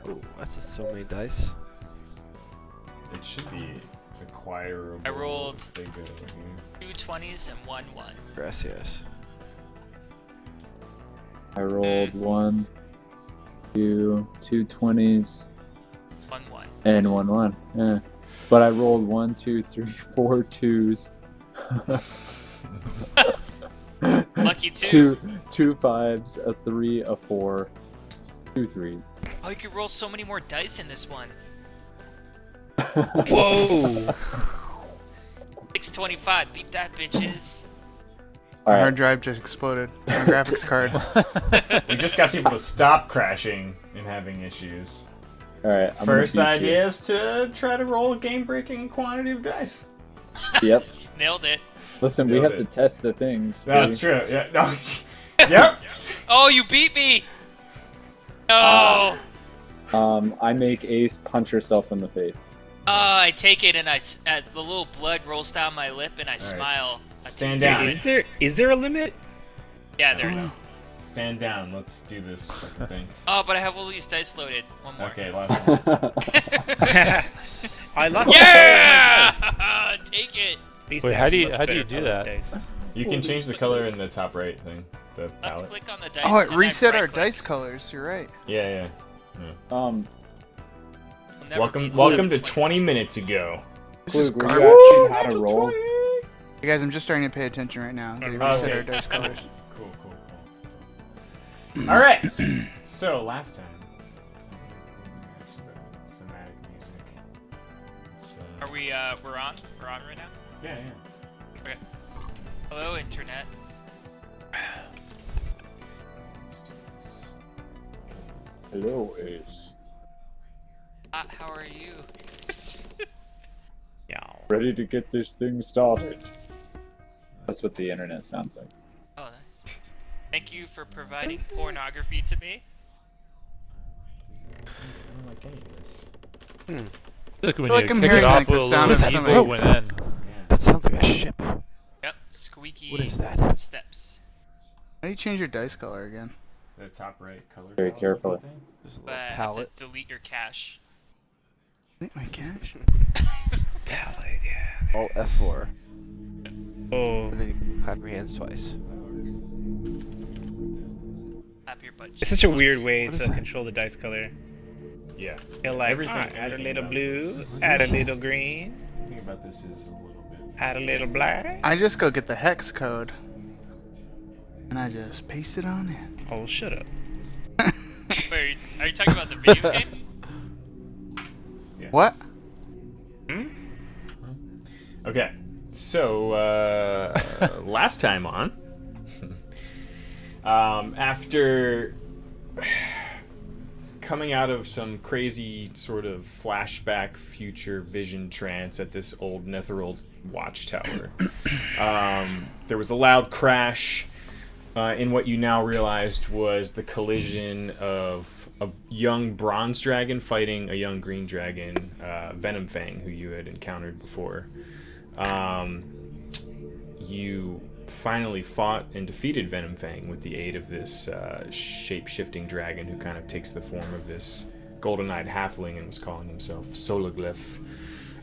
Ooh, that's just so many dice. It should be acquirable. I rolled if they go here. 2 20s and 1 1. Gracias. I rolled 1, 2, 2 20s, 1 1. and 1 1. Yeah. But I rolled 1, 2, 3, 4 2s. Lucky 2. 2 5s, a 3, a 4, 2 3s. Oh, you could roll so many more dice in this one. Whoa! 625. Beat that, bitches. All My right. hard drive just exploded. My graphics card. We just got people to stop crashing and having issues. All right. I'm First gonna beat idea is to try to roll a game-breaking quantity of dice. you. Yep. Nailed it. Listen, we Nailed have it. to test the things. That's true. Yeah. No. Yep. Oh, you beat me! No! I make Ace punch herself in the face. I take it and the little blood rolls down my lip and I smile. Stand Dude, down. is there a limit? Yeah, there is. Stand down. Let's do this fucking thing. Oh, but I have all these dice loaded. One more. Okay, last one. I lost. Yeah! Take it. These Wait, sound how do you- much how do you better do colored that? dice. You can change the color in the top right thing. The Left palette. click on the dice. Oh, it and then reset our right click. dice colors. You're right. Yeah. We'll never Welcome beat to 720. 20 minutes ago. This is Luke, were garbage. you asking how to roll? You guys, I'm just starting to pay attention right now. They reset Okay. our dice colors. Cool. All right. So last time. Thematic music. It's, Are we, we're on? We're on right now? yeah. Okay. Hello, internet. Hello, Ace. How are you? Yeah. Ready to get this thing started. That's what the internet sounds like. Oh, nice. Thank you for providing pornography to me. I don't like any of this. Look, when feel like you I'm kick hearing, it like, off the with a sound little of evil somebody- went in. That sounds like a ship. Yep, squeaky What is that? steps. How do you change your dice color again? The top right color. Very palette carefully. thing? There's a But little I have to palette. delete your cache. Think my cash? Palette, yeah. Alt F4. Oh, And then you clap your hands twice. Tap your butt. it's such a weird way What to is that? control the dice color. Yeah. You're like, Everything- add a everything little about blue, this. add a little green, Think about this is a little bit. add a little black. I just go get the hex code. And I just paste it on in. Oh, shut up. Wait, are you talking about the video game? What? Okay. So last time on, after coming out of some crazy sort of flashback future vision trance at this old Netherald watchtower, there was a loud crash in what you now realized was the collision of a young bronze dragon fighting a young green dragon, Venom Fang, who you had encountered before. You finally fought and defeated Venom Fang with the aid of this shape-shifting dragon who kind of takes the form of this golden-eyed halfling and was calling himself Sologlyph.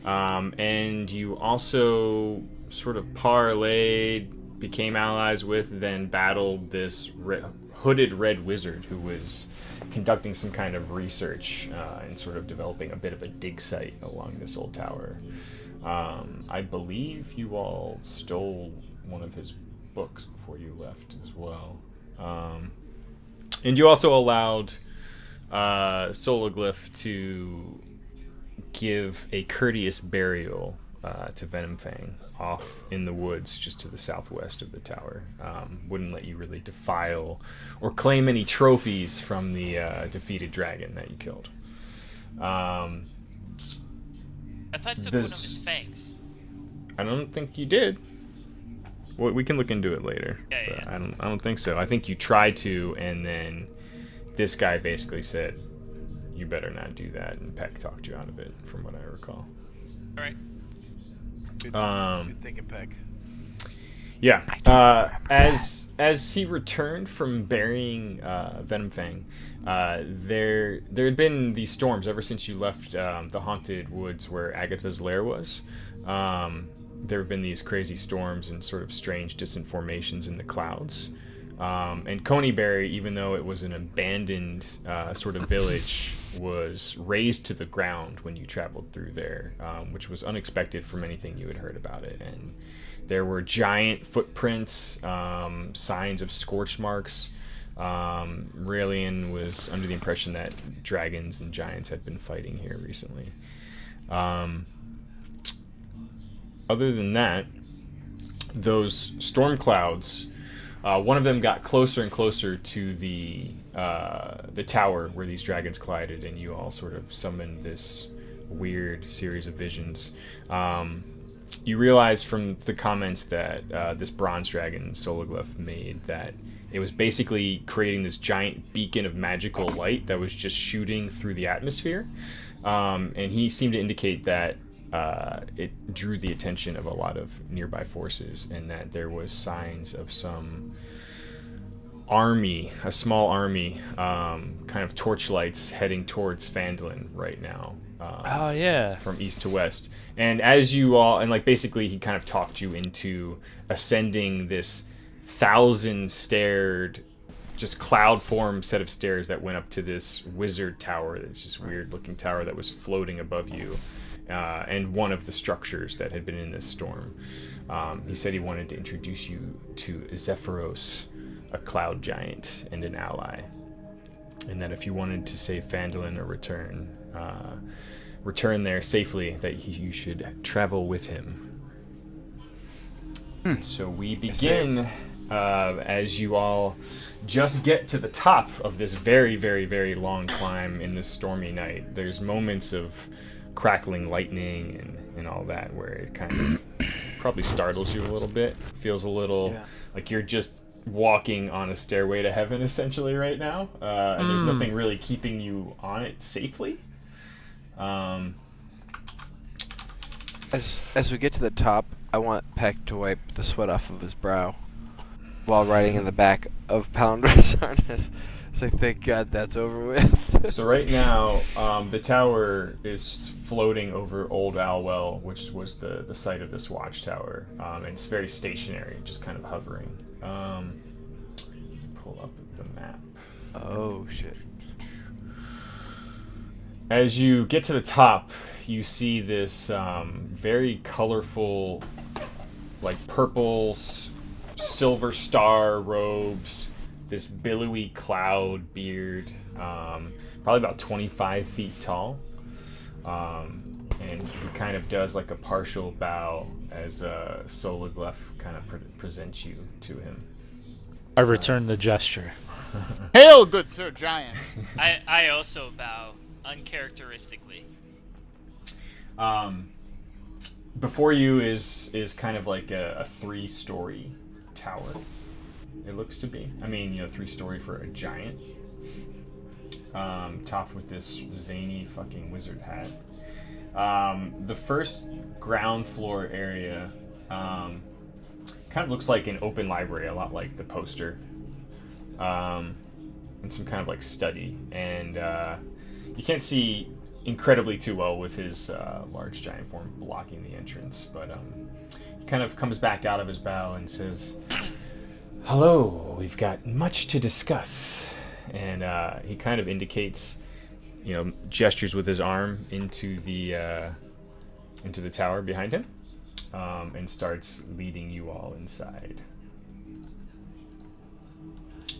And you also sort of parlayed, became allies with, then battled this hooded red wizard who was conducting some kind of research and sort of developing a bit of a dig site along this old tower. I believe you all stole one of his books before you left as well. And you also allowed Sologlyph to give a courteous burial to Venom Fang off in the woods just to the southwest of the tower. Wouldn't let you really defile or claim any trophies from the defeated dragon that you killed. I thought you took one of his fangs. I don't think you did. Well, we can look into it later. Yeah. But I don't think so. I think you tried to, and then this guy basically said, "You better not do that," and Peck talked you out of it, from what I recall. Alright. Good thinking, Peck. Yeah. As he returned from burying Venomfang, there had been these storms ever since you left the haunted woods where Agatha's lair was. There have been these crazy storms and sort of strange distant formations in the clouds. And Coneyberry, even though it was an abandoned sort of village, was razed to the ground when you traveled through there, which was unexpected from anything you had heard about it. And there were giant footprints, signs of scorch marks. Raelian was under the impression that dragons and giants had been fighting here recently. Other than that, those storm clouds, one of them got closer and closer to the tower where these dragons collided, and you all sort of summoned this weird series of visions. You realize from the comments that this bronze dragon, Sologlyph, made that it was basically creating this giant beacon of magical light that was just shooting through the atmosphere. And he seemed to indicate that it drew the attention of a lot of nearby forces, and that there was signs of some army, a small army, kind of torchlights heading towards Phandalin right now. Oh yeah. From east to west. And as you all, and like basically he kind of talked you into ascending this 1,000-staired, just cloud formed set of stairs that went up to this wizard tower. It's just weird looking tower that was floating above you, and one of the structures that had been in this storm. He said he wanted to introduce you to Zephyros, a cloud giant and an ally, and that if you wanted to save Phandalin or return there safely, that you should travel with him. So we begin as you all just get to the top of this very, very, very long climb in this stormy night. There's moments of crackling lightning and all that where it kind of probably startles you a little bit. Feels a little like you're just walking on a stairway to heaven essentially right now, and there's nothing really keeping you on it safely. As we get to the top, I want Peck to wipe the sweat off of his brow while riding in the back of Palandra's harness. It's like, thank God that's over with. So right now, the tower is floating over Old Alwell, which was the site of this watchtower. And it's very stationary, just kind of hovering. Pull up the map. Oh shit. As you get to the top, you see this very colorful, like purple, silver star robes, this billowy cloud beard, probably about 25 feet tall. And he kind of does like a partial bow as Sologlyph kind of presents you to him. I return the gesture. Hail, good Sir Giant! I also bow uncharacteristically. Before you is kind of like a 3-story tower. It looks to be. I mean, 3-story for a giant. Topped with this zany fucking wizard hat. The first ground floor area kind of looks like an open library, a lot like the poster. And some kind of like study. And you can't see incredibly too well with his large giant form blocking the entrance, but he kind of comes back out of his bow and says, "Hello, we've got much to discuss." And he kind of indicates, gestures with his arm into the tower behind him, and starts leading you all inside.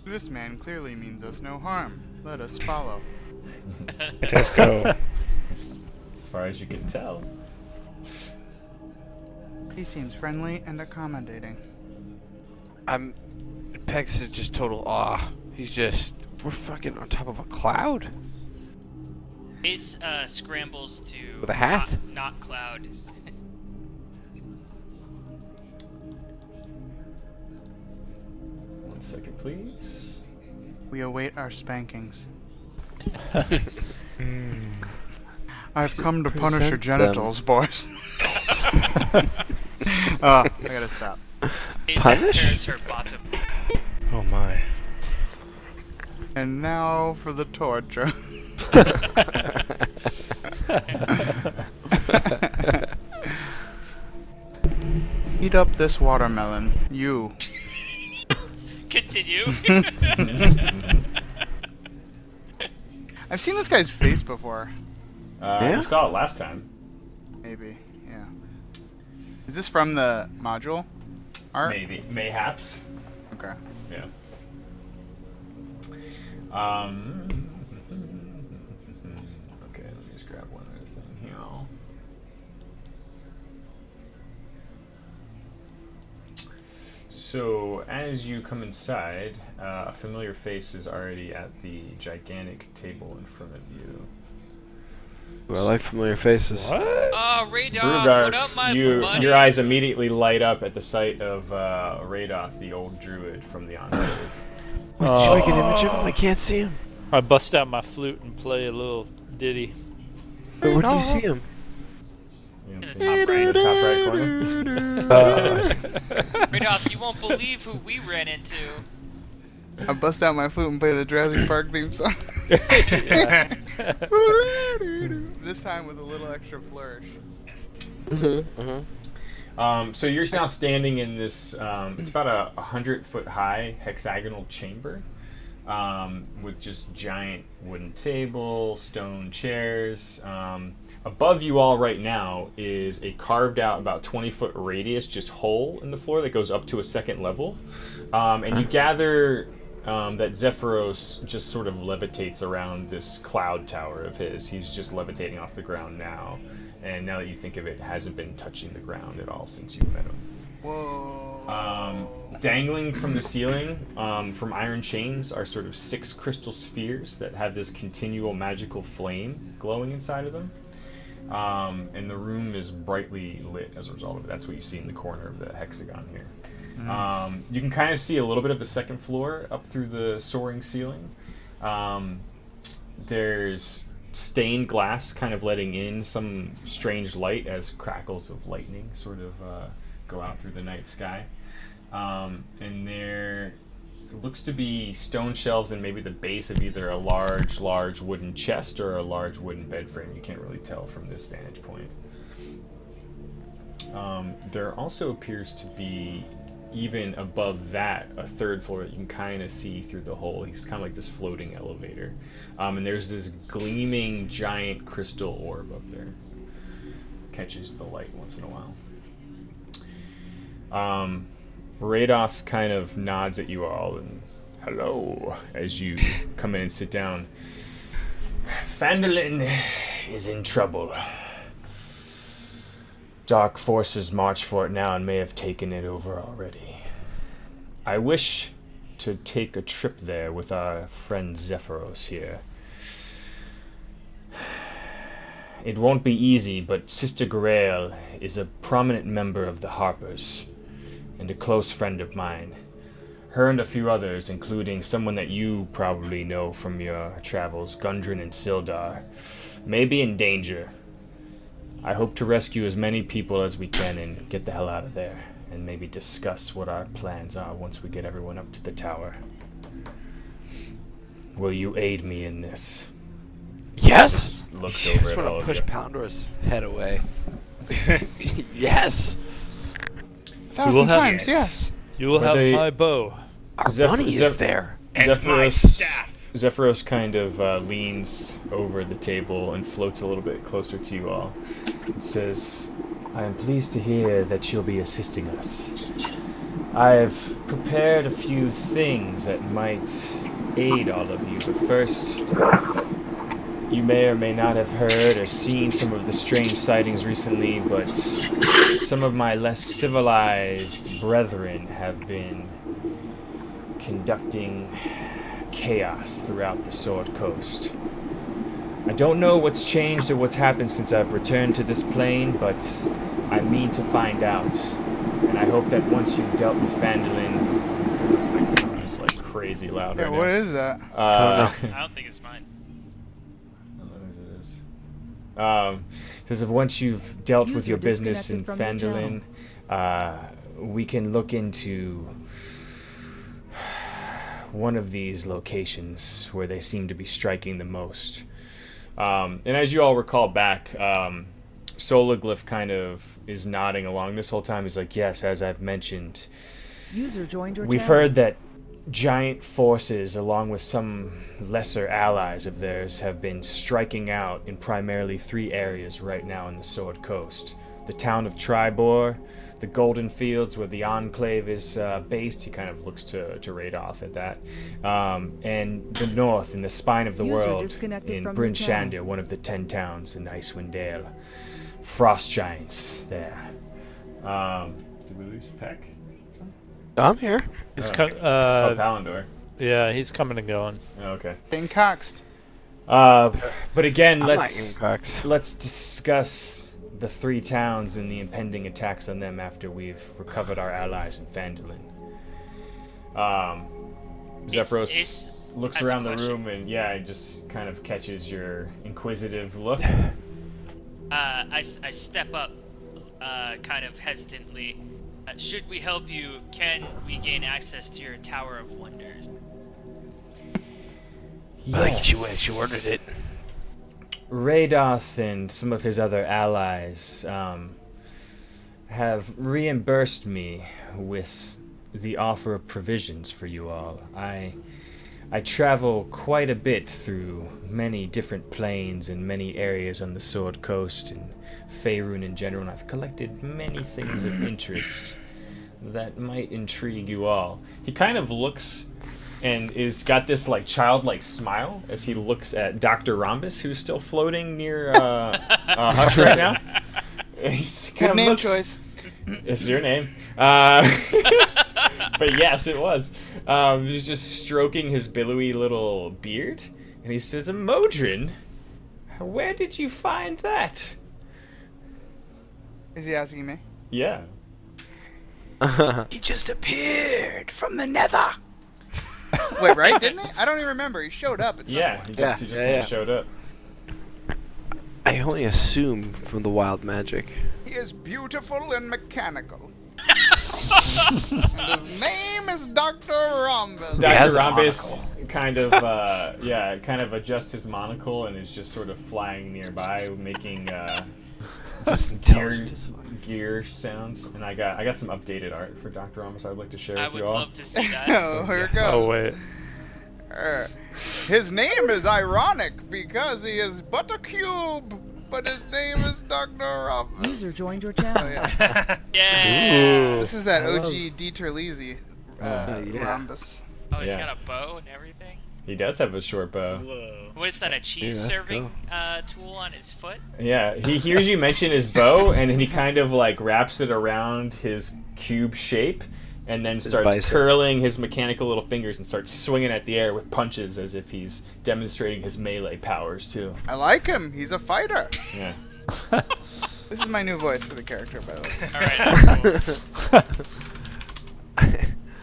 This man clearly means us no harm. Let us follow. Let us go. As far as you can tell. He seems friendly and accommodating. Peck's is just total awe. We're fucking on top of a cloud. Ace scrambles to With a hat? not cloud. One second, please. We await our spankings. I've come to punish your Present them. genitals, boys. I gotta stop. Punish? There's her bottom. Oh my. And now for the torture. Eat up this watermelon. You. Continue. I've seen this guy's face before. Yeah? You saw it last time. Maybe. Yeah. Is this from the module art? Maybe. Mayhaps. Okay. Yeah. Okay, let me just grab one other thing here. So, as you come inside, a familiar face is already at the gigantic table in front of you. Well, I like familiar faces. What? Radar, what up, my buddy? your eyes immediately light up at the sight of Radoth, the old druid from the Enclave. Wait, did you make an image of him? I can't see him. I bust out my flute and play a little ditty. But where do you see him? You don't In see the top him in right. the top right corner. Radar, you won't believe who we ran into. I bust out my flute and play the Jurassic Park theme song. This time with a little extra flourish. So you're now standing in this, it's about 100-foot high hexagonal chamber with just giant wooden table, stone chairs. Above you all right now is a carved out about 20-foot radius just hole in the floor that goes up to a second level. And you gather that Zephyros just sort of levitates around this cloud tower of his. He's just levitating off the ground now. And now that you think of it, hasn't been touching the ground at all since you met him. Whoa. Dangling from the ceiling, from iron chains, are sort of 6 crystal spheres that have this continual magical flame glowing inside of them. And the room is brightly lit as a result of it. That's what you see in the corner of the hexagon here. You can kind of see a little bit of the second floor up through the soaring ceiling. There's stained glass kind of letting in some strange light as crackles of lightning sort of go out through the night sky. And there looks to be stone shelves and maybe the base of either a large wooden chest or a large wooden bed frame. You can't really tell from this vantage point. There also appears to be, even above that, a third floor that you can kind of see through the hole. He's kind of like this floating elevator. And there's this gleaming giant crystal orb up there. Catches the light once in a while. Radoth kind of nods at you all and hello as you come in and sit down. Phandalin is in trouble. Dark forces march for it now and may have taken it over already. I wish to take a trip there with our friend Zephyros here. It won't be easy, but Sister Grail is a prominent member of the Harpers and a close friend of mine. Her and a few others, including someone that you probably know from your travels, Gundren and Sildar, may be in danger. I hope to rescue as many people as we can and get the hell out of there, and maybe discuss what our plans are once we get everyone up to the tower. Will you aid me in this? Yes! Looks I over just at all want of to push you. Poundor's head away. Yes! 1,000 times, yes. You will have they- my bow. Our money is there. Zephyros kind of leans over the table and floats a little bit closer to you all. It says, I am pleased to hear that you'll be assisting us. I've prepared a few things that might aid all of you, but first, you may or may not have heard or seen some of the strange sightings recently, but some of my less civilized brethren have been conducting chaos throughout the Sword Coast. I don't know what's changed or what's happened since I've returned to this plane, but I mean to find out. And I hope that once you've dealt with Phandalin, it's like crazy loud Yeah, right what now. is that? I don't think it's mine. Says if once you've dealt with User your business in disconnected from your Phandalin, we can look into one of these locations where they seem to be striking the most. And as you all recall back, Sologlyph kind of is nodding along this whole time. He's like, yes, as I've mentioned, User joined your we've channel. heard that giant forces, along with some lesser allies of theirs, have been striking out in primarily 3 areas right now in the Sword Coast. The town of Tribor, the Golden Fields where the Enclave is based. He kind of looks to Radoth at that. And the north, in the spine of the User world, disconnected in from your Bryn channel. Shander, one of the 10 towns in Icewind Dale. Frost giants there. Did we lose Peck? I'm here. He's Palandor. yeah, he's coming and going. Oh, okay. Thing coxed. But again, I'm not even cocked. let's discuss the 3 towns and the impending attacks on them after we've recovered our allies in Phandalin. Zephyros looks has a around the question. room and just kind of catches your inquisitive look. I step up, kind of hesitantly. Should we help you, can we gain access to your Tower of Wonders? Like you ordered it. Radoth and some of his other allies have reimbursed me with the offer of provisions for you all. I travel quite a bit through many different planes and many areas on the Sword Coast and Faerun in general, and I've collected many things of interest that might intrigue you all. He kind of looks and is got this like childlike smile as he looks at Dr. Rhombus, who's still floating near Hush right now. He's kind Good of name looks, choice. It's your name. But yes, it was. He's just stroking his billowy little beard, and he says, "Modrin, where did you find that?" Is he asking me? Yeah. He just appeared from the nether. Wait, right? Didn't he? I don't even remember. He showed up at some Yeah, point. he just Yeah, kind yeah. of showed up. I only assume from the wild magic. He is beautiful and mechanical. And his name is Dr. Rhombus. has Dr. a Rhombus kind of, kind of adjusts his monocle and is just sort of flying nearby, making just gear sounds. And I got some updated art for Dr. Rhombus I'd like to share I with would you all. love to see that. Oh, here it goes. Oh wait. His name is ironic because he is but a cube, but his name is Dr. Rhombus. User joined your channel. Oh, yeah. Yeah. This is that OG Dieter Leasy yeah. Rhombus. Oh, he's Yeah. got a bow and everything. He does have a short bow. What is that? A cheese let's serving tool on his foot? Yeah, he hears you mention his bow, and then he kind of like wraps it around his cube shape, and then starts bicep. curling his mechanical little fingers and starts swinging at the air with punches as if he's demonstrating his melee powers too. I like him. He's a fighter. Yeah. This is my new voice for the character, by the way. All right,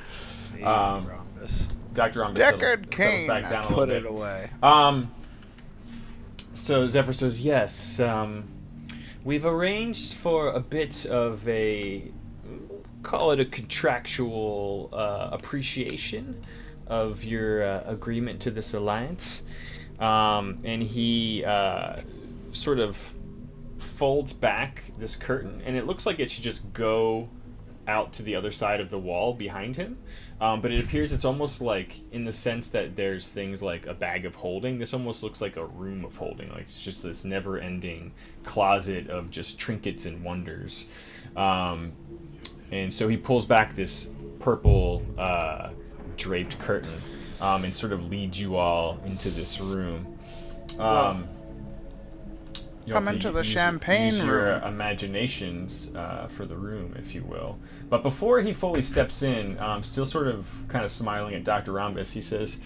that's cool. Rhombus. Dr. Rhombus Deckard settles Cain. back down a little Put bit. it away. So Zephyr says, yes, we've arranged for a bit of a, call it a contractual appreciation of your agreement to this alliance. And he sort of folds back this curtain, and it looks like it should just go out to the other side of the wall behind him. But it appears it's almost like, in the sense that there's things like a bag of holding, this almost looks like a room of holding. Like it's just this never-ending closet of just trinkets and wonders. And so he pulls back this purple draped curtain and sort of leads you all into this room. You'll Come have into to the champagne use your room. imaginations for the room, if you will. But before he fully steps in, still sort of kind of smiling at Dr. Rhombus, he says,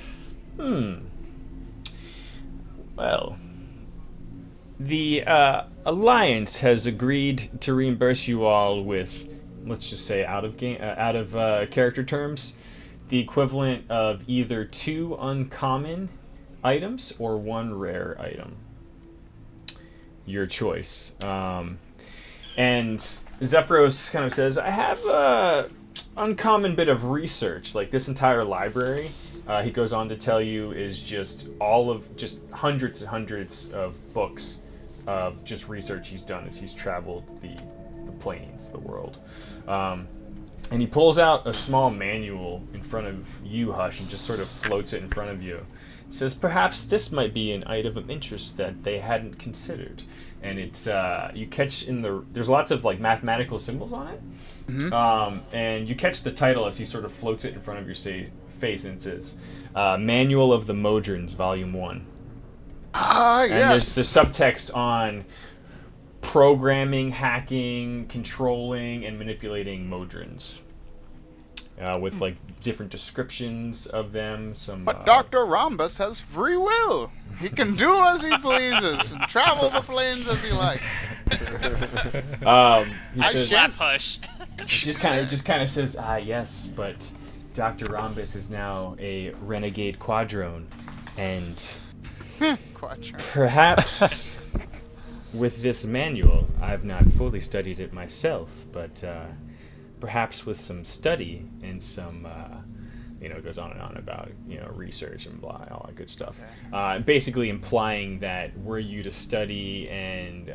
well, the Alliance has agreed to reimburse you all with, let's just say out of character terms, the equivalent of either 2 uncommon items or 1 rare item. Your choice. And Zephyros kind of says, I have a uncommon bit of research. Like, this entire library, he goes on to tell you, is just hundreds and hundreds of books of just research he's done as he's traveled the planes, the world. And he pulls out a small manual in front of you, Hush, and just sort of floats it in front of you. It says, perhaps this might be an item of interest that they hadn't considered. And it's, you catch there's lots of, like, mathematical symbols on it. Mm-hmm. And you catch the title as he sort of floats it in front of your face, and it says, Manual of the Modrons, Volume 1. Ah, yes. And there's the subtext on programming, hacking, controlling, and manipulating Modrons. With, like, different descriptions of them. But Dr. Rhombus has free will. He can do as he pleases and travel the planes as he likes. He says, slap Hush. just kind of says, yes, but Dr. Rhombus is now a renegade quadrone, and perhaps with this manual, I've not fully studied it myself, but perhaps with some study and some, it goes on and on about, research and blah, all that good stuff. Basically implying that were you to study and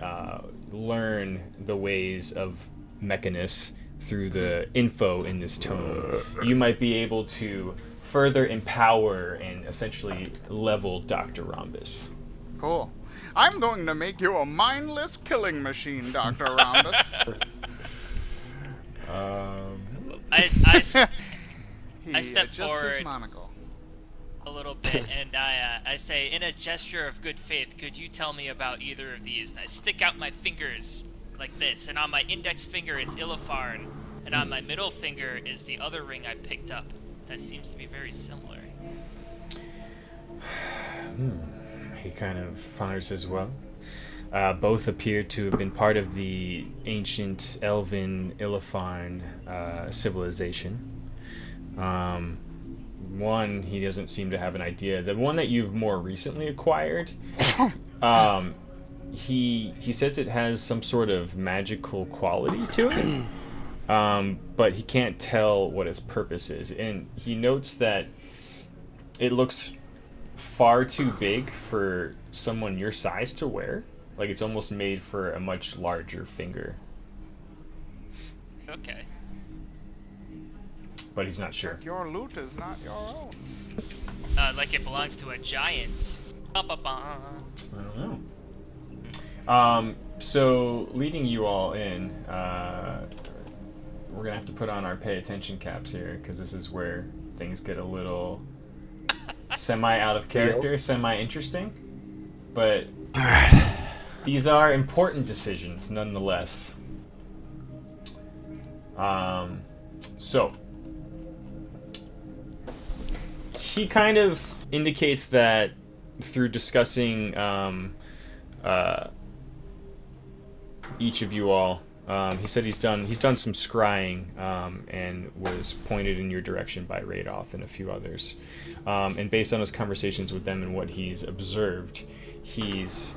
learn the ways of Mechanus through the info in this tome, you might be able to further empower and essentially level Dr. Rhombus. Cool. I'm going to make you a mindless killing machine, Dr. Rhombus. I step adjusts his forward monocle. a little bit, and I say, in a gesture of good faith, could you tell me about either of these? And I stick out my fingers like this, and on my index finger is Illifarn, and on my middle finger is the other ring I picked up. That seems to be very similar. He kind of ponders as well. Both appear to have been part of the ancient Elven Illifarn civilization. One, he doesn't seem to have an idea. The one that you've more recently acquired, he says it has some sort of magical quality to it, but he can't tell what its purpose is. And he notes that it looks far too big for someone your size to wear. Like, it's almost made for a much larger finger. Okay. But he's not sure. Your loot is not your own. Like it belongs to a giant. Ba-ba-ba. I don't know. So, leading you all in, we're going to have to put on our pay attention caps here, because this is where things get a little semi-out of character, semi-interesting. But these are important decisions, nonetheless. So, he kind of indicates that through discussing each of you all, he said he's done some scrying and was pointed in your direction by Radoth and a few others. And based on his conversations with them and what he's observed, he's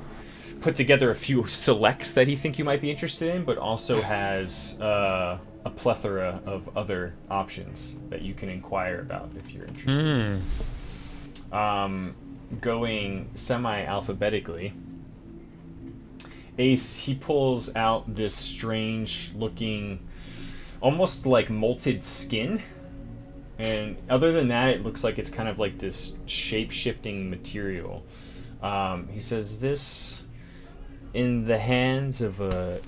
put together a few selects that he think you might be interested in, but also has a plethora of other options that you can inquire about if you're interested. Going semi-alphabetically, Ace, he pulls out this strange looking, almost like molted skin. And other than that, it looks like it's kind of like this shape-shifting material. He says this, in the hands of a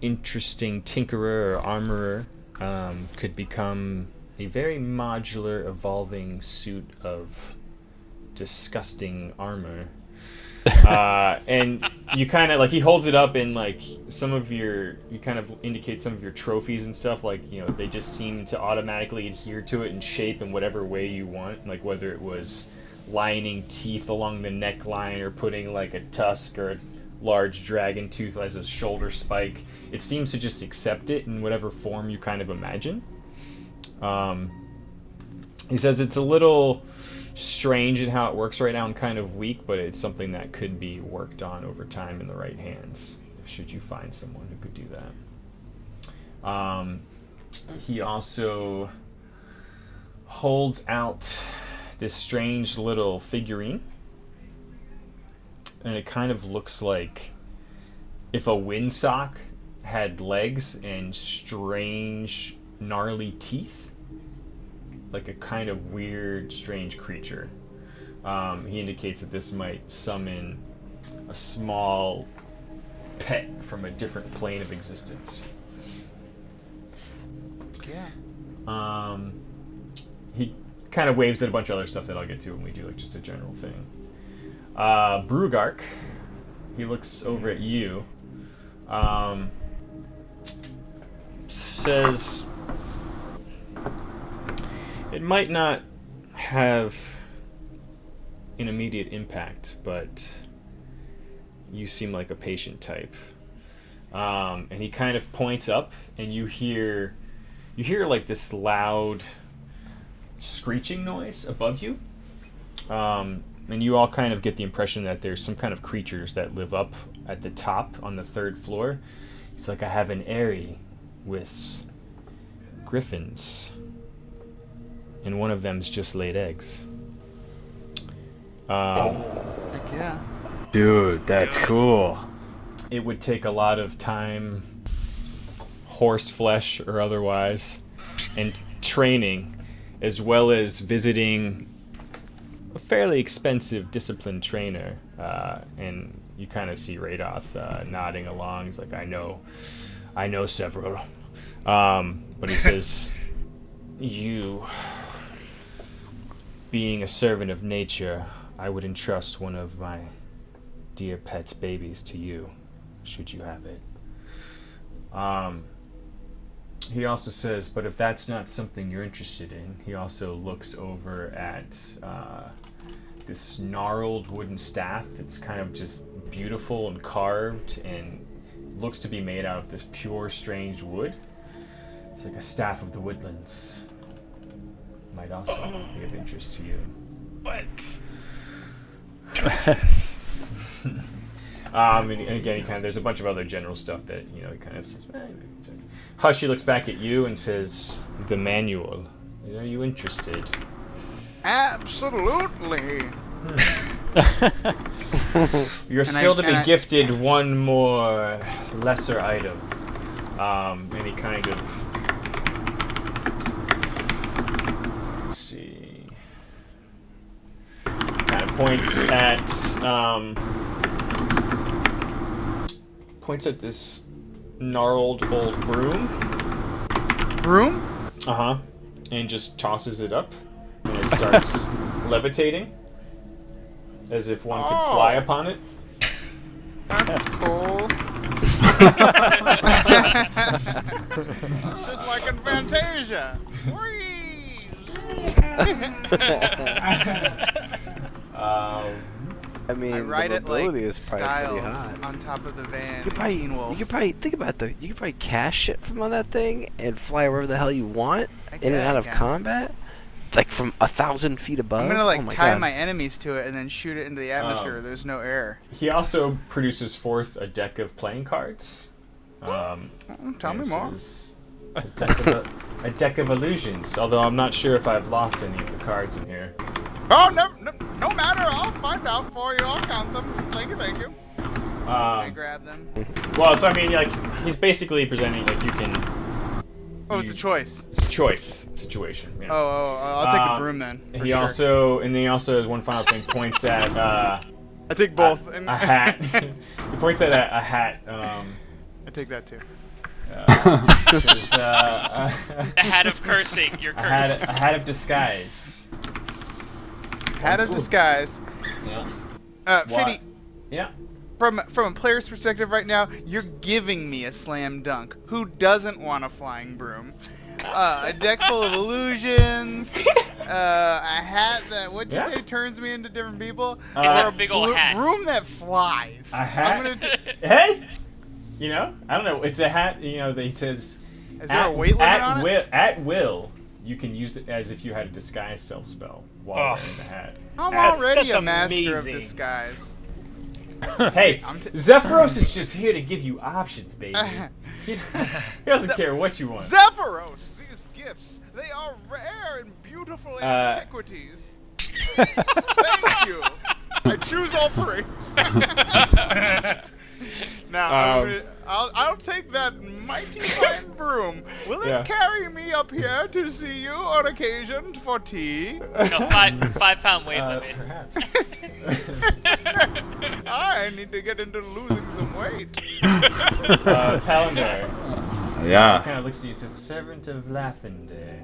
interesting tinkerer or armorer, could become a very modular, evolving suit of disgusting armor. And you kind of, like, he holds it up and, like, you kind of indicate some of your trophies and stuff, like, they just seem to automatically adhere to it and shape in whatever way you want, like whether it was lining teeth along the neckline or putting, like, a tusk or a large dragon tooth as a shoulder spike. It seems to just accept it in whatever form you kind of imagine. He says it's a little strange in how it works right now and kind of weak, but it's something that could be worked on over time in the right hands. should you find someone who could do that. He also holds out this strange little figurine, and it kind of looks like if a windsock had legs and strange, gnarly teeth, like a kind of weird, strange creature. He indicates that this might summon a small pet from a different plane of existence. Yeah. He kind of waves at a bunch of other stuff that I'll get to when we do like just a general thing. Brugark, he looks over at you. Says it might not have an immediate impact, but you seem like a patient type. And he kind of points up, and you hear like this loud screeching noise above you. And you all kind of get the impression that there's some kind of creatures that live up at the top on the 3rd floor. It's like I have an eyrie with griffins, and one of them's just laid eggs. Yeah. Dude, that's cool. It would take a lot of time, horse flesh or otherwise, and training, as well as visiting a fairly expensive disciplined trainer. And you kind of see Radoth nodding along. He's like, I know several. But he says, you, being a servant of nature, I would entrust one of my dear pet's babies to you, should you have it. He also says, but if that's not something you're interested in, he also looks over at this gnarled wooden staff that's kind of just beautiful and carved and looks to be made out of this pure, strange wood. It's like a staff of the woodlands. Might also be of interest to you. What? And again, he kind of, there's a bunch of other general stuff that, he kind of says, Hush, he looks back at you and says, the manual. Are you interested? Absolutely. You're still to be gifted one more lesser item. And he kind of... Let's see... Kind of points at this gnarled old broom. Broom? Uh-huh. And just tosses it up. And it starts levitating. As if one could fly upon it. That's cool. Just like in Fantasia. Whee! I mean, I ride the it like mobility is probably pretty Styles hot. on top of the van. You could probably think about that. You could probably cast shit from on that thing and fly wherever the hell you want in and out of combat, like from 1,000 feet above. I'm gonna oh my tie God. my enemies to it and then shoot it into the atmosphere where there's no air. He also produces forth a deck of playing cards. Tell me more. A deck of illusions. Although I'm not sure if I've lost any of the cards in here. Oh, no matter. I'll find out for you. I'll count them. Thank you. I grab them. Well, so I mean, like, he's basically presenting like you can. Oh, it's a choice. It's a choice situation. Yeah. Oh, I'll take the broom then. He also has one final thing. Points at. I take both. A hat. He points at a hat. I take that too. Says, A hat of cursing. You're cursed. a hat of disguise. Hat of disguise. Yeah. Fiddy, Yeah. from a player's perspective right now, you're giving me a slam dunk. Who doesn't want a flying broom? A deck full of illusions. A hat that, what'd you say, turns me into different people? It's or a big old hat. Broom that flies. A hat? I'm gonna Hey! I don't know. It's a hat, that he says... Is there a weight limit on it? At will, you can use it as if you had a disguise self spell while wearing the hat. I'm That's already a master amazing. of disguise. Hey, I'm Zephyros is just here to give you options, baby. He doesn't care what you want. Zephyros, these gifts, they are rare and beautiful antiquities. Thank you. I choose all three. Now, I'll take that mighty fine broom. Will it carry me up here to see you on occasion for tea? No, 5 pound weight limit. Perhaps. I need to get into losing some weight. Palandar Yeah, kind of looks at you and says, Servant of Lathander.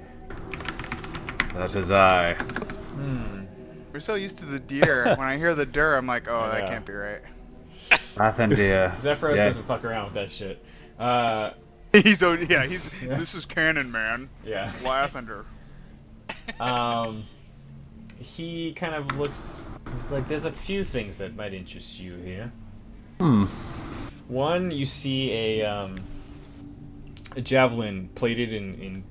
that is I. We're so used to the deer. When I hear the dir, I'm like, oh, that Yeah. can't be right. Lathander. Zephyros Yes. doesn't fuck around with that shit. This is canon, man. Yeah. Lathander. He kind of looks. He's like, there's a few things that might interest you here. One, you see a javelin plated in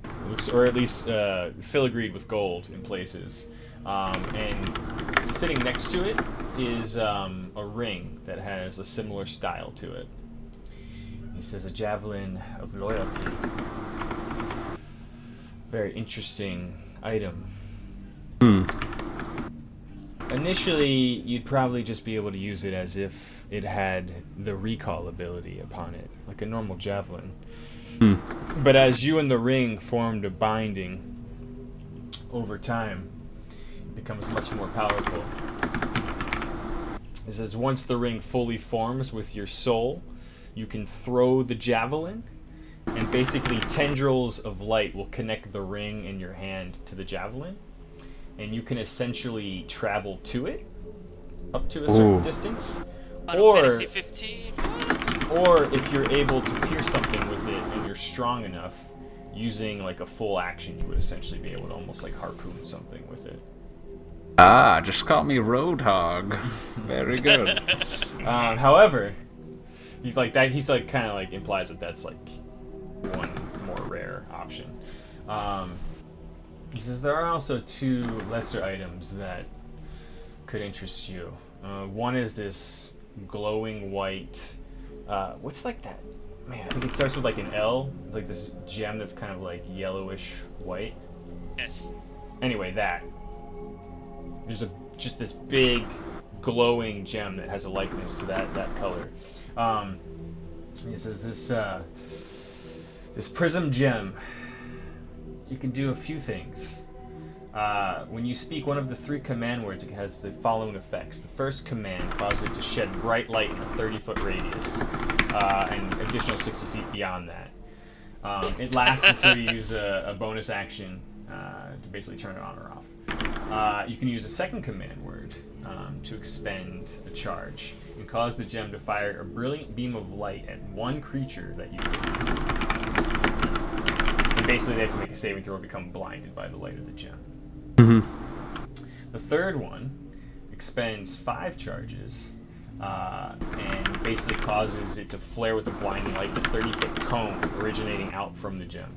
or at least filigreed with gold in places, and sitting next to it is a ring that has a similar style to it. He says, a javelin of loyalty. Very interesting item. Initially, you'd probably just be able to use it as if it had the recall ability upon it, like a normal javelin. But as you and the ring formed a binding over time, it becomes much more powerful. It says once the ring fully forms with your soul, you can throw the javelin, and basically tendrils of light will connect the ring in your hand to the javelin, and you can essentially travel to it up to a certain distance. Final Fantasy 15. Or if you're able to pierce something with it and you're strong enough, using like a full action, you would essentially be able to almost like harpoon something with it. Ah, just call me Roadhog. Very good. However, he's like that. He's like kind of like implies that that's like one more rare option. He says there are also two lesser items that could interest you. One is this glowing white. What's like that? Man, I think it starts with like an L, like this gem that's kind of like yellowish white. Yes. Anyway, that. There's just this big glowing gem that has a likeness to that color. He says this prism gem. You can do a few things. When you speak one of the 3 command words, it has the following effects. The first command causes it to shed bright light in a 30-foot radius, and additional 60 feet beyond that. It lasts until you use a bonus action to basically turn it on or off. You can use a second command word to expend a charge and cause the gem to fire a brilliant beam of light at one creature that you can see. And basically they have to make a saving throw or become blinded by the light of the gem. The third one expends 5 charges and basically causes it to flare with a blinding light, the 30-foot cone originating out from the gem.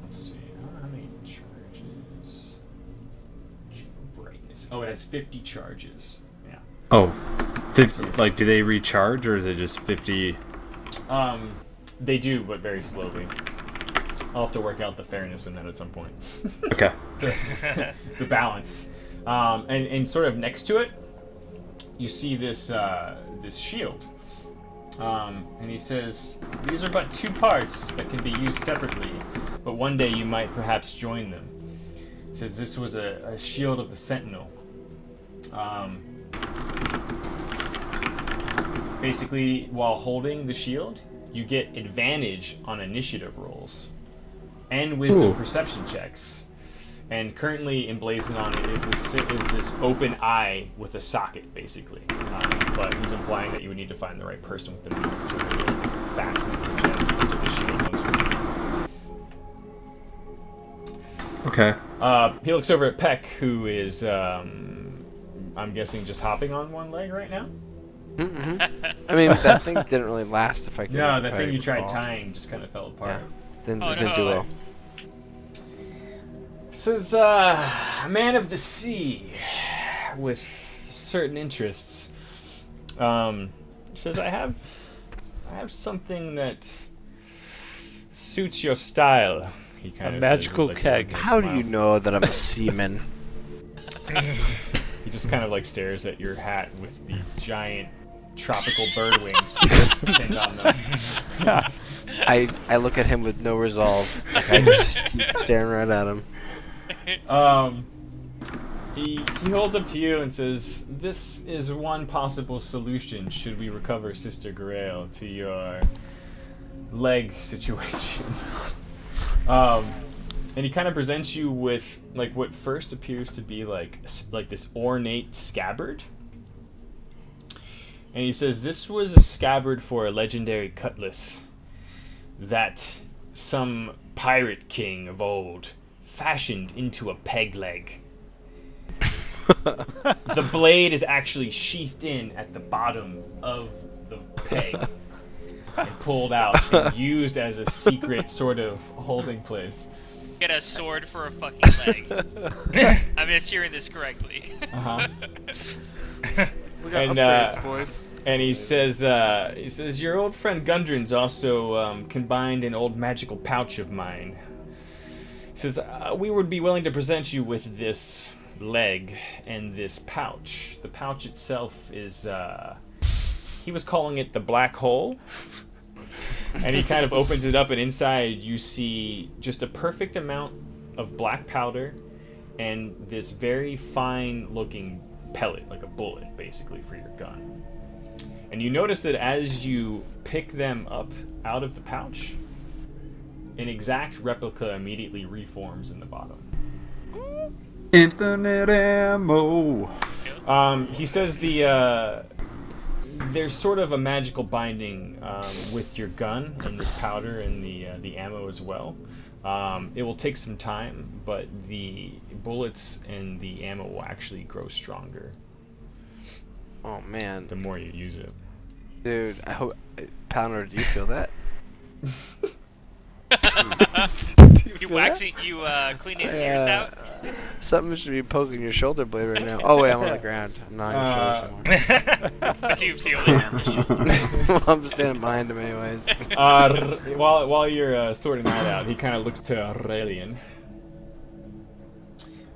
Let's see, how many charges? Brightness. Oh, it has 50 charges. Yeah. Oh, 50, like, do they recharge, or is it just 50? They do, but very slowly. I'll have to work out the fairness in that at some point. Okay. The balance. And sort of next to it, you see this this shield. And he says, these are but 2 parts that can be used separately, but one day you might perhaps join them. He says this was a shield of the Sentinel. Basically, while holding the shield, you get advantage on initiative rolls and wisdom perception checks. And currently emblazoned on it is this open eye with a socket, basically. But he's implying that you would need to find the right person with the means to really fasten the gem to the shield. Okay. He looks over at Peck, who is, I'm guessing, just hopping on one leg right now. I mean, that thing didn't really last. If I could. No, the if I thing you tried recall. tying just kind of fell apart. Didn't Oh, do no. well. Says, a man of the sea with certain interests. Says, I have something that suits your style. He kind A of magical says with, keg. a How do smile. you know that I'm a seaman? He just kind of like stares at your hat with the giant tropical bird wings pinned on them. I look at him with no resolve. Like, I just keep staring right at him. He holds up to you and says, "This is one possible solution should we recover Sister Grail to your leg situation." And he kind of presents you with like what first appears to be like this ornate scabbard. And he says, "This was a scabbard for a legendary cutlass that some pirate king of old fashioned into a peg leg. The blade is actually sheathed in at the bottom of the peg and pulled out and used as a secret sort of holding place." Get a sword for a fucking leg. I'm just hearing this correctly. Uh-huh. We got And, upgrades, boys. And he says, your old friend Gundren's also combined an old magical pouch of mine. He says, we would be willing to present you with this leg and this pouch. The pouch itself is, he was calling it the black hole. And he kind of opens it up, and inside you see just a perfect amount of black powder and this very fine-looking pellet, like a bullet, basically, for your gun. And you notice that as you pick them up out of the pouch, an exact replica immediately reforms in the bottom. Infinite ammo. He says there's sort of a magical binding with your gun and this powder and the ammo as well. It will take some time, but the bullets and the ammo will actually grow stronger Oh man, the more you use it. dude. I hope, Pounder, do you feel that? You waxing, you cleaning his ears out? Something should be poking your shoulder blade right now. Oh wait, I'm on the ground. I'm not on your shoulder somewhere. Do you feel it? I'm standing behind him anyways. While you're sorting that out, he kind of looks to Aurelian,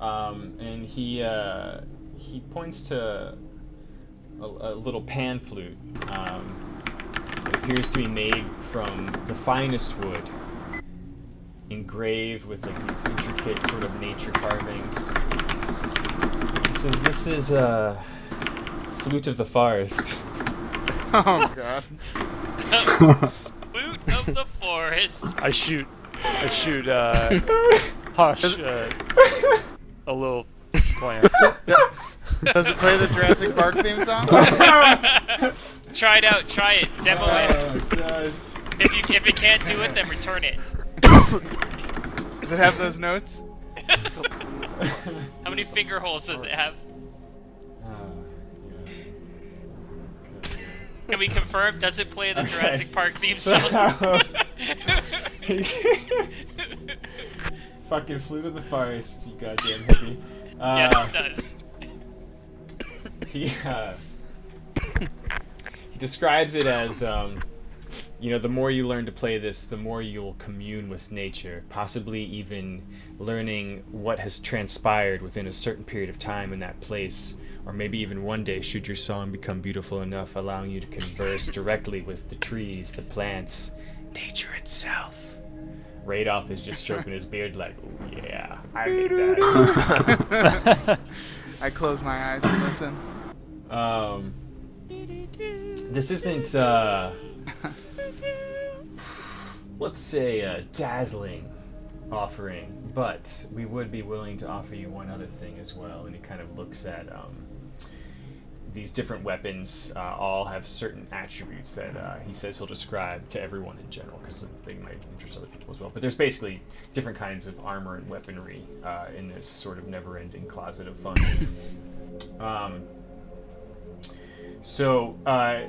and he points to a little pan flute. It appears to be made from the finest wood, engraved with like these intricate sort of nature carvings. He says, "This is a flute of the forest." Oh god. Flute of the forest. I shoot, Hush, a little glance. Does it play the Jurassic Park theme song? Try it out. Try it. Demo it. Oh god. If it can't do it, then return it. Does it have those notes? How many finger holes does it have? Can we confirm? Does it play the Jurassic Park theme song? Fucking flute of the forest, you goddamn hippie. Yes, it does. He describes it as, the more you learn to play this, the more you'll commune with nature, possibly even learning what has transpired within a certain period of time in that place, or maybe even one day should your song become beautiful enough, allowing you to converse directly with the trees, the plants, nature itself. Radolf is just stroking his beard like, "Ooh, yeah, I made that." I close my eyes and listen. This isn't, let's say, a dazzling offering, but we would be willing to offer you one other thing as well. And he kind of looks at these different weapons. All have certain attributes that he says he'll describe to everyone in general, because they might interest other people as well. But there's basically different kinds of armor and weaponry in this sort of never-ending closet of fun. So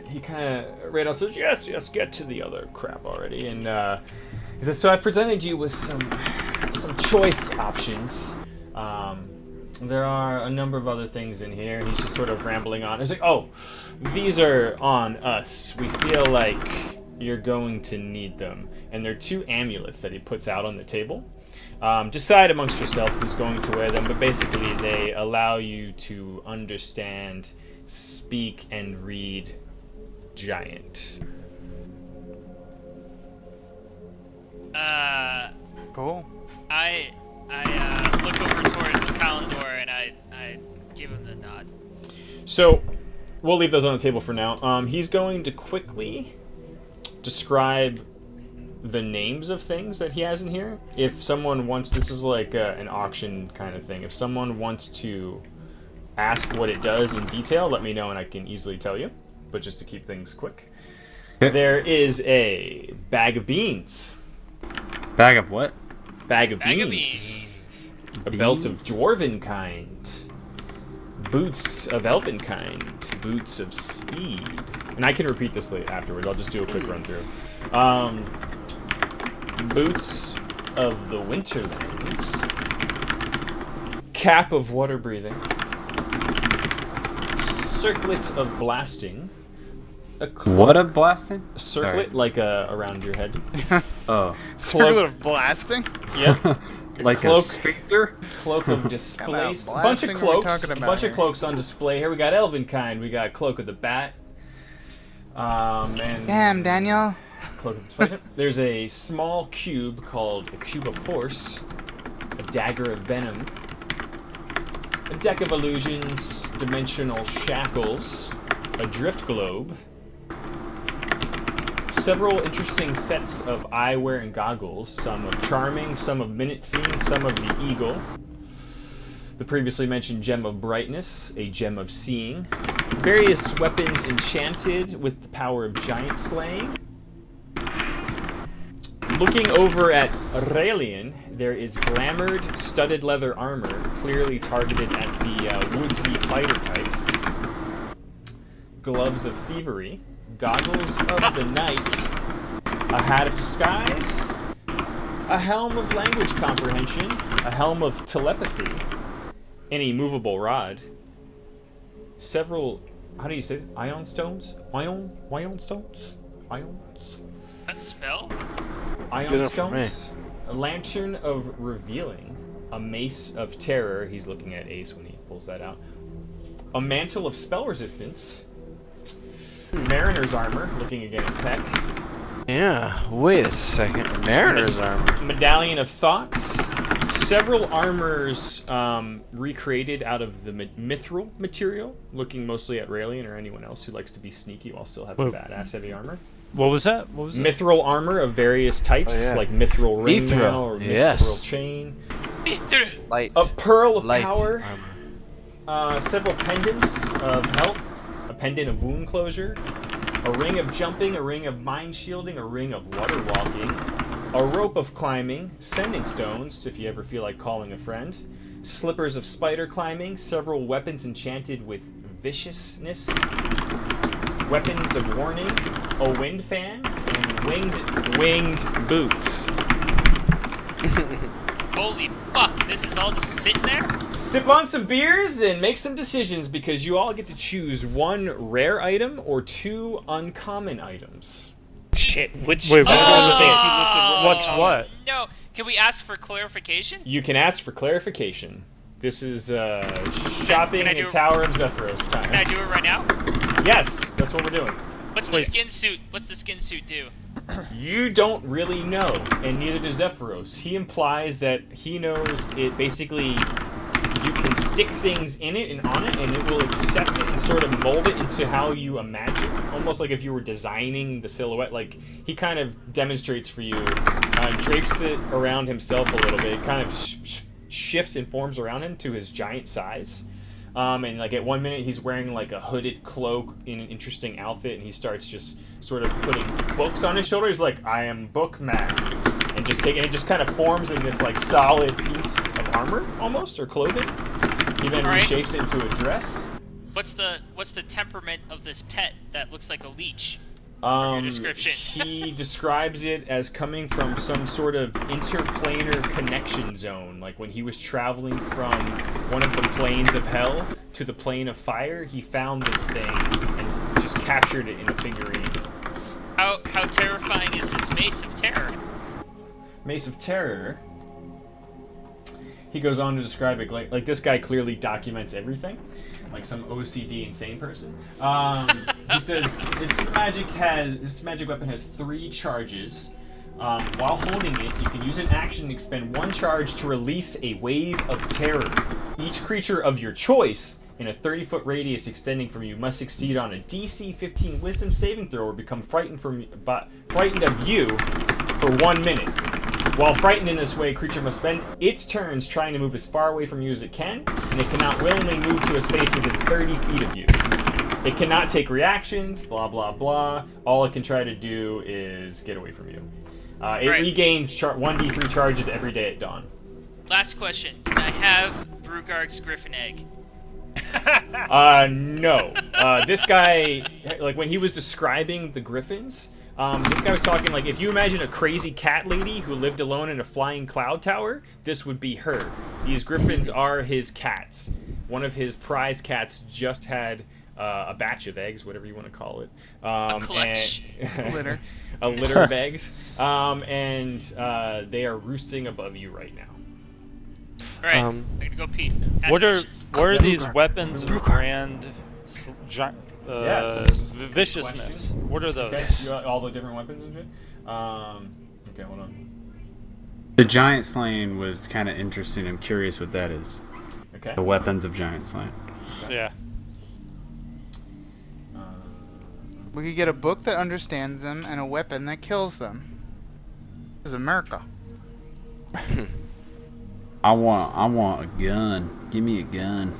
he kind of, Radolf says, yes, get to the other crap already. And he says, so I've presented you with some choice options. There are a number of other things in here. He's just sort of rambling on. He's like, oh, these are on us. We feel like you're going to need them. And there are 2 amulets that he puts out on the table. Decide amongst yourself who's going to wear them, but basically they allow you to understand, speak, and read Giant. Cool. I look over towards Palindor and I give him the nod. So, we'll leave those on the table for now. He's going to quickly describe the names of things that he has in here. If someone wants, this is like an auction kind of thing. If someone wants to ask what it does in detail, let me know and I can easily tell you. But just to keep things quick. There is a bag of beans. Bag of what? Bag of Bag of beans. beans. A belt of dwarven kind. Boots of elven kind. Boots of speed. And I can repeat this later afterwards. I'll just do a quick run through. Boots of the Winterlands. Cap of water breathing. Circlets of blasting. What a blasting? A circlet, like around your head. Oh. Circle of blasting? Yep. Like cloak. a sphincter? Cloak of displace. A bunch blasting of are we cloaks. talking A about bunch here? of cloaks on display here. We got elven kind. We got cloak of the bat. And Damn, Daniel. cloak of displace. There's a small cube called a cube of force. A dagger of venom. A deck of illusions. Dimensional shackles. A drift globe. Several interesting sets of eyewear and goggles, some of charming, some of minute seeing, some of the eagle. The previously mentioned gem of brightness, a gem of seeing. Various weapons enchanted with the power of giant slaying. Looking over at Aurelian, there is glamored, studded leather armor, clearly targeted at the woodsy fighter types. Gloves of thievery. Goggles of the night, a hat of disguise, a helm of language comprehension, a helm of telepathy, an immovable rod, several, how do you say this? Ion stones? Ion stones? Ions? That spell? Good Ion enough for me. stones, a lantern of revealing, a mace of terror, he's looking at Ace when he pulls that out, a mantle of spell resistance, Mariner's armor, looking again at Peck. Yeah, wait a second. Mariner's armor. Medallion of Thoughts. Several armors recreated out of the mithril material, looking mostly at Raelian or anyone else who likes to be sneaky while still having Whoa. badass heavy armor. What was that? What was it? Mithril armor of various types, Oh, yeah. like mithril ring Mithril, mail or yes. mithril chain. Light. A pearl of light power. armor. Several pendants of health. A pendant of wound closure. A ring of jumping, a ring of mind shielding, a ring of water walking, a rope of climbing, sending stones, if you ever feel like calling a friend, slippers of spider climbing, several weapons enchanted with viciousness, weapons of warning, a wind fan, and winged boots. Holy fuck, this is all just sitting there? Sip on some beers and make some decisions because you all get to choose 1 rare item or 2 uncommon items. Shit. Which? Wait, What's what? No, can we ask for clarification? You can ask for clarification. This is shopping Can I in do- Tower of Zephyros time. Can I do it right now? Yes, that's what we're doing. What's Please. the skin suit? What's the skin suit do? You don't really know, and neither does Zephyros. He implies that he knows it basically, you can stick things in it and on it, and it will accept it and sort of mold it into how you imagine. Almost like if you were designing the silhouette. Like, he kind of demonstrates for you, drapes it around himself a little bit. It kind of shifts and forms around him to his giant size. And like at one minute he's wearing like a hooded cloak in an interesting outfit, and he starts just sort of putting books on his shoulder. He's like, I am Bookman, and it just kind of forms in this like solid piece of armor almost, or clothing. He then Alright. reshapes it into a dress. What's the temperament of this pet that looks like a leech? Your description. He describes it as coming from some sort of interplanar connection zone. Like when he was traveling from one of the planes of hell to the plane of fire, he found this thing and just captured it in a figurine. How terrifying is this Mace of Terror? Mace of Terror. He goes on to describe it like this guy clearly documents everything, like some OCD insane person. He says this magic weapon has 3 charges. While holding it, you can use an action to expend 1 charge to release a wave of terror. Each creature of your choice in a 30-foot radius extending from you must succeed on a DC 15 Wisdom saving throw or become frightened of you for 1 minute. While frightened in this way, a creature must spend its turns trying to move as far away from you as it can, and it cannot willingly move to a space within 30 feet of you. It cannot take reactions, blah, blah, blah. All it can try to do is get away from you. It regains 1d3 charges every day at dawn. Last question. Can I have Brugarg's Griffin Egg? No. This guy, like when he was describing the griffins, this guy was talking like, if you imagine a crazy cat lady who lived alone in a flying cloud tower, this would be her. These griffins are his cats. One of his prize cats just had a batch of eggs, whatever you want to call it. A clutch. Litter. A litter of eggs. And they are roosting above you right now. All right, I'm gonna go pee. Ask What questions. are these weapons of grand Yes. viciousness? What are those? Okay, you want all the different weapons and shit? Okay, hold on. The giant slaying was kind of interesting. I'm curious what that is. Okay. The weapons of giant slaying. Yeah. We could get a book that understands them and a weapon that kills them. This is America. I want a gun. Give me a gun.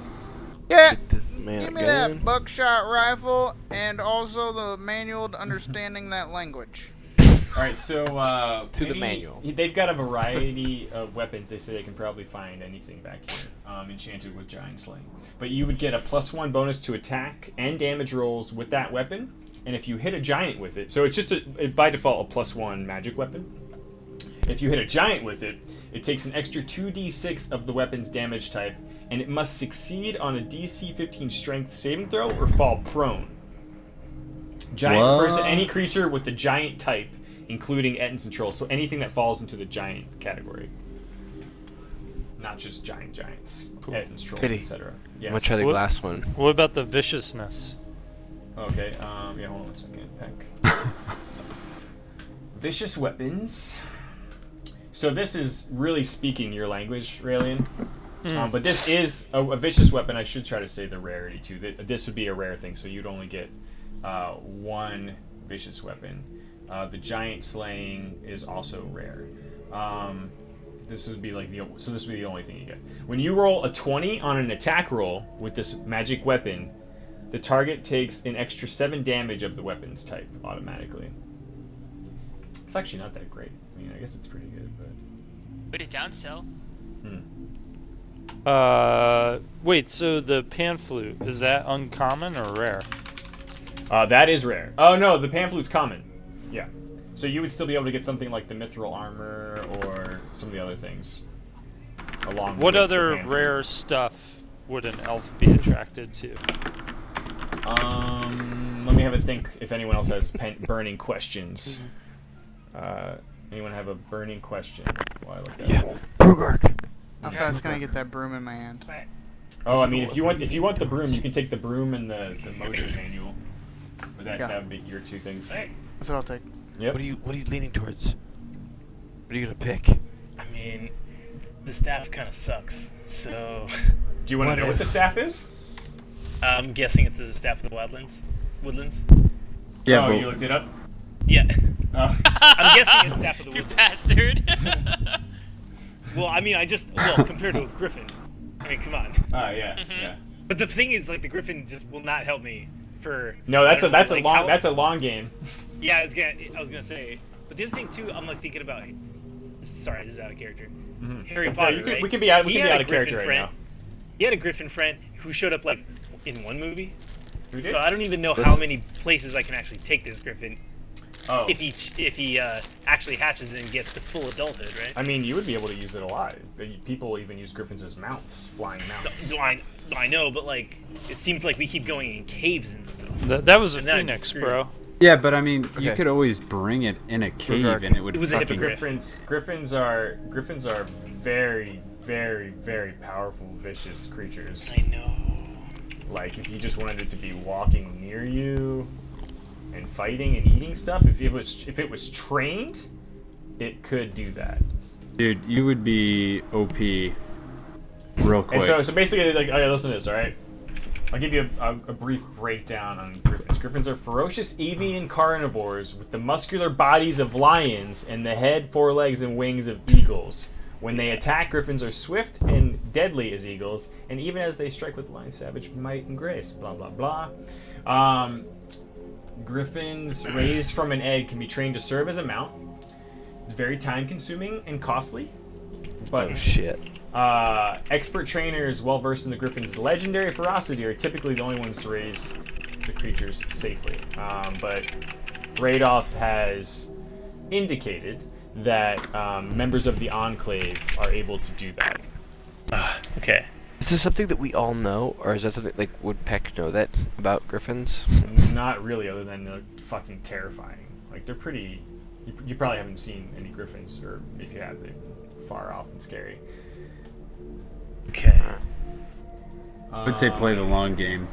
Yeah. This man Give a me gun. that buckshot rifle and also the manual to understanding that language. All right, so To the manual. They've got a variety of weapons. They say they can probably find anything back here, enchanted with giant slaying. But you would get a +1 bonus to attack and damage rolls with that weapon, and if you hit a giant with it, so it's just by default a +1 magic weapon. If you hit a giant with it, it takes an extra 2d6 of the weapon's damage type, and it must succeed on a DC 15 Strength saving throw or fall prone. Giant refers to any creature with the giant type, including Ettins and Trolls, so anything that falls into the giant category. Not just giants. Cool. Ettins, Trolls, Pity. etc. I'm gonna try the What- glass one. What about the viciousness? Okay, yeah, hold on 1 second. Peck. Vicious weapons. So this is really speaking your language, Raelian. But this is a vicious weapon. I should try to say the rarity too. This would be a rare thing, so you'd only get 1 vicious weapon. The giant slaying is also rare. This would be like this would be the only thing you get. When you roll a 20 on an attack roll with this magic weapon, the target takes an extra 7 damage of the weapon's type automatically. It's actually not that great. I mean, I guess it's pretty good, but. Put it down, Cell. Wait, so the pan flute, is that uncommon or rare? That is rare. Oh no, the pan flute's common. Yeah. So you would still be able to get something like the mithril armor or some of the other things. Along What with other the pan flute. rare stuff would an elf be attracted to? Let me have a think if anyone else has burning questions. Anyone have a burning question? While I look that up? Brugark. How fast can I get that broom in my hand? Oh, I mean, if you want the broom, you can take the broom and the motor manual. But that would be your 2 things. That's what I'll take. Yep. What are you leaning towards? What are you gonna pick? I mean, the staff kind of sucks. So Do you want to know what the staff is? I'm guessing it's the staff of the Woodlands. Yeah, oh, but you looked it up? Yeah. Oh. I'm guessing it's staff of the You Woodlands. bastard. Well, I mean, compared to a griffin. I mean, come on. Oh, yeah, yeah. But the thing is, like, the griffin just will not help me for. No, I don't know, that's like, a long game. Yeah, I was gonna say. But the other thing too, I'm like thinking about. Sorry, this is out of character. Harry Potter. Yeah, right? we can be out He of had a character griffin right friend. now. He had a griffin friend who showed up like in one movie. Who did? So I don't even know how many places I can actually take this griffin Oh. If he actually hatches and gets to full adulthood, right? I mean, you would be able to use it a lot. People even use griffins as mounts, flying mounts. I know, but like, it seems like we keep going in caves and stuff. That was a And then I phoenix, disagree. bro. Yeah, but I mean, you Okay. could always bring it in a cave Regard- and it would It was a fucking... hippogriff. Griffins are very, very, very powerful, vicious creatures. I know. Like, if you just wanted it to be walking near you and fighting and eating stuff, if it was trained, it could do that. Dude, you would be OP real quick. And so basically, like, okay, listen to this, all right? I'll give you a brief breakdown on griffins. Griffins are ferocious avian carnivores with the muscular bodies of lions and the head, forelegs, and wings of eagles. When they attack, griffins are swift and deadly as eagles, and even as they strike with lion savage might and grace. Blah blah blah. Griffins raised from an egg can be trained to serve as a mount. It's very time-consuming and costly, but Oh shit. expert trainers well versed in the griffin's legendary ferocity are typically the only ones to raise the creatures safely. But Radolf has indicated that members of the Enclave are able to do that. Okay. Is this something that we all know, or is that something like would Peck know that about griffins? Not really, other than they're fucking terrifying. Like, they're pretty... You probably haven't seen any griffins, or if you have, they're far off and scary. Okay. I would say play the long game.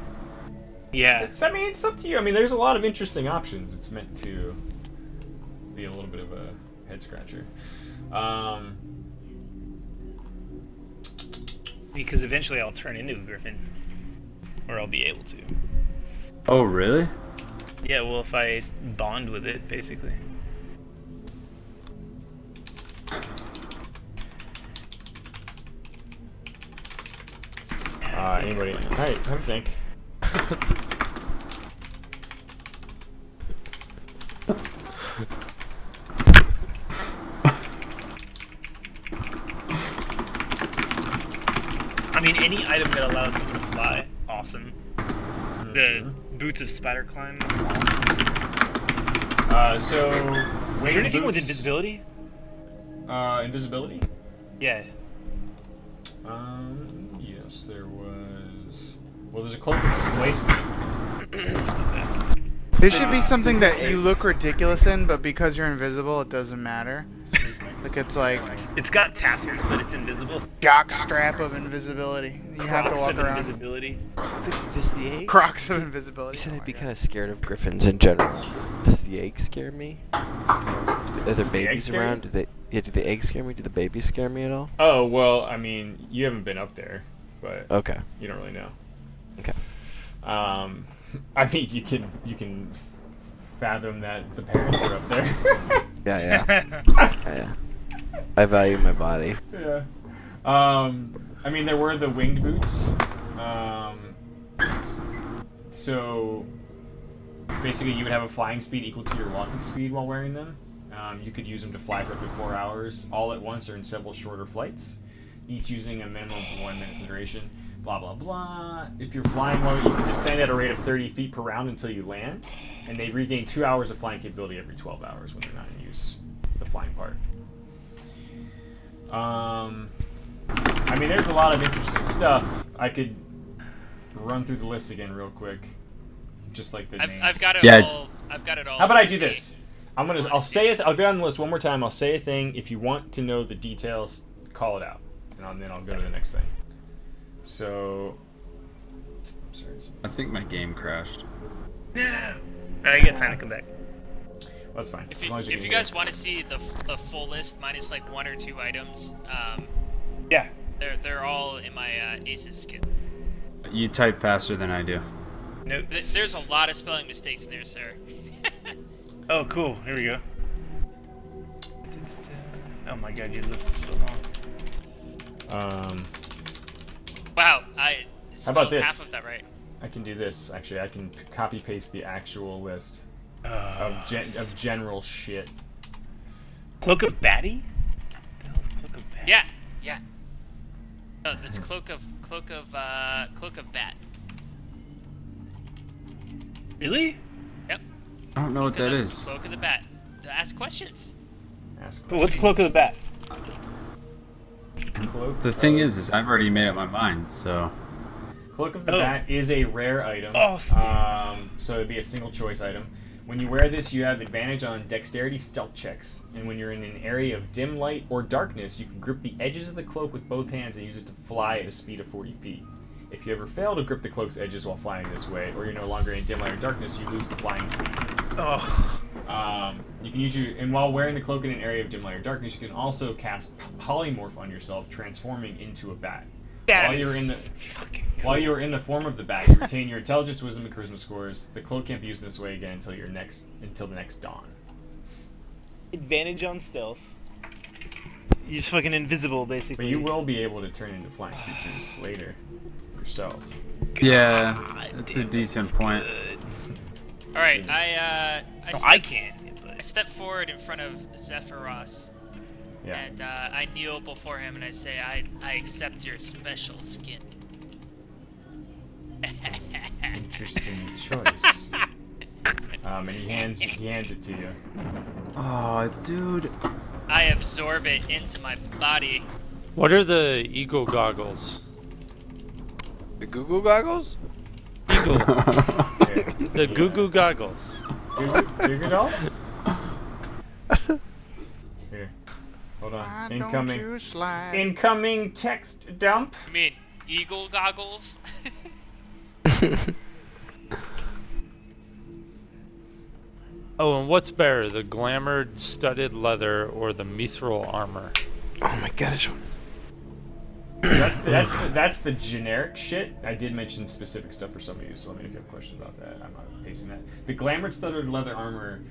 Yeah. It's up to you. I mean, there's a lot of interesting options. It's meant to be a little bit of a head scratcher. Because eventually I'll turn into a griffin. Or I'll be able to. Oh, really? Yeah, well, if I bond with it, basically. Anybody? Alright, have a think. I mean, any item that allows someone to fly, awesome. The boots of spider climb, awesome. So... Is there anything with invisibility? Invisibility? Yeah. Yes, there was... Well, there's a cloak of displacement. There should be something that you look ridiculous in, but because you're invisible, it doesn't matter. Like it's like It's got tassels, but it's invisible. jock strap of invisibility. You have to Crocs walk of around. invisibility. Does the egg? Crocs of You invisibility. said Oh I'd my be God. kind of scared of griffins in general. Does the egg scare me? Are there the egg babies scare you? around? Do the eggs scare me? Do the babies scare me at all? Oh, well, I mean, you haven't been up there, but Okay. you don't really know. Okay. I mean, you can fathom that the parents are up there. Yeah. I value my body. Yeah. I mean, there were the winged boots. So basically, you would have a flying speed equal to your walking speed while wearing them. You could use them to fly for up to 4 hours all at once or in several shorter flights, each using a minimum of 1 minute for duration. Blah blah blah. If you're flying low, you can descend at a rate of 30 feet per round until you land, and they regain 2 hours of flying capability every 12 hours when they're not in use. The flying part. I mean, there's a lot of interesting stuff. I could run through the list again real quick, just like the names. I've got it Yeah. all. I've got it all. How about I do this? I'll say it. I'll go on the list one more time. I'll say a thing. If you want to know the details, call it out, and then I'll go to the next thing. So, I'm sorry. I think my game crashed. I get time to come back. Well, that's fine. If as you, long as you if can you hear. guys want to see the full list, minus like 1 or 2 items, Yeah. they're all in my Aces kit. You type faster than I do. No. There's a lot of spelling mistakes in there, sir. Oh, cool. Here we go. Oh my god, your list is so long. Wow, I How spelled about this? half of that right. I can do this. Actually, I can copy paste the actual list of general shit. Cloak of Batty? What the hell is Cloak of Batty? Yeah. No, that's cloak of bat. Really? Yep. I don't know what that is. Cloak of the Bat. To ask questions. Ask But what's Cloak of the Bat? Cloak The thing of- is I've already made up my mind, so. Cloak of the Oh. Bat is a rare item. Oh, so it'd be a single choice item. When you wear this, you have advantage on dexterity stealth checks. And when you're in an area of dim light or darkness, you can grip the edges of the cloak with both hands and use it to fly at a speed of 40 feet. If you ever fail to grip the cloak's edges while flying this way, or you're no longer in dim light or darkness, you lose the flying speed. Oh. You can use and while wearing the cloak in an area of dim light or darkness, you can also cast polymorph on yourself, transforming into a bat. While you're in the While you are in the form of the bat, you retain your intelligence, wisdom, and charisma scores. The cloak can't be used in this way again until the next dawn. Advantage on stealth. You're just fucking invisible, basically. But you will be able to turn into flying creatures later yourself. Yeah, that's a decent point. All right, I I can't. I step forward in front of Zephyros, Yeah. and I kneel before him and I say, I accept your special skin. Interesting choice. And he hands it to you. Oh, dude. I absorb it into my body. What are the eagle goggles? The Google goggles? Eagle. Here. The goo goo goggles. Google dolls? Here. Hold on. Why don't Incoming. you slide? Incoming text dump. You mean eagle goggles? Oh, and what's better, the glamored studded leather or the mithril armor? Oh my gosh. That's the generic shit. I did mention specific stuff for some of you, so let me know if you have questions about that. I'm not pasting that. The glamored studded leather armor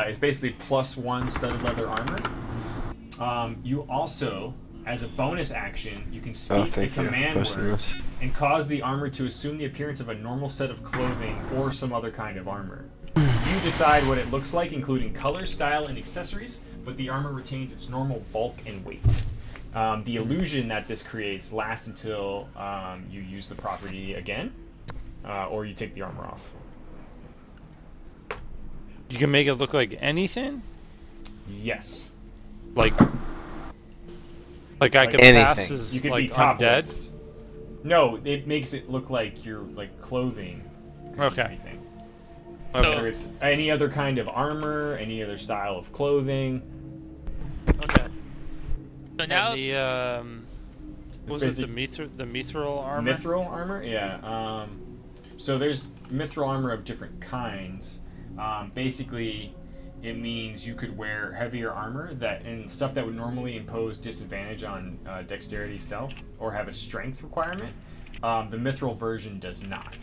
is basically +1 studded leather armor. You also, as a bonus action, you can speak a thank you. command Posting word this. and cause the armor to assume the appearance of a normal set of clothing or some other kind of armor. You decide what it looks like, including color, style, and accessories, but the armor retains its normal bulk and weight. The illusion that this creates lasts until you use the property again, or you take the armor off. You can make it look like anything? Yes. Like I could anything. pass as You could like be topless. undead? No, it makes it look like you're like clothing. Could be Okay. anything. Okay. Whether it's any other kind of armor, any other style of clothing. Okay. So now, And the what was it, the mithril armor? Mithril armor, yeah. So there's mithril armor of different kinds. Basically, it means you could wear heavier armor and stuff that would normally impose disadvantage on dexterity, stealth, or have a strength requirement. The mithril version does not.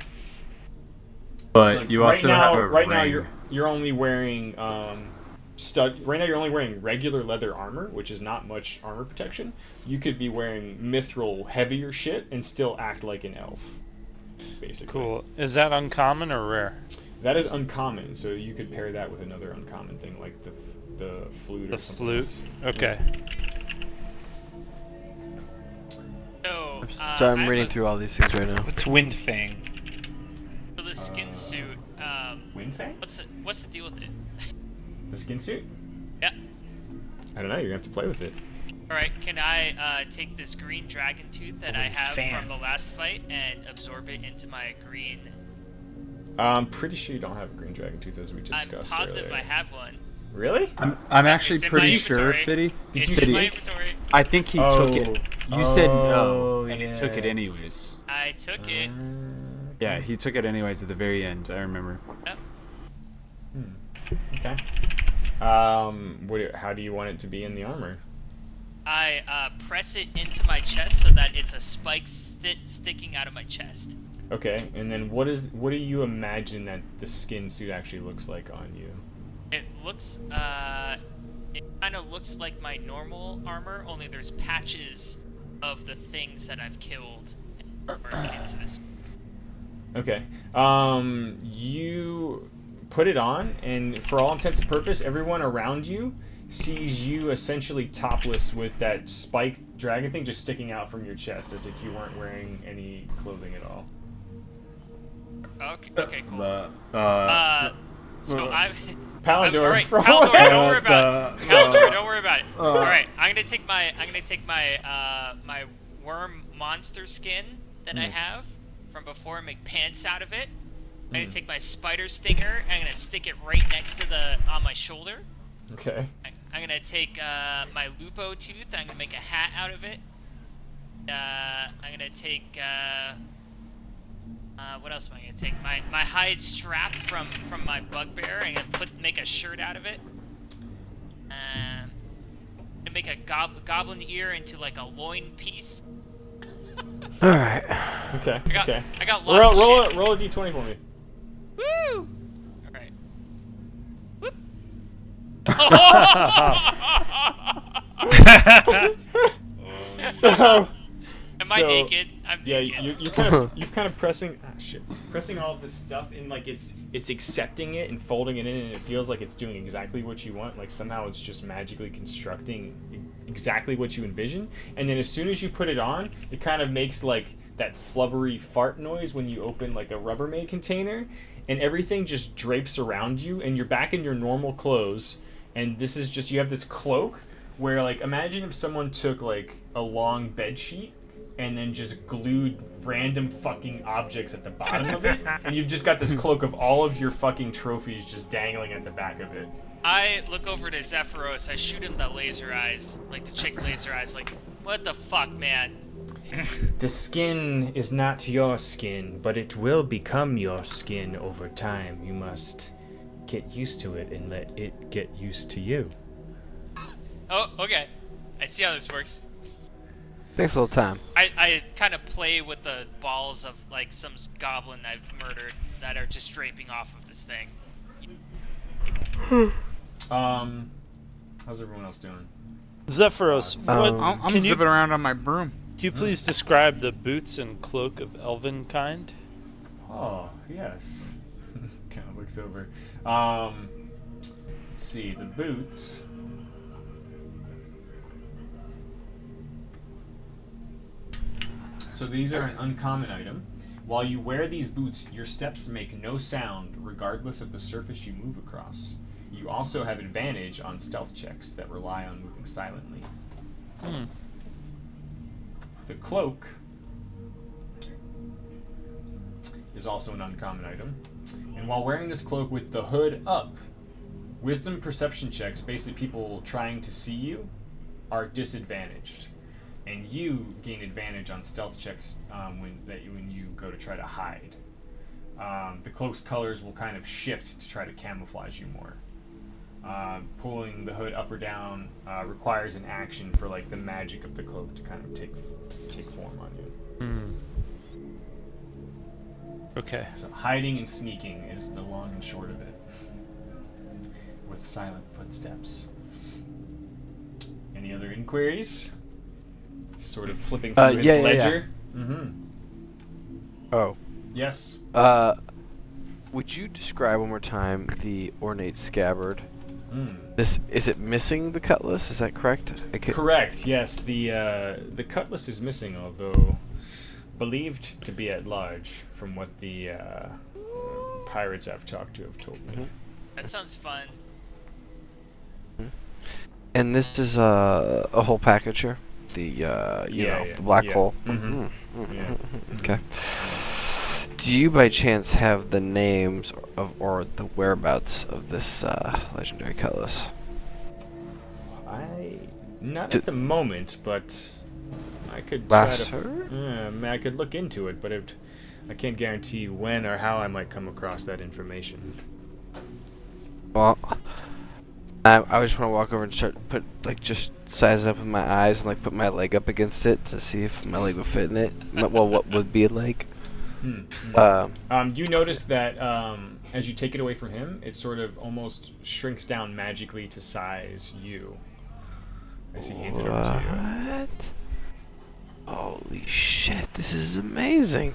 But So you also have a right now ring. you're only wearing right now you're only wearing regular leather armor, which is not much armor protection. You could be wearing mithril heavier shit and still act like an elf. Basically. Cool. Is that uncommon or rare? That is uncommon, so you could pair that with another uncommon thing like the flute or The something flute? else. Okay. so So I I'm have reading a- through all these things right now. What's Wind Fang? So the skin suit. Windfang? What's the deal with it? The skin suit? Yeah. I don't know, you're gonna have to play with it. All right. Can I take this green dragon tooth that I have fan. from the last fight and absorb it into my green? I'm pretty sure you don't have a green dragon tooth as we I'm discussed positive earlier. I have one. Really? I'm actually It's in my pretty sure, inventory. Fiddy. It's Fiddy, in my inventory. I think he took it. You said no, and yeah. he took it anyways. I took it. Yeah, he took it anyways at the very end. I remember. Yep. Okay. How do you want it to be in the armor? I press it into my chest so that it's a spike sticking out of my chest. Okay, and then what do you imagine that the skin suit actually looks like on you? It looks, it kind of looks like my normal armor, only there's patches of the things that I've killed and worked into this. Okay. You put it on, and for all intents and purposes, everyone around you sees you essentially topless with that spiked dragon thing just sticking out from your chest, as if you weren't wearing any clothing at all. Okay, cool. So I'm. Palindor. All right, from- Palindor, don't worry about it. the- Palindor, don't worry about it. All right, I'm gonna take my my worm monster skin that I have from before and make pants out of it. I'm gonna take my spider stinger and I'm gonna stick it right next to on my shoulder. Okay. I'm gonna take my lupo tooth. I'm gonna make a hat out of it. I'm gonna take what else am I gonna take? My hide strap from my bugbear. I'm gonna make a shirt out of it. I'm gonna make a goblin ear into like a loin piece. All right. Okay. Okay. I got lots of shit. Roll a d20 for me. Woo! All right. Whoop. So. Am I naked? I'm Yeah, naked. you're kind of pressing all of this stuff in, like it's accepting it and folding it in, and it feels like it's doing exactly what you want. Like somehow it's just magically constructing exactly what you envision. And then as soon as you put it on, it kind of makes like that flubbery fart noise when you open like a Rubbermaid container, and everything just drapes around you, and you're back in your normal clothes. And this is just, you have this cloak where, like, imagine if someone took like a long bed sheet and then just glued random fucking objects at the bottom of it, and you've just got this cloak of all of your fucking trophies just dangling at the back of it. I look over to Zephyros. I shoot him the laser eyes, like the chick laser eyes. Like, what the fuck, man? The skin is not your skin, but it will become your skin over time. You must get used to it and let it get used to you. Oh, okay. I see how this works. Takes a little time. I kind of play with the balls of like some goblin I've murdered that are just draping off of this thing. How's everyone else doing? Zephyros, what, I'm zipping around on my broom. can you please describe the boots and cloak of elven kind? Oh, yes. Kind of looks over. Let's see, the boots. So these are an uncommon item. While you wear these boots, your steps make no sound regardless of the surface you move across. You also have advantage on stealth checks that rely on moving silently. The cloak is also an uncommon item. And while wearing this cloak with the hood up, wisdom perception checks, basically people trying to see you, are disadvantaged. And you gain advantage on stealth checks when you go to try to hide. The cloak's colors will kind of shift to try to camouflage you more. Pulling the hood up or down requires an action for like the magic of the cloak to kind of take form on you. Okay. So hiding and sneaking is the long and short of it. With silent footsteps. Any other inquiries? Sort of flipping through his ledger. Yeah. Mm-hmm. Oh. Yes. Would you describe one more time the ornate scabbard? Mm. Is it missing the cutlass? Is that correct? Correct. Yes. The cutlass is missing, although believed to be at large, from what the pirates I've talked to have told me. That sounds fun. And this is a whole package here. The black hole. Mm-hmm. Yeah. Okay. Do you by chance have the names or the whereabouts of this legendary cutlass? Not at the moment, but I could I could look into it, but I can't guarantee when or how I might come across that information. Well, I just want to walk over and just size it up with my eyes and like put my leg up against it to see if my leg would fit in it. Well, what would be a leg? You notice that as you take it away from him, it sort of almost shrinks down magically to size you. As he hands it over to you. What? Holy shit! This is amazing.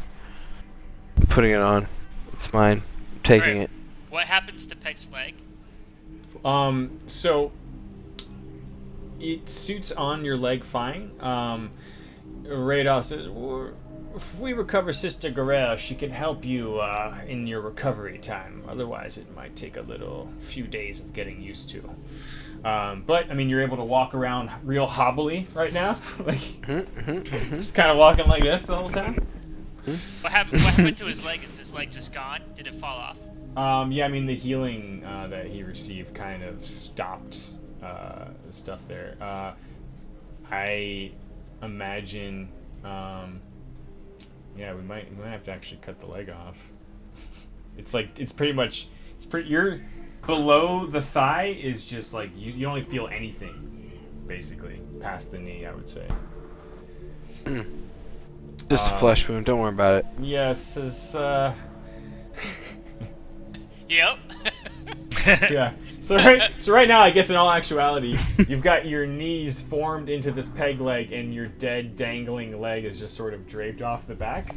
I'm putting it on. It's mine. I'm taking it. What happens to Peg's leg? So it suits on your leg fine. Radar says, if we recover Sister Guerrero, she can help you in your recovery time. Otherwise, it might take a few days of getting used to. But I mean, you're able to walk around real hobbly right now, like just kind of walking like this the whole time. What happened to his leg? Is his leg just gone? Did it fall off? Yeah, I mean the healing that he received kind of stopped the stuff there. I imagine, yeah, we might have to actually cut the leg off. You're below the thigh is just like you don't really feel anything, basically past the knee, I would say. Just a flesh wound. Don't worry about it. Yes, is Yep. yeah. So right now, I guess in all actuality, you've got your knees formed into this peg leg, and your dead dangling leg is just sort of draped off the back.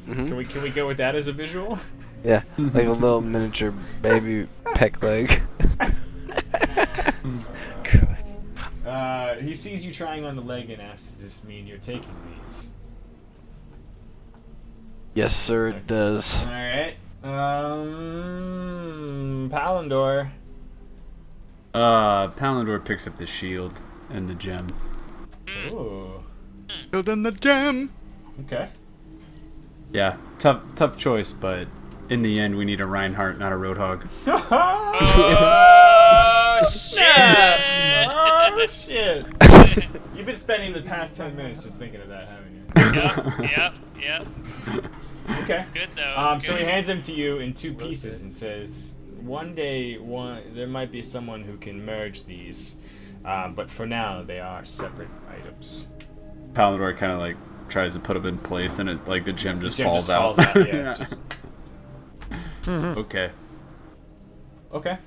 Can we go with that as a visual? Yeah, like a little miniature baby peg leg. Gross. He sees you trying on the leg and asks, "Does this mean you're taking these?" Yes, sir, it does. All right. Palandor. Palandor picks up the shield and the gem. Ooh. Building the gem. Okay. Yeah, tough choice, but in the end, we need a Reinhardt, not a Roadhog. Oh shit! Oh shit! You've been spending the past 10 minutes just thinking of that, haven't you? Yep. Okay. Good though. So he hands them to you in two pieces and says, "One day, there might be someone who can merge these, but for now, they are separate items." Palador kind of like tries to put them in place, and the gem just falls out. Yeah. Okay. Okay.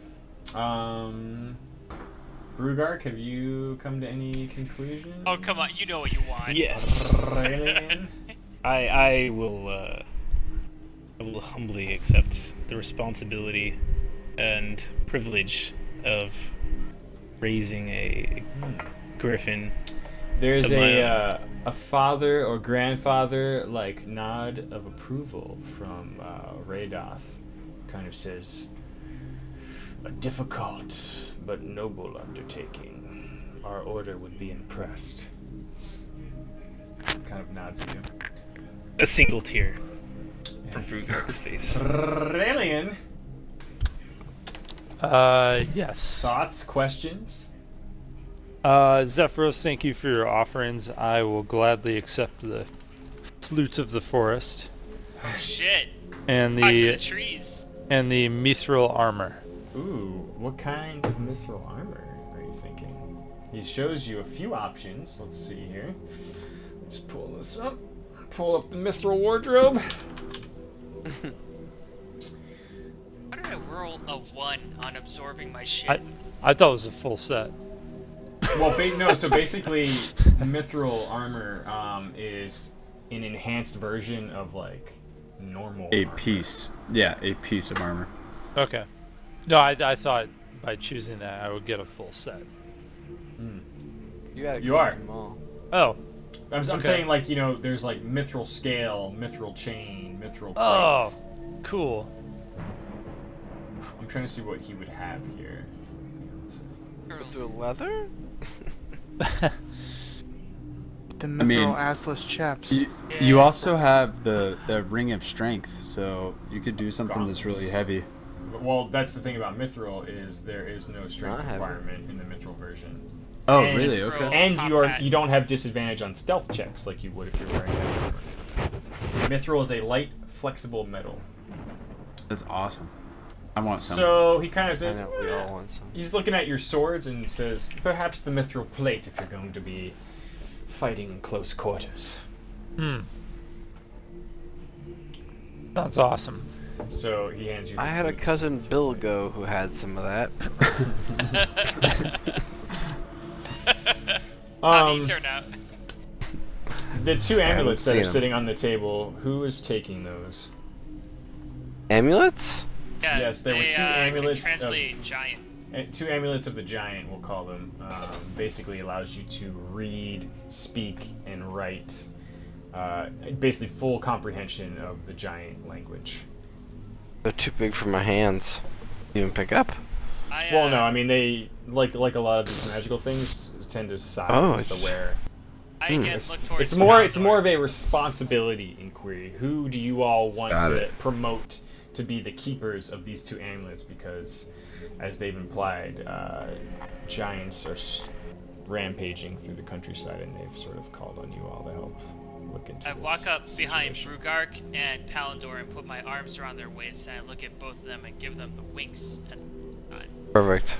Rugark, have you come to any conclusions? Oh come on, you know what you want. Yes. Aurelian? I will humbly accept the responsibility and privilege of raising a griffin. There's Of my a father or grandfather like nod of approval from Radoth. Kind of says, "A difficult but noble undertaking. Our order would be impressed." Kind of nods at you. A single tear from Yes. Brugark's face. Aurelian, Yes. thoughts, questions? Zephyros, thank you for your offerings. I will gladly accept the flute of the forest Oh shit. and Talk to the the trees. mithril armor. Ooh, what kind of mithril armor are you thinking? He shows you a few options. Let's see here. Just pull this up. Pull up the mithril wardrobe. How did I roll a 1 on absorbing my shit? I thought it was a full set. Well, so basically, mithril armor is an enhanced version of like normal. A armor. piece. Yeah, a piece of armor. Okay. No, I thought by choosing that I would get a full set. You gotta You are. collect them all. Oh. I'm Okay. saying like there's like mithril scale, mithril chain, mithril plate. Oh. Cool. I'm trying to see what he would have here. Let's see. Go through leather? The mithril mean, assless chaps. You also have the ring of strength, so you could do something that's really Gauntlets. heavy. Well, that's the thing about mithril is there is no strength Not heavy. requirement in the mithril version. Oh, And really? Mithril- Okay. And Top you hat. don't have disadvantage on stealth checks like you would if you're wearing heavy armor. Mithril is a light, flexible metal. That's awesome. I want some. So he kind of I says, know, we all want some. he's looking at your swords and says, perhaps the mithril plate if you're going to be fighting in close quarters. That's awesome. So he hands you the I had a flute. cousin Bilgo who had some of that. How'd he turn out? The two amulets that seen are 'em. sitting on the table, who is taking those? Amulets? Yeah, Yes, there were they, two amulets Can of- translate giant. Two amulets of the giant, we'll call them. Basically allows you to read, speak, and write basically full comprehension of the giant language. They're too big for my hands. Even pick up. Well, no, I mean they like a lot of these magical things tend to size Oh, the wearer. I again look towards It's more of a responsibility inquiry. Who do you all want Got to it. promote to be the keepers of these two amulets? Because, as they've implied, giants are rampaging through the countryside, and they've sort of called on you all to help look into I this walk up behind situation. Brugark and Palandor and put my arms around their waists, and I look at both of them and give them the winks. Perfect.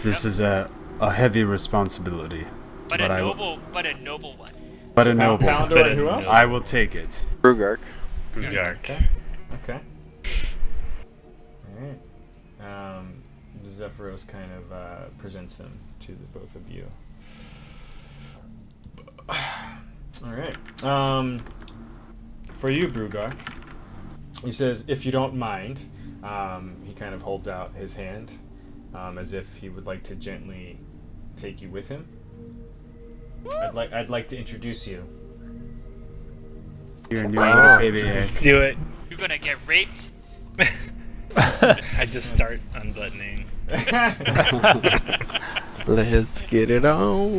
This is a heavy responsibility. But But a I will- noble one. But a noble. Palandor and who else? I will take it. Brugark. Okay. Okay. Alright. Zephyros kind of presents them to the both of you. Alright. For you, Brugark, he says, if you don't mind, he kind of holds out his hand as if he would like to gently take you with him. I'd like to introduce you. You're a new baby. Let's do it. You're gonna get raped. I just start unbuttoning. Let's get it on.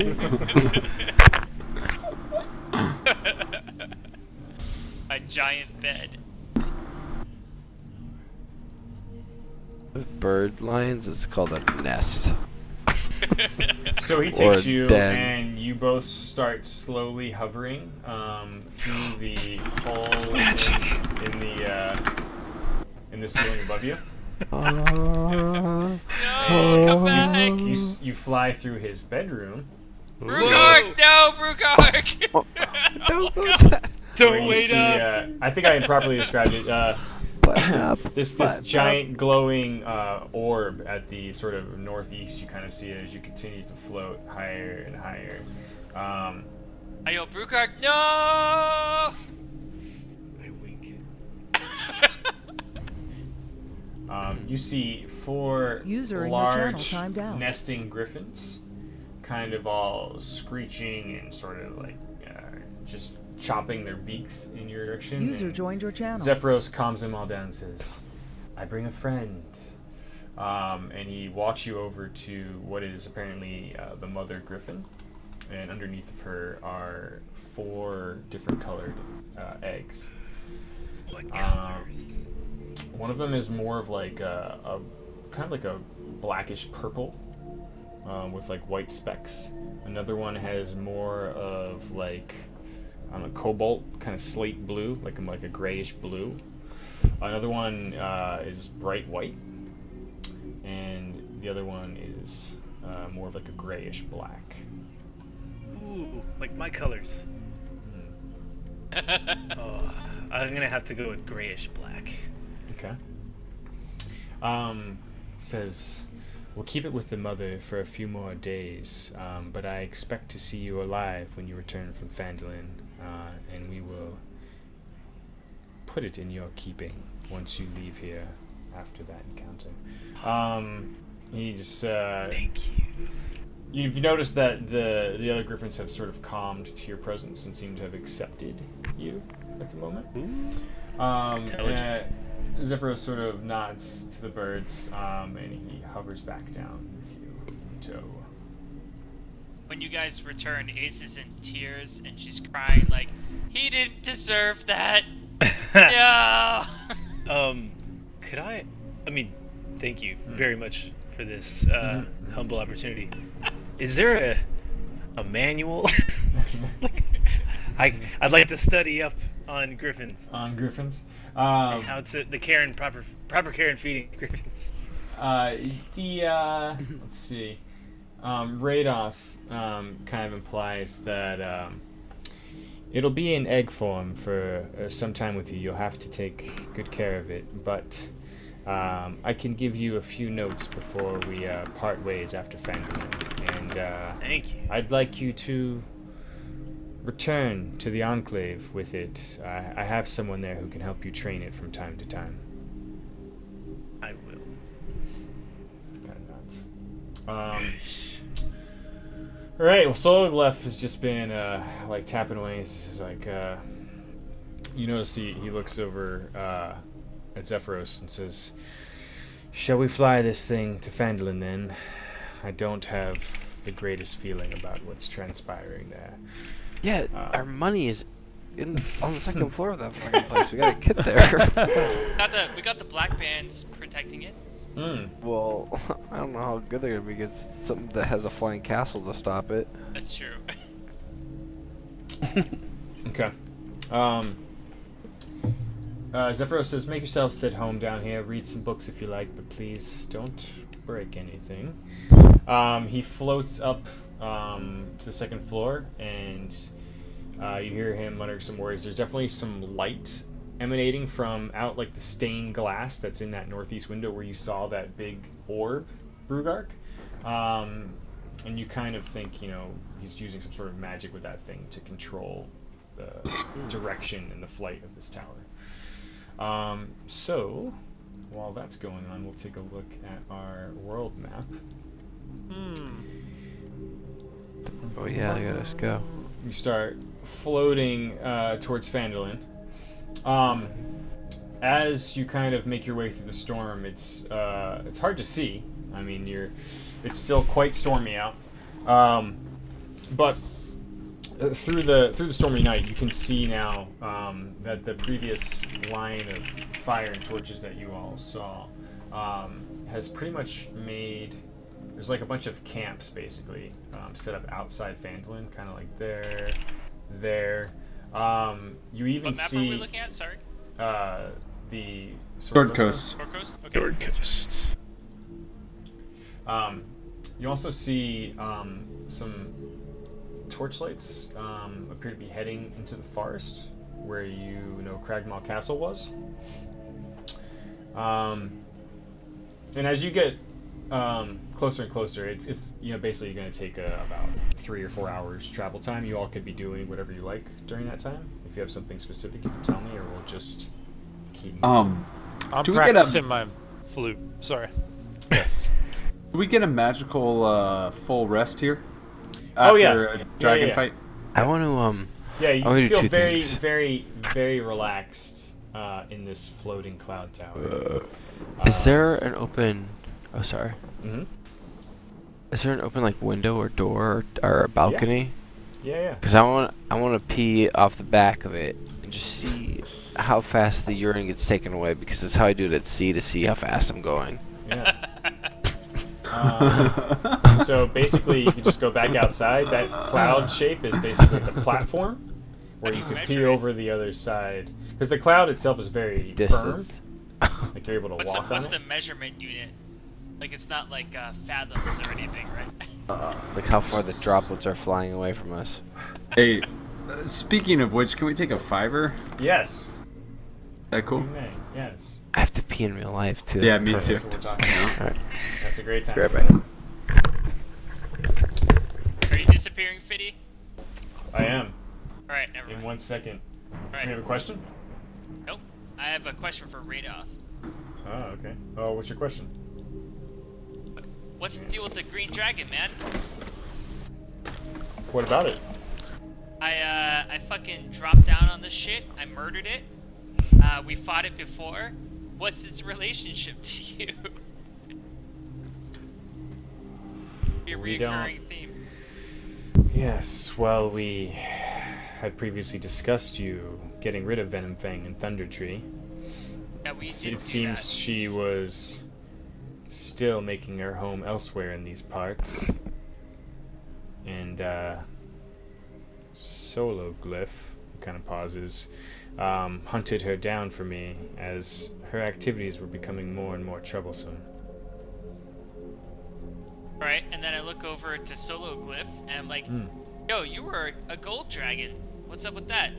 A giant bed. With bird lines, it's called a nest. So he Or takes you, den. and you both start slowly hovering through the hole in the ceiling above you. No, come back. You fly through his bedroom. Brugark, no, Brugark. Don't go to that. where Don't you wait see, up. I think I improperly described it. Button up. This Button giant glowing orb at the sort of northeast. You kind of see it as you continue to float higher and higher. Ayo, Brugark, no. I wink. You see four User in your channel large timed out. nesting griffins, kind of all screeching and sort of like just chopping their beaks in your direction. User and joined your channel. Zephyros calms them all down and says, "I bring a friend." And he walks you over to what is apparently the mother griffin, and underneath of her are 4 different colored eggs. What colors? One of them is more of like a kind of like a blackish purple with like white specks. Another one has more of like a cobalt kind of slate blue, like a grayish blue. Another one is bright white, and the other one is more of like a grayish black. Ooh, like my colors. Oh, I'm gonna have to go with grayish black. Okay. Says, we'll keep it with the mother for a few more days, but I expect to see you alive when you return from Phandalin, and we will put it in your keeping once you leave here after that encounter. He just, Thank you. you've noticed that the other griffins have sort of calmed to your presence and seem to have accepted you at the moment. Intelligent. Zephyros sort of nods to the birds, and he hovers back down with you in tow. When you guys return, Ace is in tears and she's crying like, he didn't deserve that. No. Could I mean, thank you very much for this humble opportunity. Is there a manual? I'd like to study up on griffins. On griffins? And how to the care and proper care and feeding griffins. Let's see. Radoth kind of implies that it'll be in egg form for some time with you. You'll have to take good care of it, but I can give you a few notes before we part ways after Phandalin, and Thank you. I'd like you to return to the Enclave with it. I have someone there who can help you train it from time to time. I will. Kind of nuts. Alright, well, Sologleph has just been, like, tapping away. He's like, you notice he looks over at Zephyros and says, "Shall we fly this thing to Phandalin, then? I don't have the greatest feeling about what's transpiring there." Yeah, our money is on the second floor of that fucking place. We gotta get there. We got the black bands protecting it. Well, I don't know how good they're gonna be against something that has a flying castle to stop it. That's true. Okay. Zephyros says, "Make yourselves at home down here. Read some books if you like, but please don't break anything." He floats up to the second floor, and you hear him muttering some words. There's definitely some light emanating from out, like, the stained glass that's in that northeast window where you saw that big orb, Brugark. And you kind of think, he's using some sort of magic with that thing to control the direction and the flight of this tower. So, while that's going on, we'll take a look at our world map. Oh yeah, I gotta go. You start floating towards Phandalin. As you kind of make your way through the storm, it's hard to see. I mean, it's still quite stormy out. But through the stormy night, you can see now that the previous line of fire and torches that you all saw has pretty much made. There's like a bunch of camps basically set up outside Phandalin, kind of like there. You even What map see are we looking at? Sorry. the Sword Coast. Sword Coast? Okay. Sword Coast. You also see some torchlights appear to be heading into the forest where Cragmaw Castle was. And as you get closer and closer, it's basically going to take about 3 or 4 hours travel time. You all could be doing whatever you like during that time. If you have something specific, you can tell me, or we'll just keep moving. I'm Do we get a- practicing my flute. Sorry. Yes. Do we get a magical full rest here? Oh, yeah. After a dragon yeah. fight? I want to Yeah, I wanna you do feel two very, things. very, very relaxed in this floating cloud tower. Is there an open? Oh, sorry. Mhm. Is there an open like window or door or a balcony? Yeah. Because I want to pee off the back of it and just see how fast the urine gets taken away, because it's how I do it at sea to see how fast I'm going. Yeah. So basically, you can just go back outside. That cloud shape is basically the platform where you can pee measure it? over the other side. Because the cloud itself is very firm. Distance. Like you're able to What's walk the on it. measurement unit? Like, it's not like fathoms or anything, right? Like how far the droplets are flying away from us. Hey, speaking of which, can we take a fiver? Yes. That cool? You may. Yes. I have to pee in real life too. Yeah, me too. That's what we're talking about. Alright. That's a great time. Grab it. Are you disappearing, Fiddy? I am. Alright, never In mind. 1 second. Alright. You have a question? Nope. I have a question for Radoth. Oh, okay. Oh, what's your question? What's the deal with the green dragon, man? What about it? I fucking dropped down on this shit. I murdered it. We fought it before. What's its relationship to you? Be a We don't- reoccurring theme. Yes, well, we had previously discussed you getting rid of Venom Fang and Thunder Tree. Yeah, we did It do seems that. she was still making her home elsewhere in these parts. And, Solo Glyph, kind of pauses, hunted her down for me as her activities were becoming more and more troublesome. Alright, and then I look over to Solo Glyph, and I'm like, yo, you were a gold dragon. What's up with that?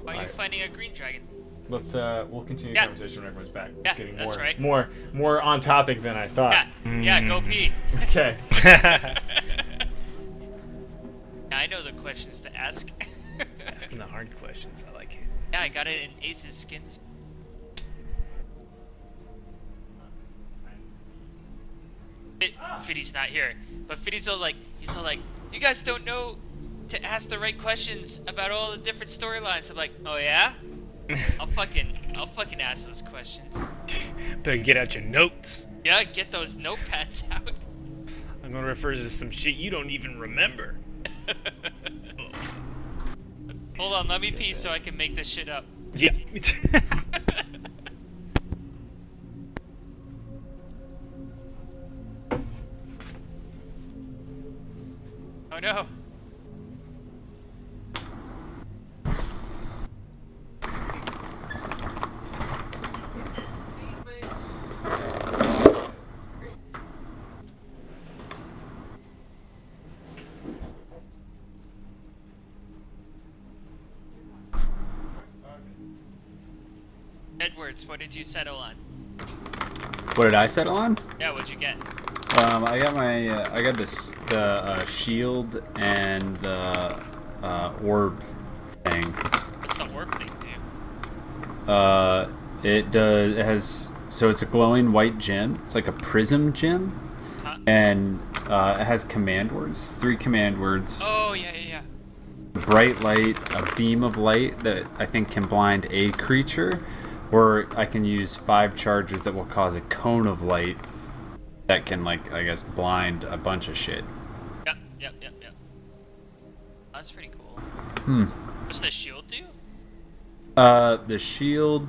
Why are you Alright. fighting a green dragon? Let's, we'll continue the Yeah. conversation when everyone's back. Yeah, It's getting that's right. more on topic than I thought. Yeah, go pee. Okay. I know the questions to ask. Asking the hard questions. I like it. Yeah, I got it in Ace's skins. Fiddy's not here, but Fiddy's all like, You guys don't know to ask the right questions about all the different storylines. I'm like, oh yeah? I'll fucking ask those questions. Better get out your notes. Yeah, get those notepads out. I'm gonna refer to some shit you don't even remember. Hold on, let me pee so I can make this shit up. Yeah. Oh no. Edwards, what did you settle on? What did I settle on? Yeah, what'd you get? I got the shield and the orb thing. What's the orb thing do? It has, so it's a glowing white gem. It's like a prism gem, Huh? and it has command words. 3 command words. Oh, yeah. Bright light, a beam of light that I think can blind a creature, or I can use 5 charges that will cause a cone of light that can, like, I guess, blind a bunch of shit. Yep. That's pretty cool. What's the shield do? The shield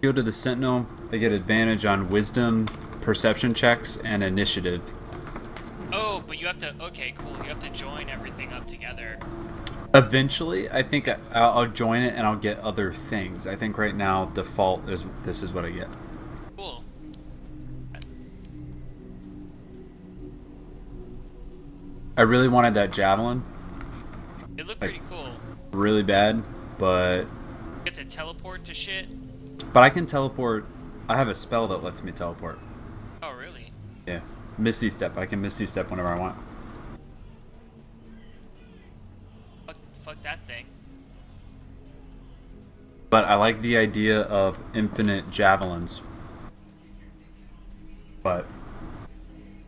of the Sentinel, they get advantage on wisdom, perception checks, and initiative. Oh, but you have to, okay, cool. You have to join everything up together. Eventually, I think I'll join it and I'll get other things. I think right now, default is this is what I get. Cool. I really wanted that javelin, It looked pretty cool. really bad, but You get to teleport to shit. I can teleport. I have a spell that lets me teleport. Oh, really? Yeah, Misty Step. I can Misty Step whenever I want. Fuck that thing. But I like the idea of infinite javelins. But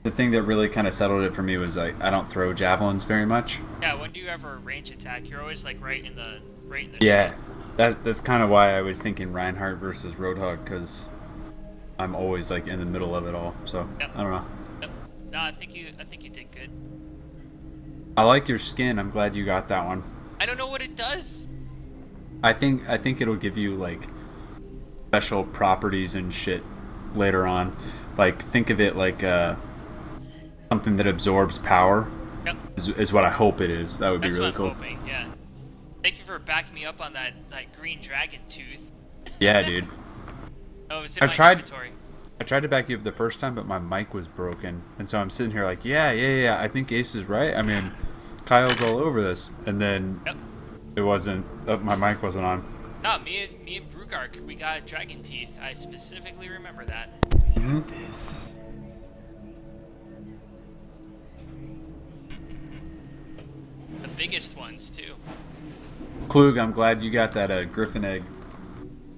the thing that really kind of settled it for me was I don't throw javelins very much. Yeah, when do you ever range attack? You're always like right in the Yeah, shit. that's kind of why I was thinking Reinhardt versus Roadhog, because I'm always like in the middle of it all. So Yep. I don't know. Yep. No, I think you did good. I like your skin. I'm glad you got that one. I don't know what it does. I think it'll give you like special properties and shit later on. Like, think of it like something that absorbs power. Yep. Is what I hope it is. That would That's be really what cool. I'm hoping, yeah. Thank you for backing me up on that green dragon tooth. Yeah, dude. Oh, it's in I my tried- inventory. I tried to back you up the first time, but my mic was broken, and so I'm sitting here like, yeah. I think Ace is right. I mean, Kyle's all over this, and then Yep. it wasn't. My mic wasn't on. No, me and Brugark, we got dragon teeth. I specifically remember that. This. The biggest ones too. Klug, I'm glad you got that griffin egg.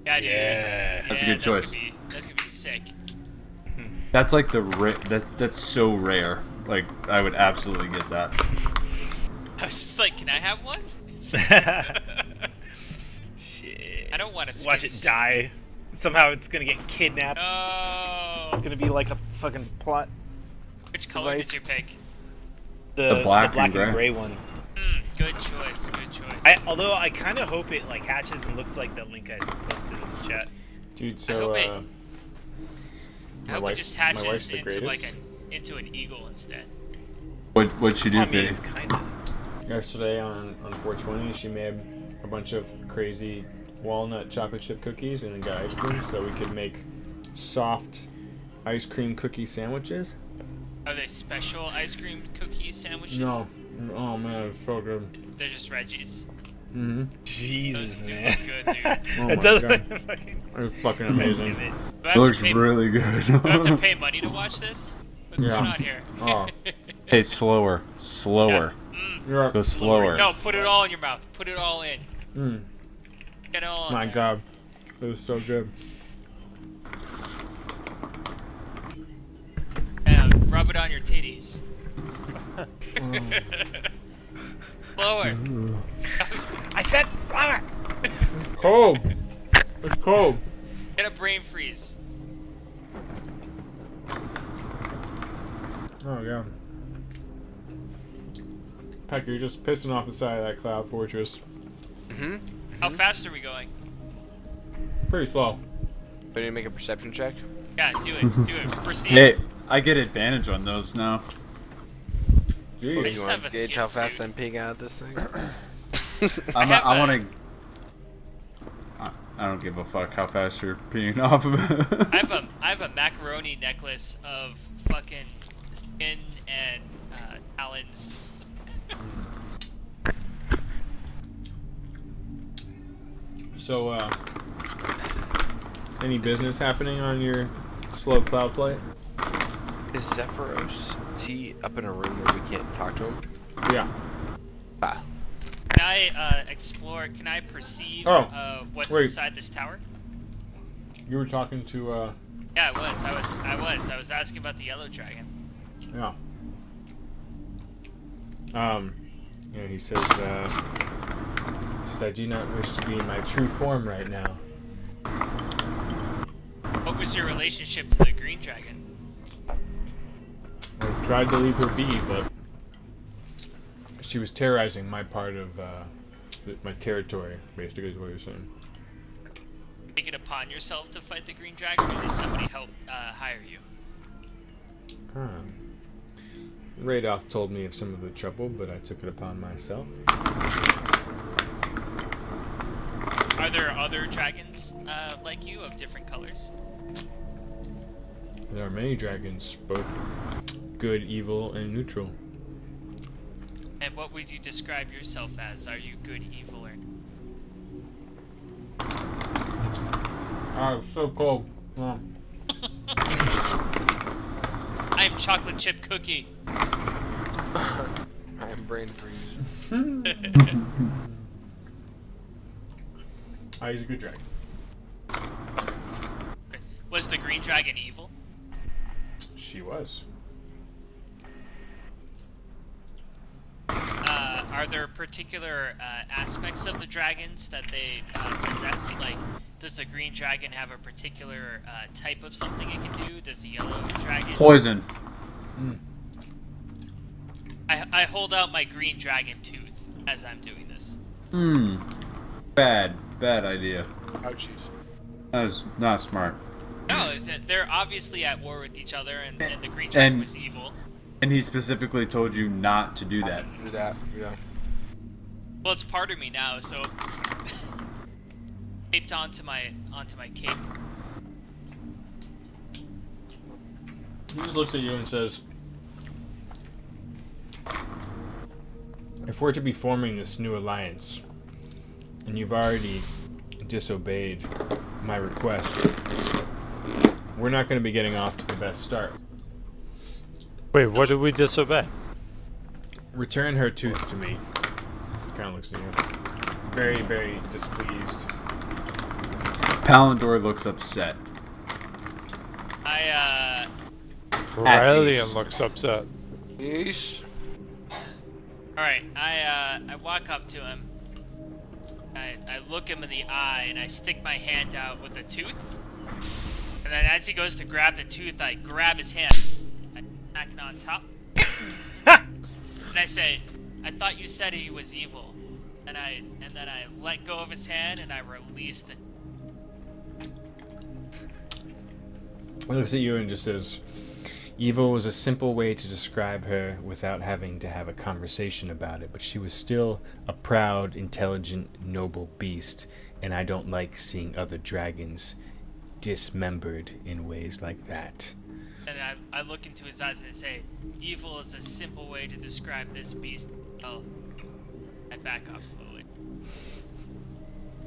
Yeah, dude. Yeah. That's a good choice. That's gonna be sick. That's like that's so rare. Like, I would absolutely get that. I was just like, can I have one? Shit. I don't want to Watch it die. Somehow it's gonna get kidnapped. Oh. It's gonna be like a fucking plot. Which color device. did you pick? The black and gray one. Good choice. Good choice. Although I kind of hope it like hatches and looks like the link I posted in the chat. Dude, I so hope it- I my hope it wife's- just my wife's hatches the into greatest. into an eagle instead. What'd she do, I mean, Vinny? it's kind of. yesterday on 420, she made a bunch of crazy walnut chocolate chip cookies and then got ice cream so we could make soft ice cream cookie sandwiches. Are they special ice cream cookie sandwiches? No. Oh man, it's so good. They're just Reggie's. Mm-hmm. Jesus, Those do man. look good, dude. Oh It my does god. look fucking. It's fucking amazing. Do I It have looks to pay, really do I have to good. pay money to watch this? What's Yeah. going on here? Oh. Hey, slower. You're Go slower. No, put it all in your mouth. Put it all in. Mm. Get it all in My there. god. It was so good. And rub it on your titties. Lower. I said slower. Cold. It's cold. Get a brain freeze. Oh yeah. Peck, you're just pissing off the side of that cloud fortress. How fast are we going? Pretty slow. Do you make a perception check? Yeah, do it. Do it. Proceed. Hey, I get advantage on those now. Or Jeez. do just you have want a to gauge skin how fast suit. I'm peeing out of this thing? I want to. I don't give a fuck how fast you're peeing off of it. I have a macaroni necklace of fucking skin and talons. So, any business happening on your slow cloud flight? Is Zephyros up in a room where we can't talk to him? Yeah. Ah. Can I explore? Can I perceive what's wait. inside this tower? You were talking to, Yeah, I was asking about the yellow dragon. yeah. You know, he says, I do not wish to be in my true form right now. What was your relationship to the green dragon? I tried to leave her be, but she was terrorizing my part of, my territory, basically is what you're saying. Take it upon yourself to fight the green dragon, or did somebody help hire you? Radoff told me of some of the trouble, but I took it upon myself. Are there other dragons like you of different colors? There are many dragons, both good, evil, and neutral. And what would you describe yourself as? Are you good, evil, or... Oh, it's so cold. Oh. I am chocolate chip cookie. I am brain freeze. He's a good dragon. Was the green dragon evil? She was. Are there particular aspects of the dragons that they possess? Like, does the green dragon have a particular type of something it can do? Does the yellow dragon... Poison. I hold out my green dragon tooth as I'm doing this. Bad idea. Ouchies. That is not smart. No, is it? They're obviously at war with each other, and the green dragon was evil. And he specifically told you not to do that. Do that, yeah. Well, it's part of me now, so taped onto my cape. He just looks at you and says, if we're to be forming this new alliance, and you've already disobeyed my request, we're not going to be getting off to the best start. Wait, what did we disobey? Return her tooth to me. Kind of looks at you. Very, very displeased. Palandor looks upset. Aurelian looks upset. Yeesh. Alright, I walk up to him. I look him in the eye and I stick my hand out with the tooth. And then as he goes to grab the tooth, I grab his hand. I smack it on top. And I say, I thought you said he was evil. And then I let go of his hand and I release the... He looks at you and just says, evil was a simple way to describe her without having to have a conversation about it, but she was still a proud, intelligent, noble beast, and I don't like seeing other dragons dismembered in ways like that. And I look into his eyes and I say, evil is a simple way to describe this beast. Oh, I back off slowly.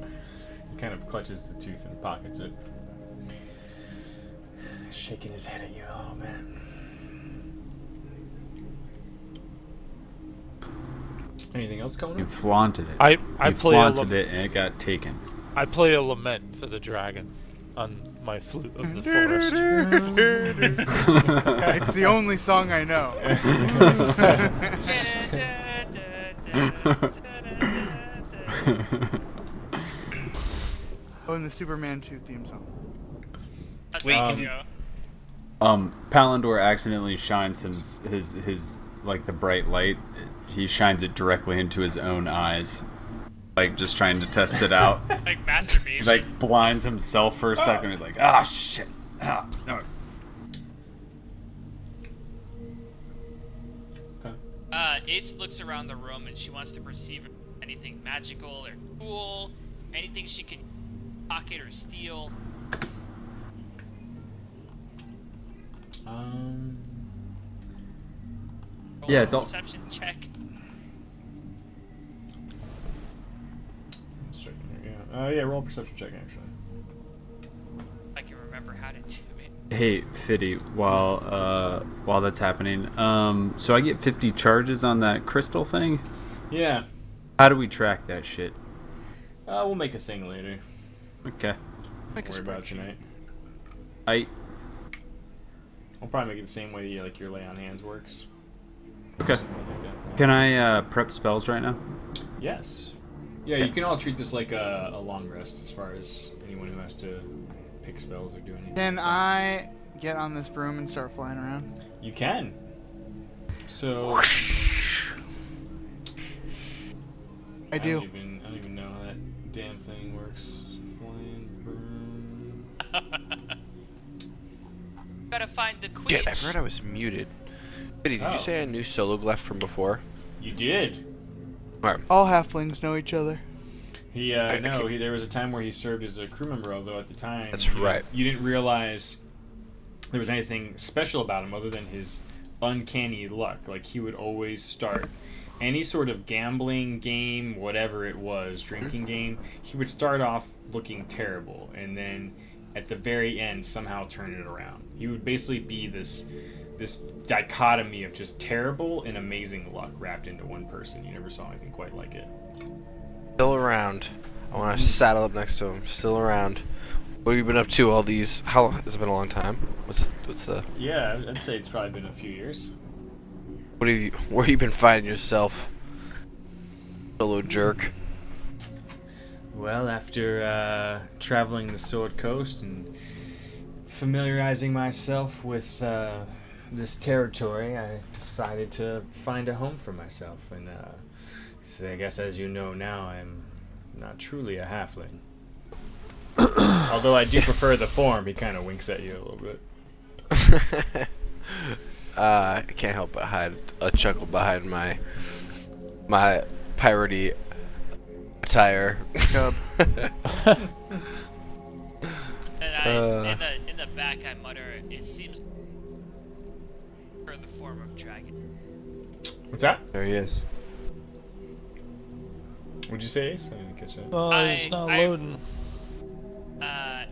He kind of clutches the tooth and pockets it. Shaking his head at you a little bit. Anything else going on? You flaunted it. I you play a flaunted it and it got taken. I play a lament for the dragon. on my flute of the forest. It's the only song I know. Oh, and the Superman 2 theme song. Wait, Wait, can Palandor accidentally shines his like the bright light. He shines it directly into his own eyes, like just trying to test it out. like masturbation. He, like blinds himself for a second. He's like, ah, shit. Ah, no. Ace looks around the room and she wants to perceive anything magical or cool, anything she can pocket or steal. Roll Yeah, a it's all. perception check. Yeah, roll a perception check actually. I can remember how to do it. Hey, Fiddy, while that's happening, so I get 50 charges on that crystal thing. Yeah. How do we track that shit? We'll make a thing later. Okay. Don't worry about it tonight. I. I'll probably make it the same way like your lay on hands works. Okay. Something like that. Can I prep spells right now? Yes. Yeah, you can all treat this like a long rest as far as anyone who has to pick spells or do anything. Can I get on this broom and start flying around? You can. So I do. I don't even know how that damn thing works. Flying broom. Gotta find the queen. Shit, I forgot I was muted. Did you say I knew Sologleph from before? You did. Alright. All halflings know each other. There was a time where he served as a crew member, although at the time That's right. You didn't realize there was anything special about him other than his uncanny luck. Like he would always start any sort of gambling game, whatever it was, drinking game, he would start off looking terrible and then at the very end somehow turn it around. He would basically be this dichotomy of just terrible and amazing luck wrapped into one person. You never saw anything quite like it. Still around. I want to saddle up next to him. Still around. What have you been up to all these? How has it been a long time? What's the? Yeah, I'd say it's probably been a few years. Where have you been finding yourself? Solo jerk. Well, after traveling the Sword Coast and familiarizing myself with this territory, I decided to find a home for myself. And so I guess, as you know now, I'm not truly a halfling. Although I do prefer the form. He kind of winks at you a little bit. I can't help but hide a chuckle behind my piratey attire. And in the back, I mutter, "It seems for the form of dragon." What's that? There he is. What'd you say, Ace? I didn't catch that. Oh, it's not loading.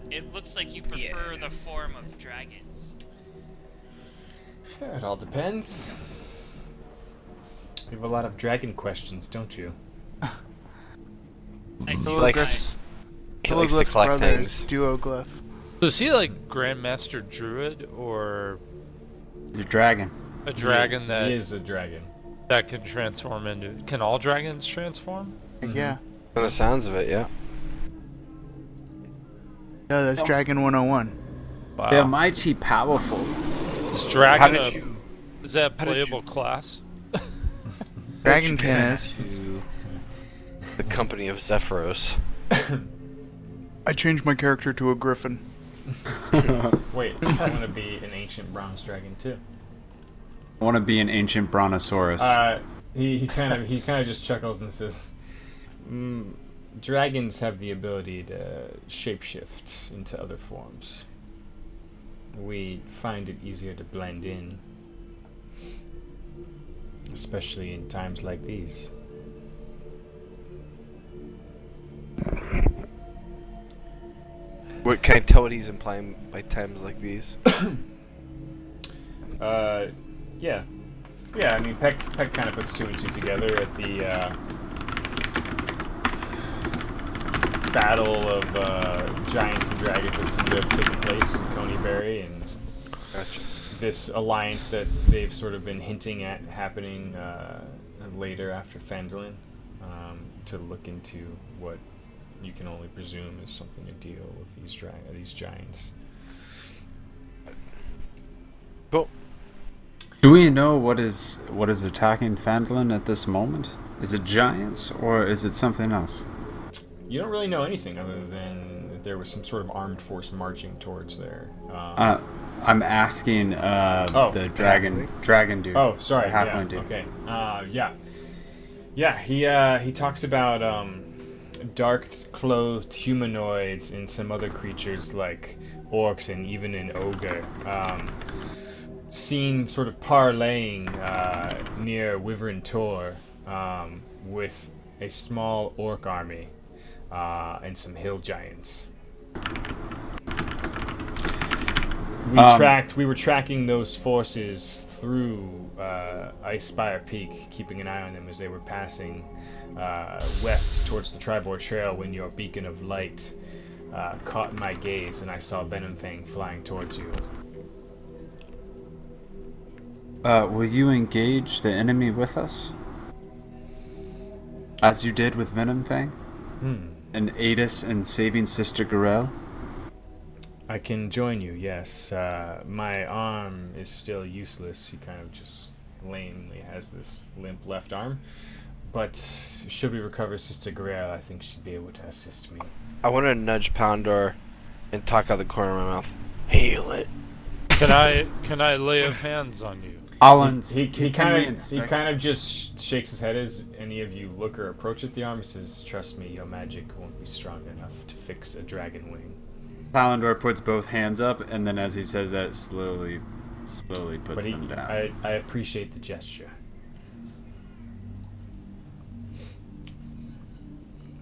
It looks like you prefer the form of dragons. Yeah, it all depends. You have a lot of dragon questions, don't you? I do. He likes to collect brothers, things. Duoglyph. So is he like Grandmaster Druid or He's a dragon. a dragon that He is a dragon. that can transform into? Can all dragons transform? Yeah. From the sounds of it, yeah. Yeah, that's Dragon 101. Wow. They're mighty powerful. Is dragon How did you- is that how did playable you- class? Dragonkin is. To the company of Zephyros. I changed my character to a griffin. Wait, I want to be an ancient bronze dragon too. I want to be an ancient brontosaurus. He kind of just chuckles and says, "Dragons have the ability to shapeshift into other forms. We find it easier to blend in, especially in times like these." What can I tell what he's implying by times like these? Yeah. I mean, Peck kind of puts two and two together at the battle of giants and dragons that seemed to have taken place in Coneyberry, and Gotcha. this alliance that they've sort of been hinting at happening later after Phandalin, to look into what you can only presume is something to deal with these giants. Cool. Do we know what is attacking Phandalin at this moment? Is it giants or is it something else? You don't really know anything other than that there was some sort of armed force marching towards there. I'm asking the dragon dude. Oh, sorry. The halfling dude. Okay. Yeah. He talks about dark-clothed humanoids and some other creatures like orcs and even an ogre. Seen sort of parlaying near Wyvern Tor with a small orc army and some hill giants. We were tracking those forces through Icespire Peak, keeping an eye on them as they were passing west towards the Tribord Trail when your beacon of light caught my gaze and I saw Venomfang flying towards you. Will you engage the enemy with us? As you did with Venomfang? And aid us in saving Sister Garel? I can join you, yes. My arm is still useless. He kind of just lamely has this limp left arm. But should we recover Sister Garel, I think she'd be able to assist me. I want to nudge Poundor and talk out the corner of my mouth. Heal it. Can I lay of hands on you? He kind of just shakes his head as any of you look or approach at the arm. He says, "Trust me, your magic won't be strong enough to fix a dragon wing." Palandor puts both hands up, and then as he says that, slowly puts them down. I appreciate the gesture.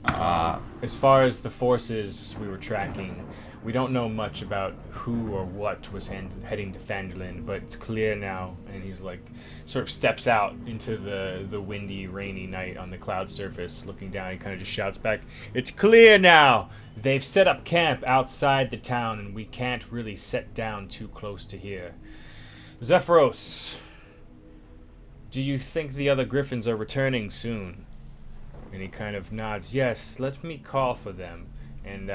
As far as the forces we were tracking, we don't know much about who or what was heading to Phandalin, but it's clear now, and he's like, sort of steps out into the windy, rainy night on the cloud surface, looking down. He kind of just shouts back, "It's clear now! They've set up camp outside the town, and we can't really set down too close to here. Zephyros, do you think the other griffins are returning soon?" And he kind of nods, "Yes, let me call for them." And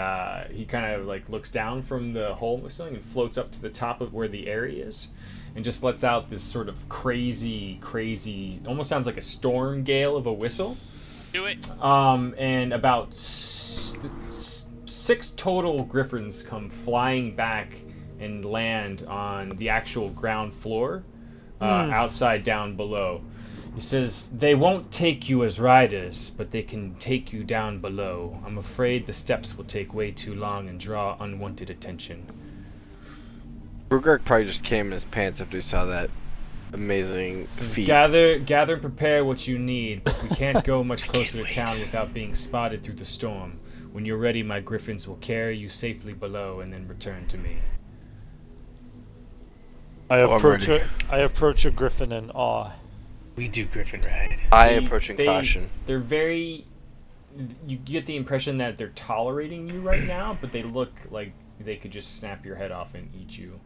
he kind of like looks down from the hole in the ceiling and floats up to the top of where the area is, and just lets out this sort of crazy, almost sounds like a storm gale of a whistle. Do it. And about six total griffins come flying back and land on the actual ground floor, outside down below. He says, "They won't take you as riders, but they can take you down below. I'm afraid the steps will take way too long and draw unwanted attention." Rugark probably just came in his pants after he saw that amazing feat. Gather and prepare what you need, but we can't go much closer to town without being spotted through the storm. When you're ready, my griffins will carry you safely below and then return to me. I approach a griffin in awe. We do Griffin Ride. I approach in caution. They're very... You get the impression that they're tolerating you right now, but they look like they could just snap your head off and eat you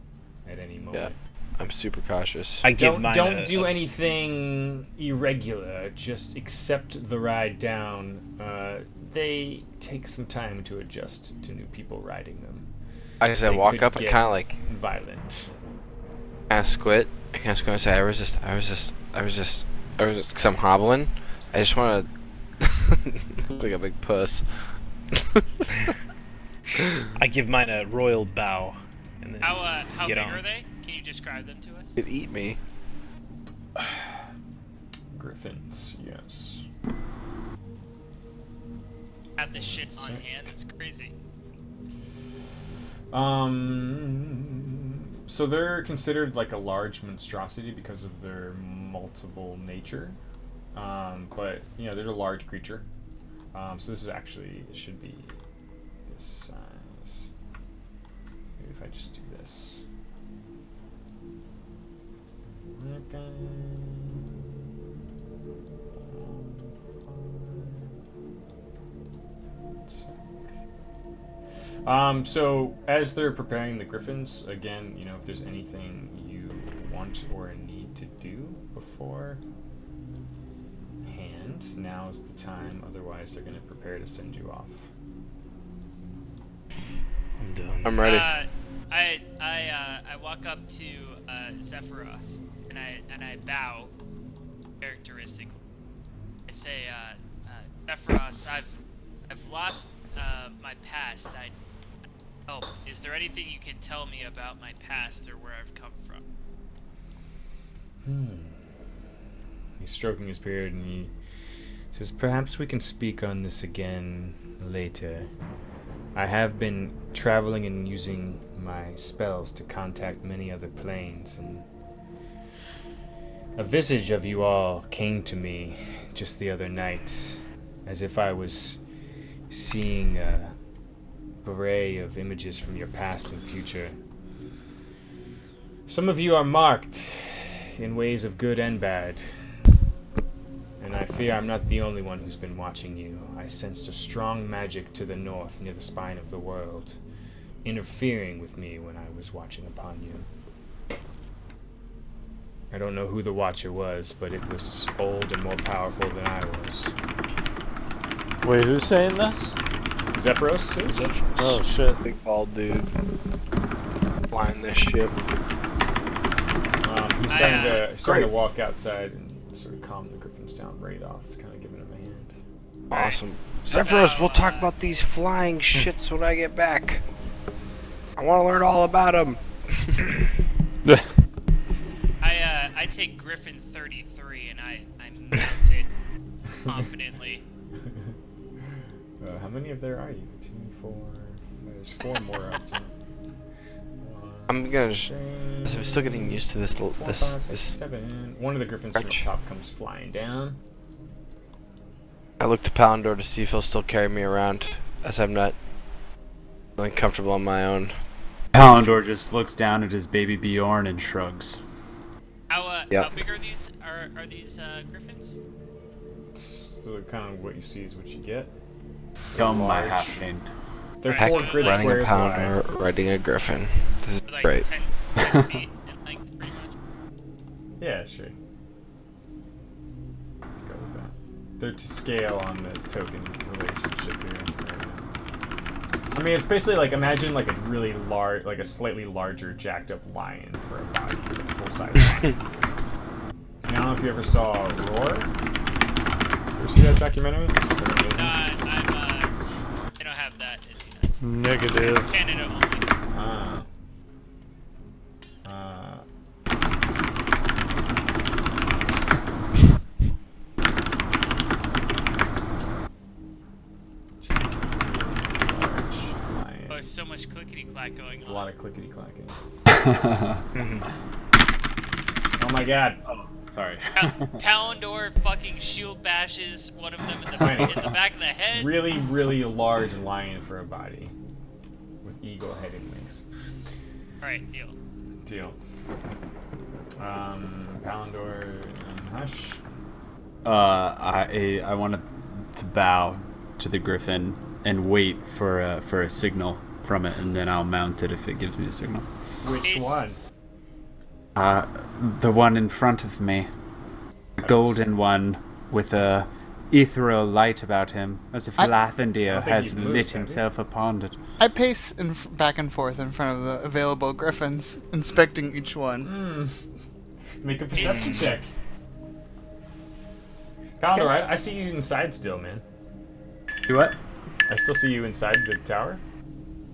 at any moment. Yeah, I'm super cautious. I give mine Don't do anything irregular. Just accept the ride down. They take some time to adjust to new people riding them. As I walk up, I kind of like violent. I squint. I kind of squint and say, I resist, because I'm hobbling. I just want to look like a big puss. I give mine a royal bow. And then How get big on. are they? Can you describe them to us? It'd eat me. Griffins, yes. Have the shit on hand. It's crazy. So they're considered like a large monstrosity because of their multiple nature. But, you know, they're a large creature. So this is actually, it should be this size. Maybe if I just do this. Okay. So as they're preparing the griffins, again, you know, if there's anything you want or need to do before hand, now is the time. Otherwise, they're going to prepare to send you off. I'm done. I'm ready. I walk up to Zephyros and I bow characteristically. I say, Zephyros, I've lost my past. Is there anything you can tell me about my past or where I've come from? He's stroking his beard and he says, "Perhaps we can speak on this again later. I have been traveling and using my spells to contact many other planes, and a visage of you all came to me just the other night, as if I was seeing a array of images from your past and future. Some of you are marked in ways of good and bad, and I fear I'm not the only one who's been watching you. I sensed a strong magic to the north near the spine of the world, interfering with me when I was watching upon you. I don't know who the Watcher was, but it was old and more powerful than I was." Wait, who's saying this? Zephyros is? Oh shit. Big bald dude. Flying this ship. He's starting to walk outside and sort of calm the griffins down. Radolph's kind of giving him a hand. Awesome. Zephyros, we'll talk about these flying shits when I get back. I want to learn all about them. I take Griffin 33 and I mount it confidently. How many of there are you? 2, 4. There's 4 more up to. I'm gonna. So I'm still getting used to this. 4, 5, 6, This. 7. One of the griffins from the top comes flying down. I look to Palandor to see if he'll still carry me around, as I'm not feeling comfortable on my own. Palandor just looks down at his baby Bjorn and shrugs. How Yep. big are these griffins? So kind of what you see is what you get. Come, my Large. halfling. They're Heck, 4 grid Running a squares wide. Palandor, riding a Griffin. This is Like great. 10 feet in length, pretty much. Yeah, sure. Let's go with that. They're to scale on the token relationship here. Right now. I mean, it's basically like, imagine like a really large, like a slightly larger jacked up lion for a body, like a full size lion. I don't know if you ever saw Roar. Ever see that documentary? I don't have that in the United States. Negative. Canada only. Oh, there's so much clickety clack going There's on. a lot of clickety clacking. Oh my god. Oh, sorry. Palandor fucking shield bashes one of them in the back of the head. Really, really large lion for a body. With eagle-headed wings. Alright, deal. Deal. Palandor and Hush. I want to bow to the griffin and wait for a signal from it, and then I'll mount it if it gives me a signal. Which one? The one in front of me. The golden one with a ethereal light about him, as if I Lathandir think has you've moved, lit have you? himself upon it. I pace back and forth in front of the available griffins, inspecting each one. Make a perception check. Palandor, I see you inside still, man. You what? I still see you inside the tower.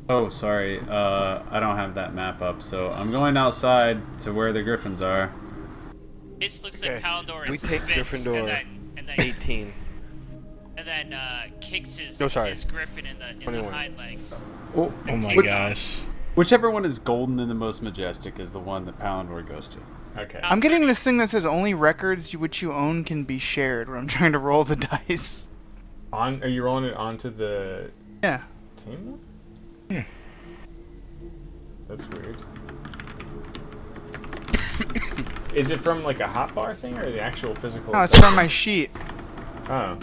Oh, sorry. I don't have that map up, so I'm going outside to where the griffins are. This looks Okay. like Palandor and We take spits Gryffindor. and then 18. and then kicks his sorry. his griffin in the 21. hind legs. Oh, Oh my Which- gosh. whichever one is golden and the most majestic is the one that Palandor goes to. Okay. I'm getting this thing that says only records which you own can be shared when I'm trying to roll the dice. Are you rolling it onto the Yeah. table? That's weird. Is it from like a hotbar thing or the actual physical? No, it's from my sheet. Oh.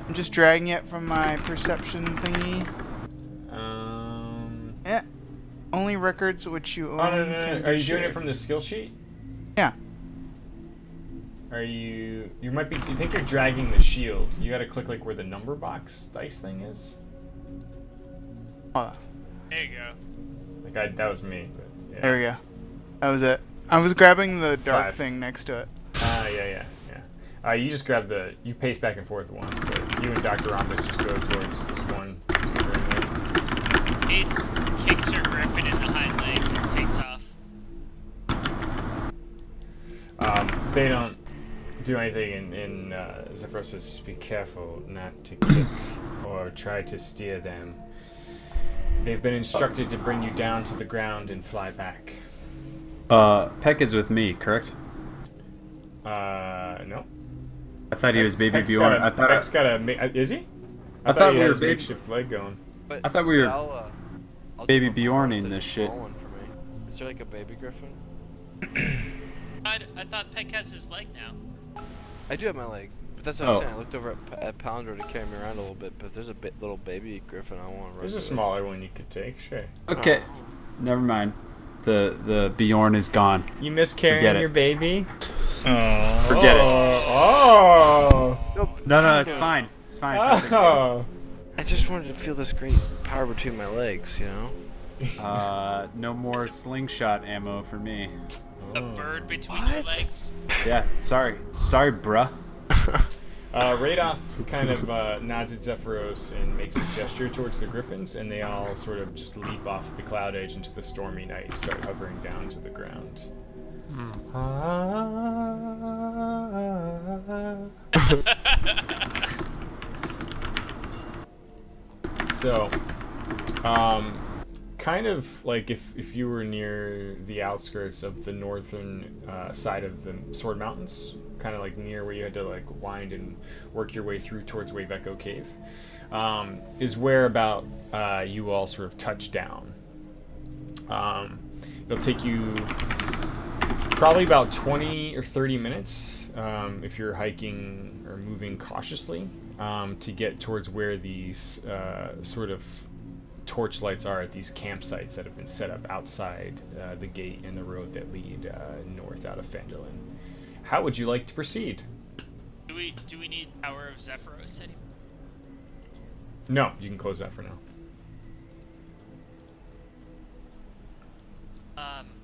I'm just dragging it from my perception thingy. only records which you own. Oh no! can Are be you doing it shared. from the skill sheet? Yeah. Are you? You might be. You think you're dragging the shield? You got to click like where the number box dice thing is. Hold on. There you go. Like that was me. But yeah. There we go. That was it. I was grabbing the dark 5. thing next to it. Yeah. You just grab the. You pace back and forth once, but you and Dr. Rhombus just go towards this one. Ace kicks her griffin in the hind legs and takes off. They don't do anything in Zephyros says, just be careful not to kick or try to steer them. They've been instructed to bring you down to the ground and fly back. Peck is with me, correct? No. I thought he was baby Peck's Bjorn. Peck's got a. Is he? I thought he we had were his baby- makeshift leg going. But, I thought we were but I'll baby do a Bjorning small this shit. one for me. Is there like a baby griffin? I thought Peck has his leg now. I do have my leg, but that's what I'm Oh. saying. I looked over at Palindrome to carry me around a little bit, but if there's a little baby griffin, I want to. There's a smaller one you could take, sure. Okay, never mind. The Bjorn is gone. You miss Forget carrying it. your baby? Oh. Forget it. Oh! No, it's fine. It's fine. It's nothing. Oh! I just wanted to feel this great power between my legs, you know? No more slingshot ammo for me. A bird between your legs. Yeah, sorry, bruh. Radoff kind of nods at Zephyros and makes a gesture towards the griffins, and they all sort of just leap off the cloud edge into the stormy night and start hovering down to the ground. So, kind of like if you were near the outskirts of the northern side of the Sword Mountains, kind of like near where you had to like wind and work your way through towards Wave Echo Cave, is where about you all sort of touch down. It'll take you probably about 20 or 30 minutes if you're hiking or moving cautiously to get towards where these sort of torch lights are at these campsites that have been set up outside the gate and the road that lead north out of Phandalin. How would you like to proceed? Do we need Tower of Zephyros anymore? No, you can close that for now.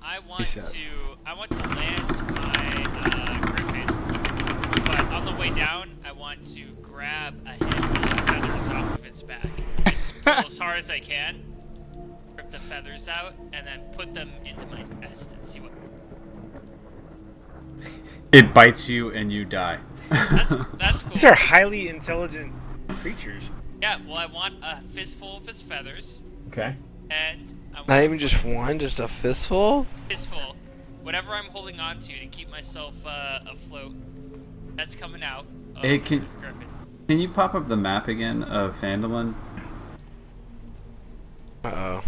I want to land my griffin, but on the way down, I want to grab a handful of feathers off of its back and just pull as hard as I can, rip the feathers out, and then put them into my chest and see what. It bites you and you die. That's cool. These are highly intelligent creatures. Yeah, well, I want a fistful of its feathers, Okay. and I want Not even just one, just a fistful? a fistful. Whatever I'm holding on to keep myself afloat. That's coming out. Hey, of can the griffin. you pop up the map again of Phandalin? Uh-oh.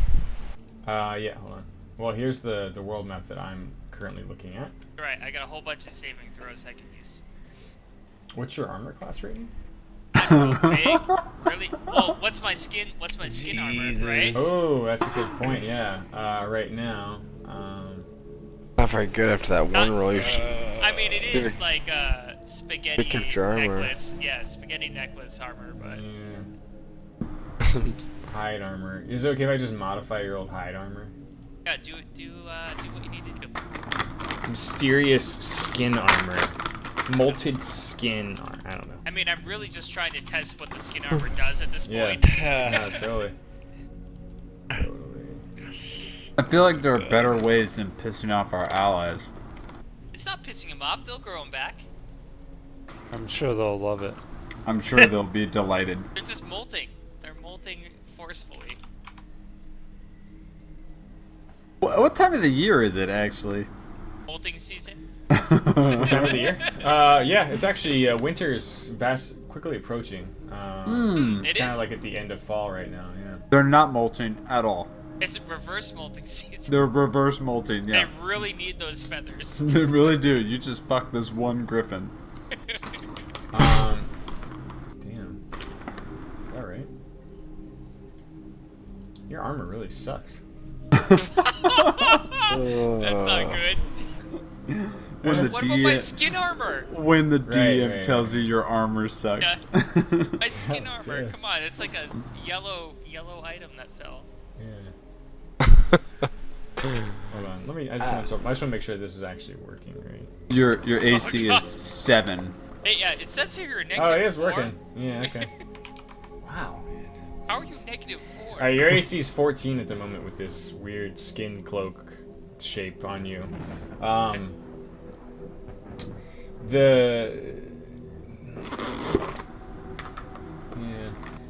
Yeah, hold on. Well, here's the world map that I'm currently looking at. Right, I got a whole bunch of saving throws I can use. What's your armor class rating? Big? Really? Well, what's my skin Jesus. armor, right? Oh, that's a good point. Yeah. Right now, Not very good after that one roll. You're I mean, it is like a spaghetti Pick up your armor. necklace. Yeah, spaghetti necklace armor, but hide armor. Is it okay if I just modify your old hide armor? yeah, do what you need to do. Mysterious skin armor. Molted skin armor. I don't know. I mean, I'm really just trying to test what the skin armor does at this Yeah. point. Yeah, totally. I feel like there are better ways than pissing off our allies. It's not pissing them off. They'll grow them back. I'm sure they'll love it. I'm sure they'll be delighted. They're just molting. They're molting forcefully. What time of the year is it, actually? Molting season. What time of the year? Yeah, it's actually winter's quickly approaching. It's It kind is. of like at the end of fall right now. Yeah. They're not molting at all. It's reverse molting season. They're reverse molting, yeah. They really need those feathers. They really do. You just fucked this one griffin. Damn. All right. Your armor really sucks. That's not good. When the What about my skin armor? when the DM right. tells you your armor sucks. My skin armor. Come on, it's like a yellow item that fell. Hold on. I just want to make sure this is actually working, right? Your AC God. is 7. Hey, yeah, it says here you're negative Oh, it is 4. working. Yeah, okay. Wow. How are you negative 4? Alright, your AC is 14 at the moment with this weird skin cloak shape on you. The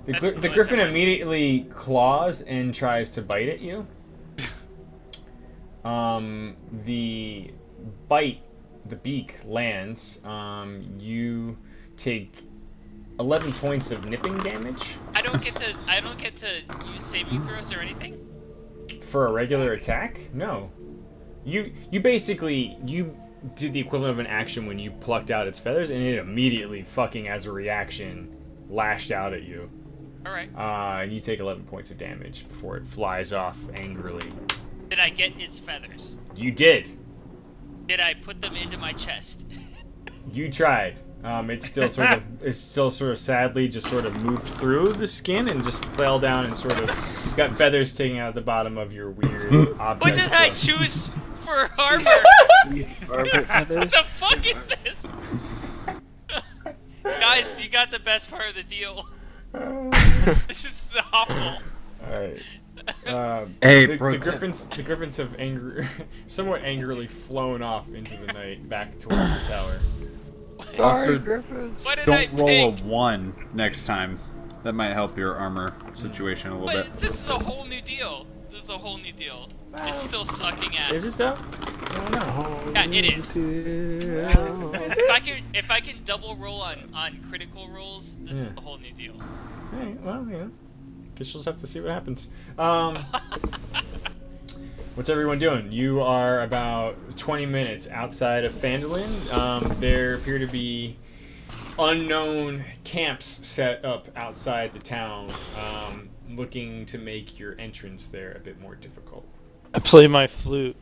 That's the the noise griffin I like. immediately claws and tries to bite at you. The bite, the beak lands. You take 11 points of nipping damage I don't get to use saving throws or anything. for a regular attack. No, you basically did the equivalent of an action when you plucked out its feathers, and it immediately fucking as a reaction lashed out at you. All right. And you take 11 points of damage before it flies off angrily. Did I get its feathers? You did. Did I put them into my chest? You tried. It's still sort of sadly just sort of moved through the skin and just fell down and sort of got feathers sticking out the bottom of your weird object. What did I choose for armor? What the fuck is this? Guys, you got the best part of the deal. This is awful. Alright. Hey, the bro, griffins have somewhat angrily flown off into the night back towards the tower. Also, What did I don't roll a pick? 1 next time. That might help your armor situation a little bit. But this is a whole new deal. This is a whole new deal. It's still sucking ass. Is it though? I don't know. Yeah, it is. If I can double roll on critical rolls, this is a whole new deal. Alright, well, guess you'll just have to see what happens. What's everyone doing? You are about 20 minutes outside of Phandalin. There appear to be unknown camps set up outside the town, looking to make your entrance there a bit more difficult. I play my flute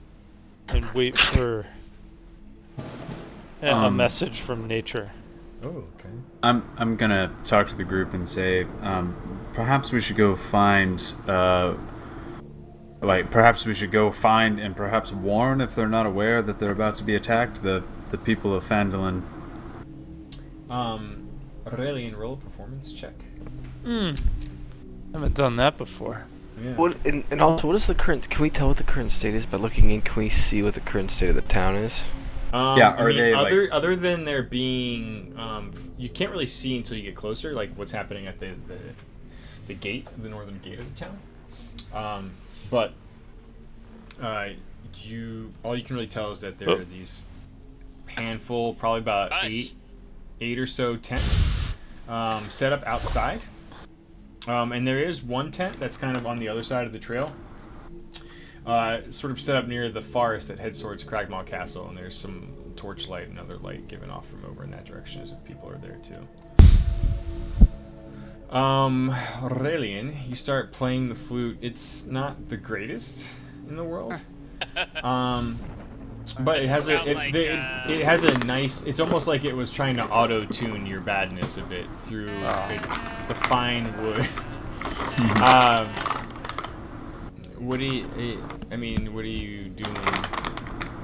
and wait for a message from nature. Oh, okay. I'm gonna talk to the group and say, perhaps we should go find, perhaps we should go find and perhaps warn if they're not aware that they're about to be attacked, the people of Phandalin. Aurelian, roll a performance check. Haven't done that before. Yeah. What and also, what is the current? Can we tell what the current state is by looking in? Can we see what the current state of the town is? Yeah, are they, other than there being, you can't really see until you get closer, like what's happening at the gate, the northern gate of the town. But all you can really tell is that there are these handful, probably about eight or so tents set up outside. And there is one tent that's kind of on the other side of the trail, sort of set up near the forest that heads towards Cragmaw Castle, and there's some torchlight and other light given off from over in that direction as if people are there too. Aurelian, you start playing the flute. It's not the greatest in the world. But it has it has a nice. It's almost like it was trying to auto-tune your badness a bit through the fine wood. What do you doing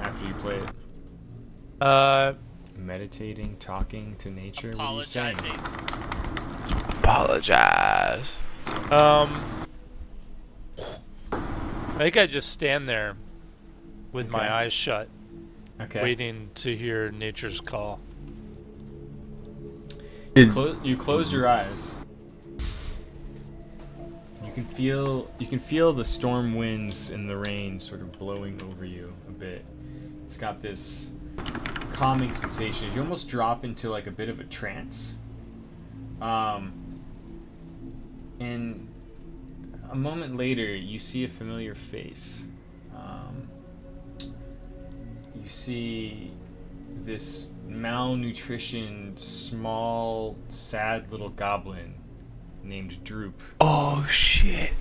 after you play it? Meditating, talking to nature. Apologizing. Apologize. I think I just stand there with my eyes shut, waiting to hear nature's call. You close your eyes. You can feel the storm winds and the rain sort of blowing over you a bit. It's got this calming sensation. You almost drop into like a bit of a trance. And a moment later, you see a familiar face. You see this malnutritioned, small, sad little goblin named Droop. Oh shit!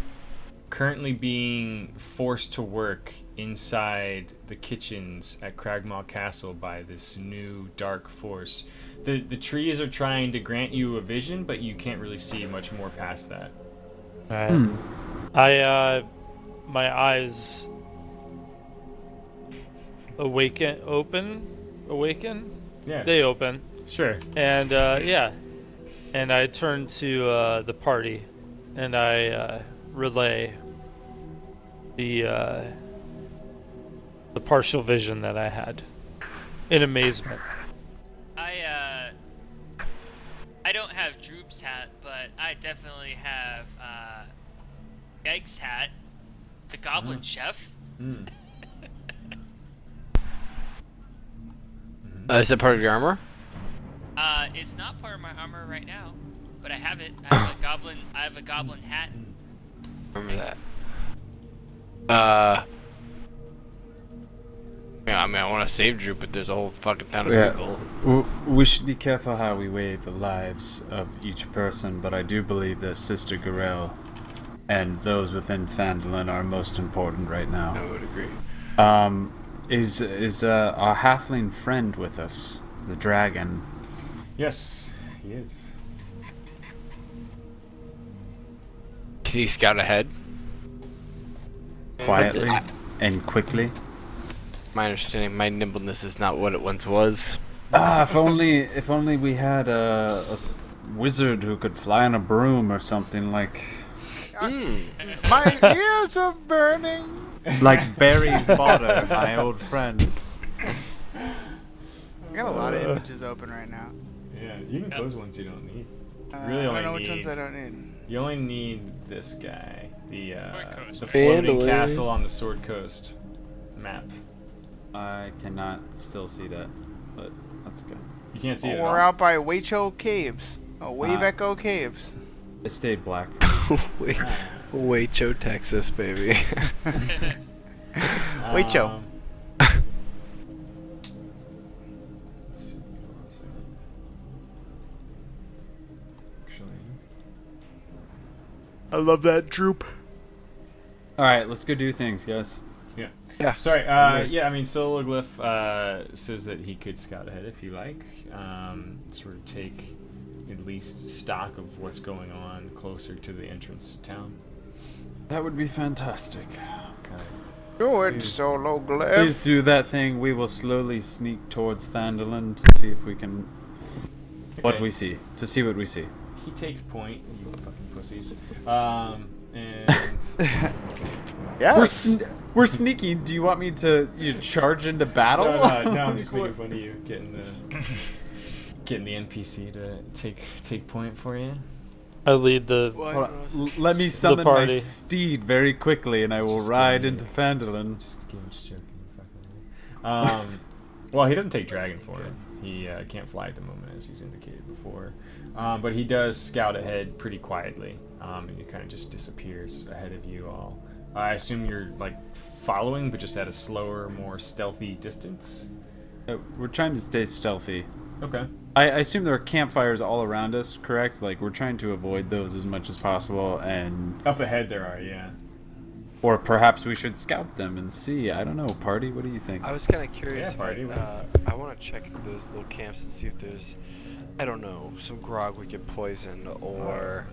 currently being forced to work inside the kitchens at Cragmaw Castle by this new dark force. The trees are trying to grant you a vision, but you can't really see much more past that. I my eyes awaken. Yeah. They open, Sure. and and I turn to the party, and I relay the partial vision that I had in amazement. I don't have Droop's hat, but I definitely have Egg's hat, the Goblin Chef. Is it part of your armor? It's not part of my armor right now, but I have it. I have a goblin hat. Remember that. Yeah, I mean, I want to save Drew, but there's a whole fucking town of people. We should be careful how we weigh the lives of each person, but I do believe that Sister Garel and those within Phandalin are most important right now. I would agree. Is our halfling friend with us, the dragon? Yes, he is. Can he scout ahead? Quietly and quickly. My understanding, my nimbleness is not what it once was. If only we had a wizard who could fly on a broom or something like. My ears are burning. Like Barry Potter, my old friend. I got a lot of images open right now. Yeah, you can close ones you don't need. I don't know which ones I don't need. You only need this guy, the Coast. floating Phandalin. castle on the Sword Coast map. I cannot still see that, but that's okay. You can't see it at We're all. out by Wacho Caves. Wave Echo Caves. It stayed black. Wacho, Texas, baby. Wacho. Let's see, hold on a second. Actually, I love that droop. All right, let's go do things, guys. Yeah. sorry. Yeah, I mean, Sologlyph says that he could scout ahead if you like. Sort of take at least stock of what's going on closer to the entrance to town. That would be fantastic. Okay. Do it, Please. Solo Please Glyph. do that thing. We will slowly sneak towards Phandalin to see if we can. What Okay. we see. To see what we see. He takes point, you fucking pussies. And Yes. We're sneaking. Do you want me to charge into battle? no, I'm just making fun of you, getting the NPC to take point for you. I lead the. Hold on. Let me summon my party. steed very quickly, and I will Just ride kidding. into Phandalin. Just joking. Fucking. Well, he doesn't take dragon form. He can't fly at the moment, as he's indicated before. But he does scout ahead pretty quietly, and he kind of just disappears ahead of you all. I assume you're like following, but just at a slower, more stealthy distance. We're trying to stay stealthy. Okay. I assume there are campfires all around us, correct? Like, we're trying to avoid those as much as possible, and... Up ahead there are, yeah. Or perhaps we should scout them and see. I don't know, party, what do you think? I was kind of curious. Yeah, if party, I want to check those little camps and see if there's, I don't know, some grog we could poison or.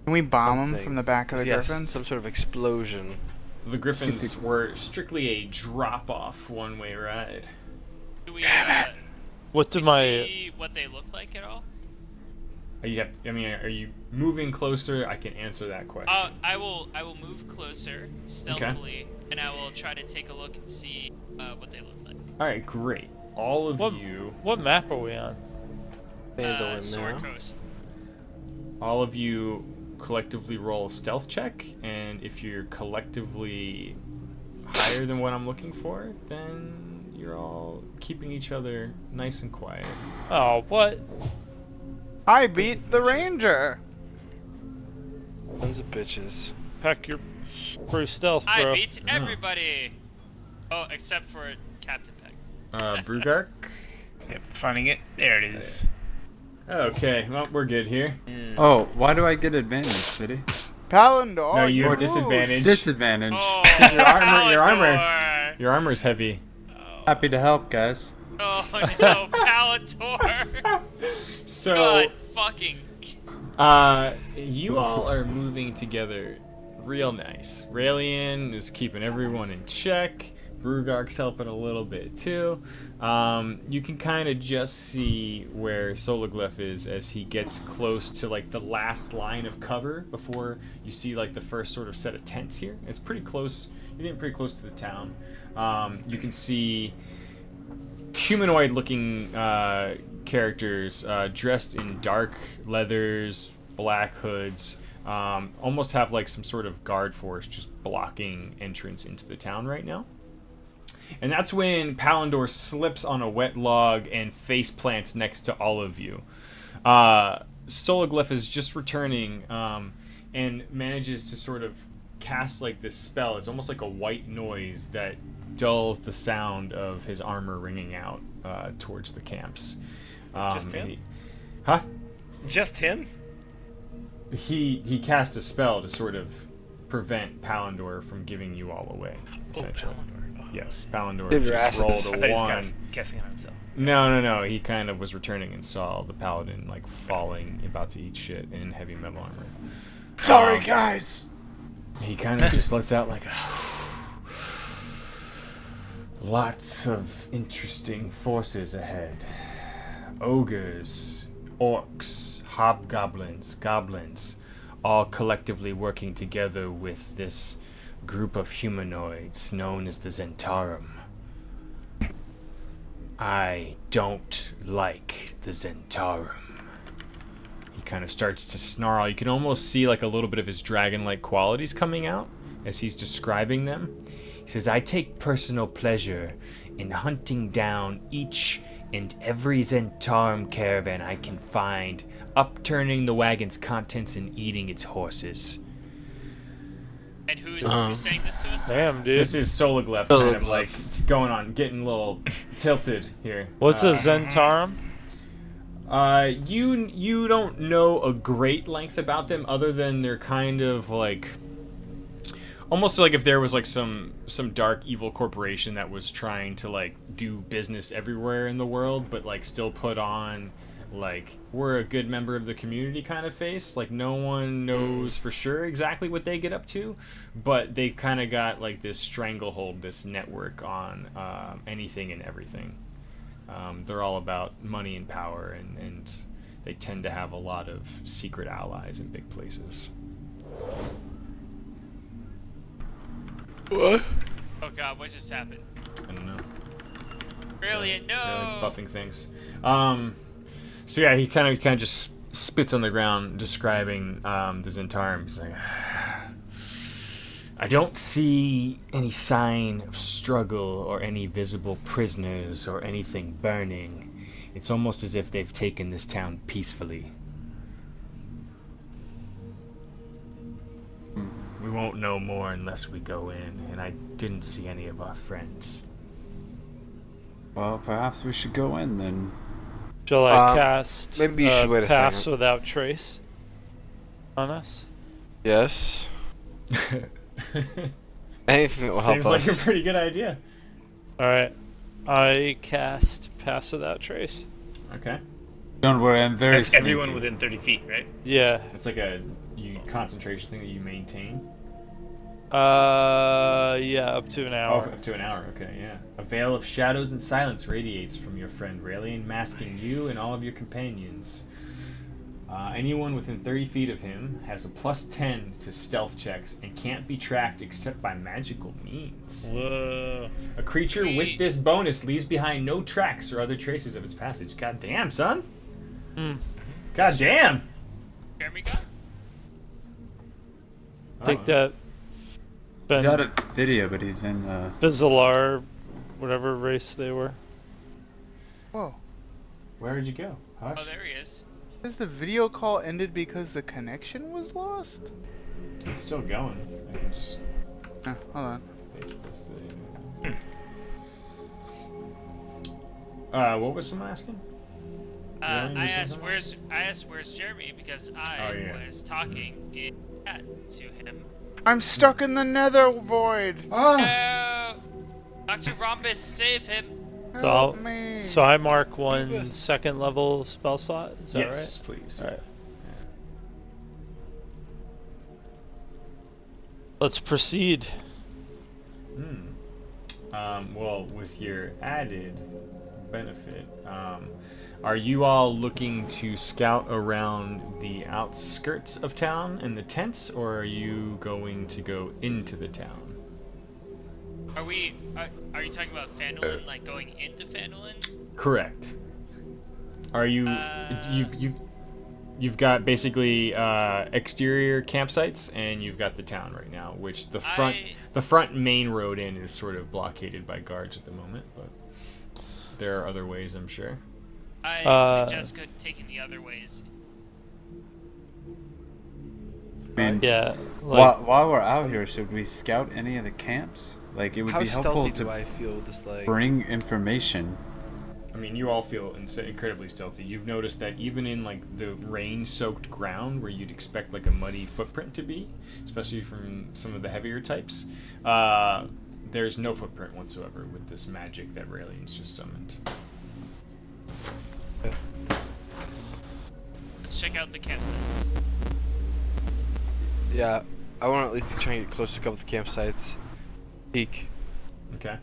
Can we bomb them something. from the back of the Yes, griffins? some sort of explosion. The Griffins were strictly a drop-off one-way ride. Do we, What do we my see what they look like at all? Are you moving closer? I can answer that question. I will move closer stealthily, and I will try to take a look and see what they look like. All right, great. All of What- you, what map are we on? Phandalin Sword now. Coast. all of you, collectively roll a stealth check, and if you're collectively higher than what I'm looking for, then you're all keeping each other nice and quiet. Oh, what? I beat the ranger. Tons of bitches. Heck, you're pretty stealth, I bro. beat everybody. Oh, except for Captain Peck. Brugark? Yep, finding it. There it is. Okay, well, we're good here. Oh, why do I get advantage, City? Palandor. No, you have lose. disadvantage. Disadvantage. Oh, Your armor's heavy. Happy to help, guys. Oh no, Palador. So, God fucking. you all are moving together real nice. Raelian is keeping everyone in check. Brugark's helping a little bit too. You can kind of just see where Sologlyph is as he gets close to like the last line of cover before you see like the first sort of set of tents here. It's pretty close. You're getting pretty close to the town. You can see humanoid-looking characters dressed in dark leathers, black hoods. Almost have like some sort of guard force just blocking entrance into the town right now. And that's when Palandor slips on a wet log and face plants next to all of you. Sologlyph is just returning and manages to sort of cast like this spell. It's almost like a white noise that dulls the sound of his armor ringing out towards the camps. Just him? Huh? Just him? He cast a spell to sort of prevent Palandor from giving you all away, essentially. Palandor. Yes, Palandor Did just rolled I a thought he was 1. guessing on himself. No. He kind of was returning and saw the paladin like falling, about to eat shit in heavy metal armor. Sorry, guys. He kind of just lets out like a lots of interesting forces ahead. Ogres, orcs, hobgoblins, goblins, all collectively working together with this group of humanoids known as the Zentarum. I don't like the Zentarum. He kind of starts to snarl. You can almost see like a little bit of his dragon-like qualities coming out as he's describing them. He says, I take personal pleasure in hunting down each and every Zentarum caravan I can find, upturning the wagon's contents and eating its horses. And who's saying this to us? Damn, dude. This is Sologlyph kind of like going on, getting a little tilted here. What's a Zentarum? You don't know a great length about them other than they're kind of like almost like if there was like some dark evil corporation that was trying to like do business everywhere in the world but like still put on like we're a good member of the community kind of face. Like no one knows for sure exactly what they get up to, but they've kind of got like this stranglehold, this network on anything and everything. They're all about money and power, and they tend to have a lot of secret allies in big places. What? Oh god, what just happened? I don't know. Brilliant, no! Yeah, it's buffing things. So yeah, he kind of just spits on the ground, describing the Zentarum. He's like, I don't see any sign of struggle or any visible prisoners or anything burning. It's almost as if they've taken this town peacefully. We won't know more unless we go in, and I didn't see any of our friends. Well, perhaps we should go in then. Shall I cast maybe you should wait a Pass second. Without Trace on us? Yes. Anything that will help Seems us. like a pretty good idea. Alright. I cast Pass Without Trace. Okay. Don't worry, I'm very That's everyone sneaky. within 30 feet, right? Yeah. It's like a concentration thing that you maintain. Yeah, up to an Oh, hour. up to an hour. Okay, yeah. A veil of shadows and silence radiates from your friend Raelian, masking you and all of your companions. Anyone within 30 feet of him has a +10 to stealth checks and can't be tracked except by magical means. Whoa. A creature with this bonus leaves behind no tracks or other traces of its passage. God damn, son. God damn. Jeremy got? Take that. He's Ben out of video, but he's in the... Bizalar, whatever race they were. Whoa. Where did you go? Hush. Oh, there he is. Says the video call ended because the connection was lost? It's still going. I can just Hold on. paste this in. What was someone asking? Ryan, you I said asked something? where's Jeremy because I Oh, yeah. was talking in chat. to him. I'm stuck in the nether void. No! Dr. Rhombus, save him! Help me. So I mark one second level spell slot. Is that Yes, please. right? All right. Let's proceed. Well, with your added benefit, are you all looking to scout around the outskirts of town and the tents, or are you going to go into the town? Are you talking about Phandalin, like going into Phandalin? Correct. Are you? You've got basically exterior campsites, and you've got the town right now, which the front main road in is sort of blockaded by guards at the moment, but there are other ways, I'm sure. I suggest taking the other ways. Man, Yeah. Like, while we're out here, should we scout any of the camps? Like, it would How be helpful stealthy to do I feel with this leg? bring information. I mean, you all feel incredibly stealthy. You've noticed that even in like the rain-soaked ground, where you'd expect like a muddy footprint to be, especially from some of the heavier types, there's no footprint whatsoever with this magic that Raelian's just summoned. Let's check out the campsites. Yeah, I want to at least try and get close to a couple of the campsites. Peek. Okay.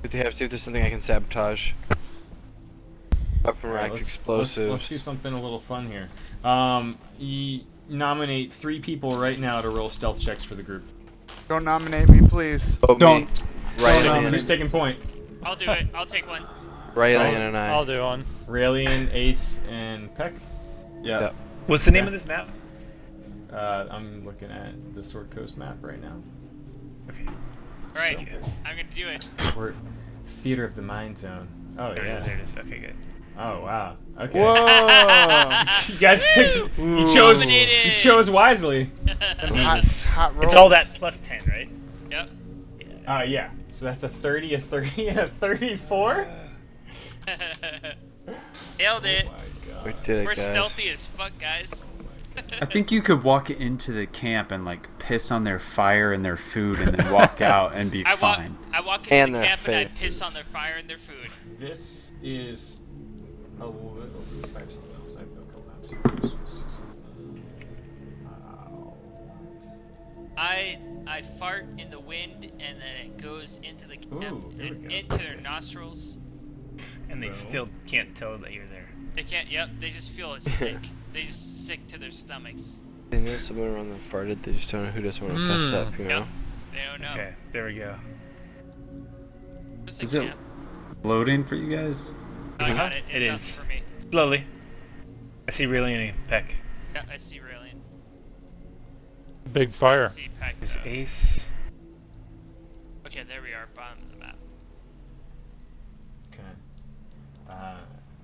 If they have, see if there's something I can sabotage. Weapon All right, racks, explosives. Let's do something a little fun here. You nominate 3 people right now to roll stealth checks for the group. Don't nominate me, please. Oh, Don't. me. Raelian. Who's taking point? I'll do it. I'll take one. Raelian and I. I'll do one. Raelian, Ace, and Peck. Yeah. Yep. What's the name of this map? I'm looking at the Sword Coast map right now. Okay. Alright, I'm gonna do it. We're Theater of the Mind Zone. Oh, There yeah. it is. Okay, good. Oh, wow. Okay. Whoa! You guys picked. You chose wisely. Hot It's all rolls. that plus 10, right? Yep. Yeah. So that's a 30, a 30, and a 34? Nailed it. Oh my god. We did it, We're guys. stealthy as fuck, guys. I think you could walk into the camp and like piss on their fire and their food and then walk out and be fine. I walk into And the their camp and I piss faces. on their fire and their food. This is a little. Let's type something else. I have no couple maps here. I fart in the wind and then it goes into the camp Ooh, here we and go. into their nostrils. And they still can't tell that you're there. They can't. Yep. They just feel sick. They just sick to their stomachs. They know someone around them farted. They just don't know who doesn't want to fess up. You know. Yep. They don't know. Okay, there we go. There's a Is it camp. loading for you guys? I got it. It It's is. up for me. Slowly. I see Raelian and Peck. Yeah, I see Raelian. Big fire. I see Pac. There's Ace. Okay, there we are, bottom of the map. Okay.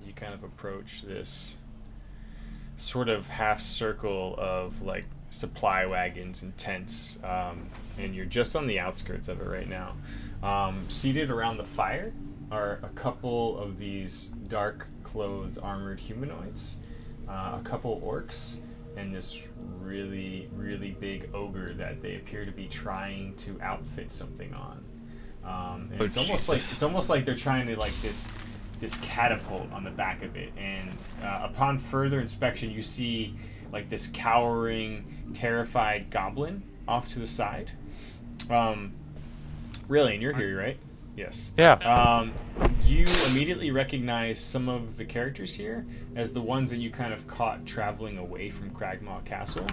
You kind of approach this sort of half circle of like supply wagons and tents, and you're just on the outskirts of it right now. Seated around the fire are a couple of these dark clothed armored humanoids, a couple orcs, and this really, really big ogre that they appear to be trying to outfit something on. And it's almost like they're trying to like this catapult on the back of it, and upon further inspection you see like this cowering, terrified goblin off to the side. Really, and you're here, right? Yes. Yeah. You immediately recognize some of the characters here as the ones that you kind of caught traveling away from Cragmaw Castle.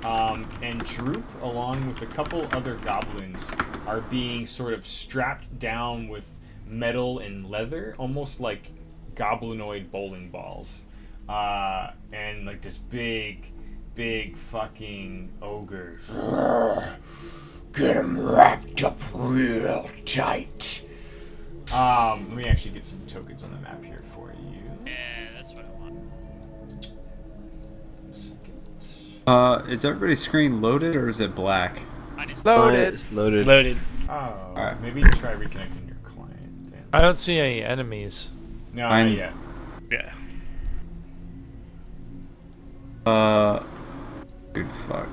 And Droop, along with a couple other goblins, are being sort of strapped down with metal and leather, almost like goblinoid bowling balls. And like this big fucking ogre. Get him wrapped up real tight. Let me actually get some tokens on the map here for you. Yeah, that's what I want. 1 second. Is everybody's screen loaded or is it black? Mine is Loaded. It's loaded. Loaded. Oh, Alright. maybe try reconnecting your client. Damn. I don't see any enemies. No, I'm- not yet. Yeah. Dude, fuck.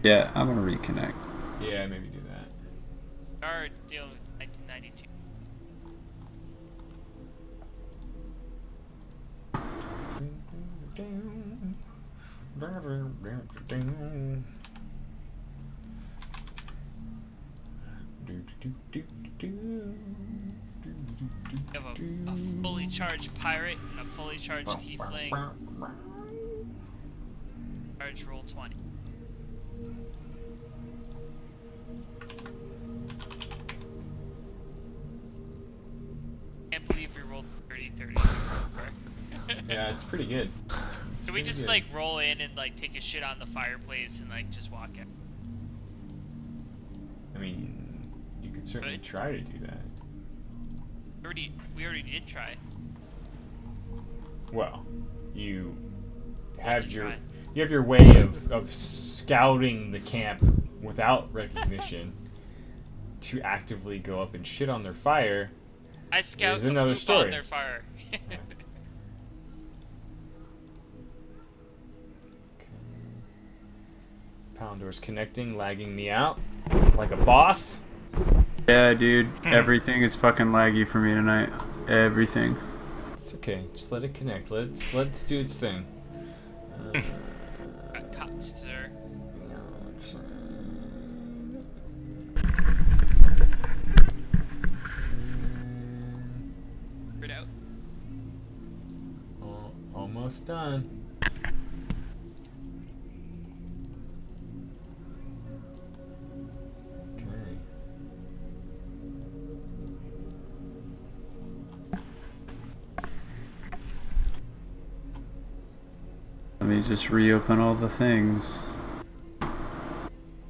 Yeah, I'm gonna reconnect. Yeah, maybe do that. Our deal with 1992. We have a fully charged pirate and a fully charged tiefling. Charge roll 20. Can't believe we rolled 30. Yeah, it's pretty good. So we just like roll in and like take a shit on the fireplace and like just walk in. I mean, you could certainly try to do that. We already did try. Well, you have your way of scouting the camp without recognition to actively go up and shit on their fire. I scout There's another story. on their fire. Poundor's connecting, lagging me out like a boss. Yeah, dude. Everything is fucking laggy for me tonight. Everything. It's okay. Just let it connect. Let's do its thing. Cops, sir. It out. Oh, almost done. Okay. Let me just reopen all the things.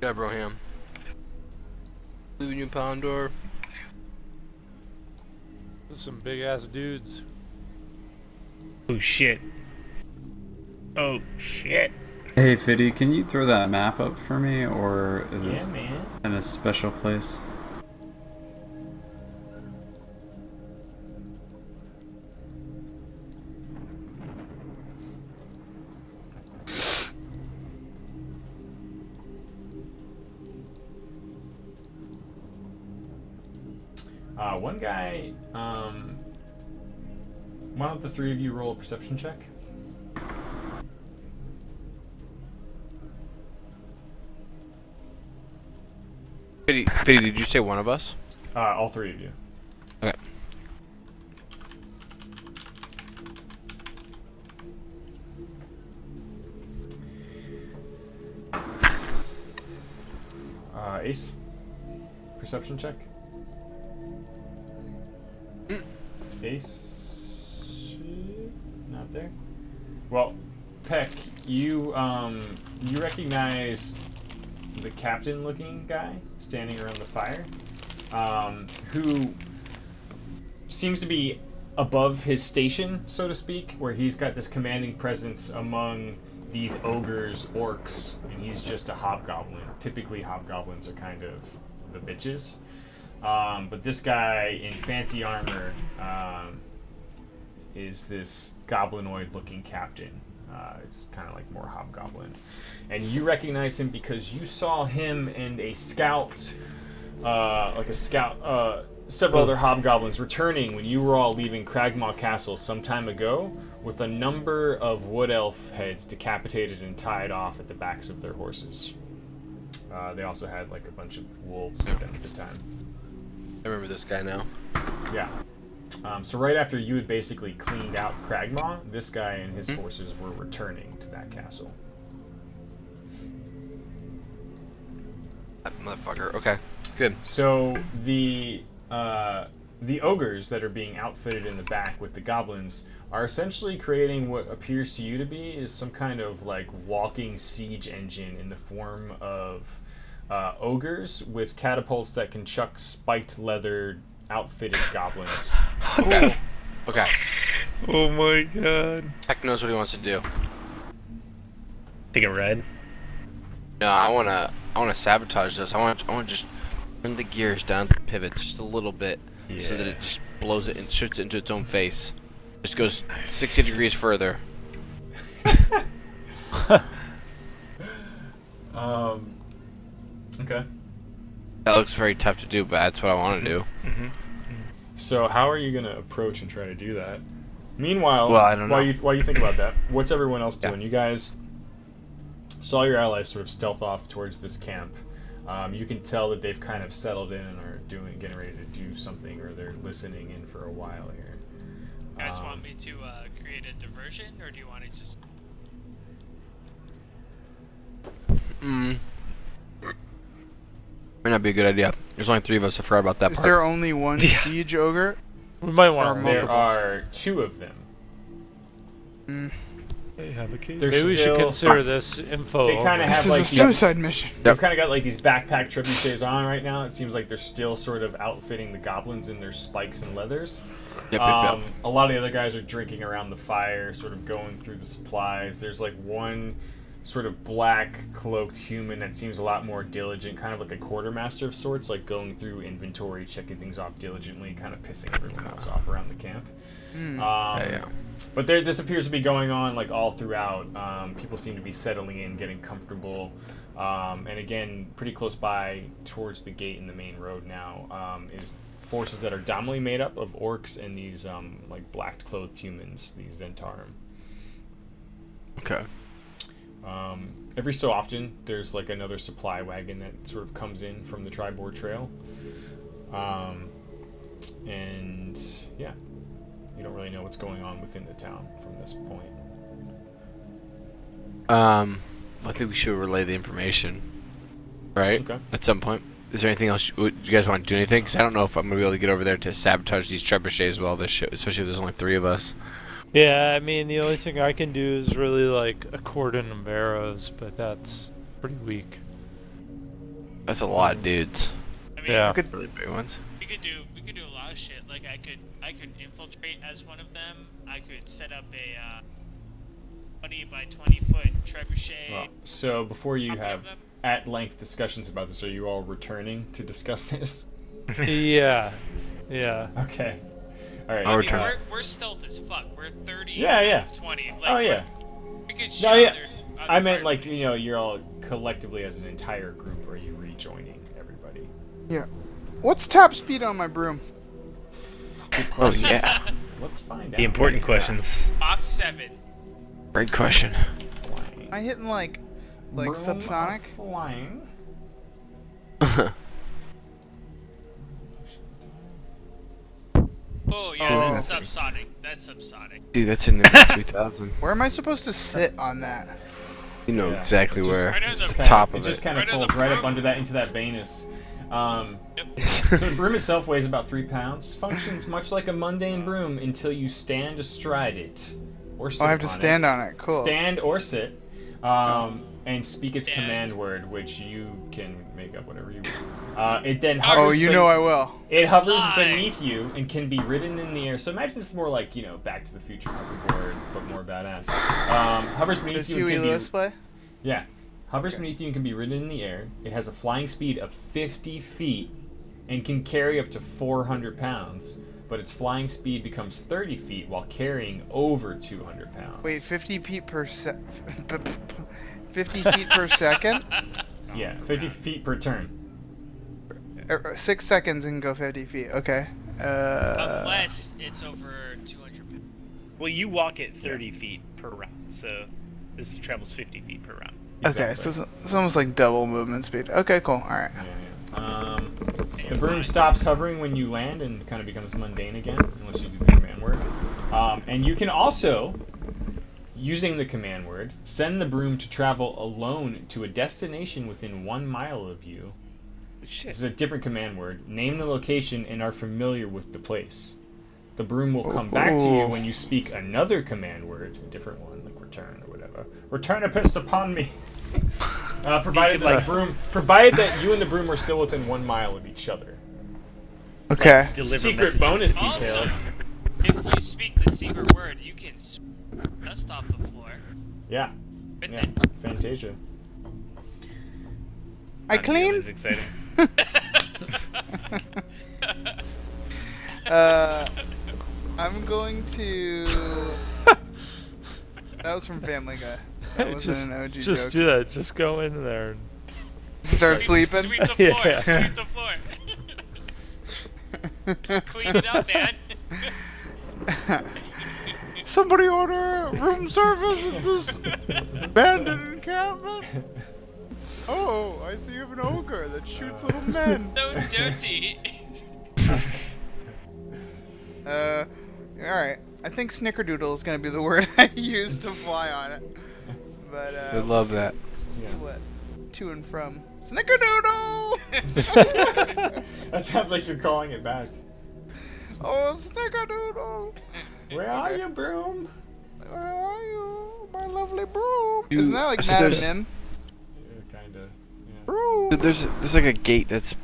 Yeah, Broham. Leaving you, Poundor. There's some big ass dudes. Oh shit. Oh shit. Hey, Fiddy, can you throw that map up for me, or is it man. in a special place? One guy, why don't the three of you roll a perception check? Pity, did you say one of us? All three of you. Okay. Ace, perception check. Ace, not there. Well, Peck, you recognize the captain-looking guy standing around the fire, who seems to be above his station, so to speak, where he's got this commanding presence among these ogres, orcs, and he's just a hobgoblin. Typically, hobgoblins are kind of the bitches. But this guy in fancy armor is this goblinoid-looking captain. It's kind of like more hobgoblin. And you recognize him because you saw him and a scout, several other hobgoblins returning when you were all leaving Cragmaw Castle some time ago with a number of wood elf heads decapitated and tied off at the backs of their horses. They also had like a bunch of wolves with them at the time. I remember this guy now. Yeah. So right after you had basically cleaned out Cragmaw, this guy and his forces were returning to that castle. That motherfucker. Okay, good. So the ogres that are being outfitted in the back with the goblins are essentially creating what appears to you to be is some kind of like walking siege engine in the form of ogres with catapults that can chuck spiked leather outfitted goblins. Okay. Okay. Oh my god. Heck knows what he wants to do. Take a red. No, I wanna sabotage this. I want to just turn the gears down the pivots just a little bit, so that it just blows it and shoots it into its own face. Just goes 60 degrees further. Okay. That looks very tough to do, but that's what I want to do. So how are you gonna approach and try to do that? Meanwhile, Well, I don't know. while you think about that, what's everyone else doing? Yeah. You guys saw your allies sort of stealth off towards this camp. You can tell that they've kind of settled in and are getting ready to do something, or they're listening in for a while here. You guys want me to create a diversion, or do you want to just... Might not be a good idea. There's only 3 of us. I forgot about that Is part. there only one siege ogre? We might want to. There are 2 of them. They have a key. They're Maybe we should still- consider this info. They kind of This have is like a suicide mission. They've kind of got like these backpack trebuchets on right now. It seems like they're still sort of outfitting the goblins in their spikes and leathers. Yep. A lot of the other guys are drinking around the fire, sort of going through the supplies. There's like one sort of black cloaked human that seems a lot more diligent, kind of like a quartermaster of sorts, like going through inventory, checking things off diligently, kind of pissing everyone else off around the camp. Yeah. But this appears to be going on like all throughout. People seem to be settling in, getting comfortable, and again, pretty close by towards the gate in the main road now is forces that are dominantly made up of orcs and these like black-clothed humans, these Zentarum. Okay. Every so often, there's like another supply wagon that sort of comes in from the Tribord Trail, and yeah. You don't really know what's going on within the town from this point. I think we should relay the information, right? Okay. At some point. Is there anything else? Do you guys want to do anything? Because I don't know if I'm gonna be able to get over there to sabotage these trebuchets with all this shit, especially if there's only 3 of us. Yeah, I mean, the only thing I can do is really like a cordon of arrows, but that's pretty weak. That's a lot of dudes. I mean, Yeah. Really big ones. we could do a lot of shit. Like I could infiltrate as one of them. I could set up a 20 by 20 foot trebuchet. Well, so before you Copy of have them? at-length discussions about this, are you all returning to discuss this? Yeah. Yeah. Okay. All right. I'll I mean, return. we're stealth as fuck. We're 30 Yeah, out yeah. of 20. Like, Oh yeah. We could No, shout yeah. their I other meant like parties. you're all collectively as an entire group. Are you rejoining everybody? Yeah. What's top speed on my broom? Oh yeah. Let's find out. The important questions. Box 7. Great question. Flying. Am I hitting like Broom subsonic? Flying. Oh yeah, that's subsonic. That's subsonic. Dude, that's in there 3000. Where am I supposed to sit on that? You know Yeah. exactly It just- where. Right under It's the the top It of just it. kind of Right under folds the right up broom. under that into that banus. Yep. So the broom itself weighs about 3 pounds. Functions much like a mundane broom until you stand astride it, or sit Oh, I have to on stand it. on it. Cool. Stand or sit, and speak its Stand. command word, which you can make up whatever you want. It then hovers. Oh, you so know I will. It hovers Fly. beneath you and can be ridden in the air. So imagine this is more like Back to the Future hoverboard, but more badass. Hovers beneath Does you and Huey can Lewis be play? yeah. Hovers beneath you and can be ridden in the air. It has a flying speed of 50 feet and can carry up to 400 pounds, but its flying speed becomes 30 feet while carrying over 200 pounds. Wait, 50 feet per 50 feet per second? Yeah, 50 feet per turn. 6 seconds and go 50 feet. Okay. Unless it's over 200 pounds. Well, you walk at 30 feet per round, so this travels 50 feet per round. Okay, so it's almost like double movement speed. Okay, cool. All right. Yeah. The broom stops hovering when you land and kind of becomes mundane again, unless you do the command word. And you can also, using the command word, send the broom to travel alone to a destination within 1 mile of you. Shit. This is a different command word. Name the location and are familiar with the place. The broom will come back to you when you speak another command word, a different one, like return or whatever. Return a piss upon me. Provided that you and the broom are still within 1 mile of each other. Okay. Deliver Secret messages. bonus Also, details. if you speak the secret word, you can dust off the floor Yeah. with Yeah. it. Fantasia. I Not nearly clean. as exciting. I'm going to. That was from Family Guy. That wasn't an OG just joke. do that. Just go in there. Start sweeping. Sweep the floor. Yeah. Sweep the floor. Just clean it up, man. Somebody order room service at this abandoned encampment. Oh, I see you have an ogre that shoots little men. So dirty. Alright. I think snickerdoodle is gonna be the word I use to fly on it. But, I love that. See what to and from. Snickerdoodle! That sounds like you're calling it back. Oh, snickerdoodle! Where are you, broom? Where are you, my lovely broom? Dude, Isn't that like so Madam there's- Mim? Yeah, kinda. Yeah. Broom! Dude, there's like a gate that's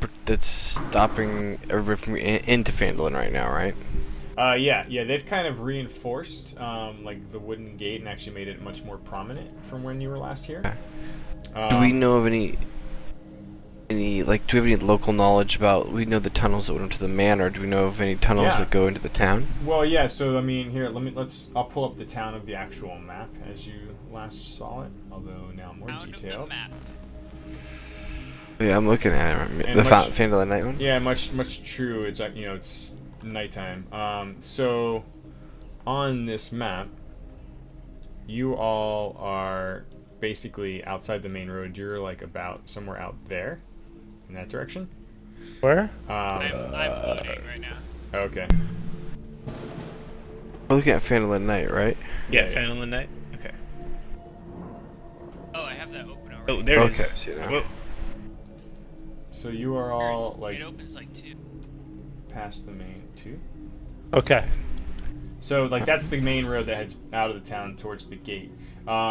stopping everybody from into Phandalin right now, right? Yeah, they've kind of reinforced like the wooden gate and actually made it much more prominent from when you were last here. Do we know of any like? Do we have any local knowledge about? We know the tunnels that went into the manor. Do we know of any tunnels Yeah. that go into the town? Well, yeah. So I mean, here, I'll pull up the town of the actual map as you last saw it, although now more Out of the detailed. map. Yeah, I'm looking at it. And The much- Phandalin Night one. Yeah, much true. It's it's nighttime. So on this map, you all are basically outside the main road. You're like about somewhere out there, in that direction. Where? I'm looting right now. Okay. We're looking at Phandalin Night, right? Yeah, Yeah. Phandalin Night. Okay. Oh, I have that open already. Oh, there it is. Okay, see that. Whoa. So you are all like It opens like 2. past the main two. Okay. So like that's the main road that heads out of the town towards the gate.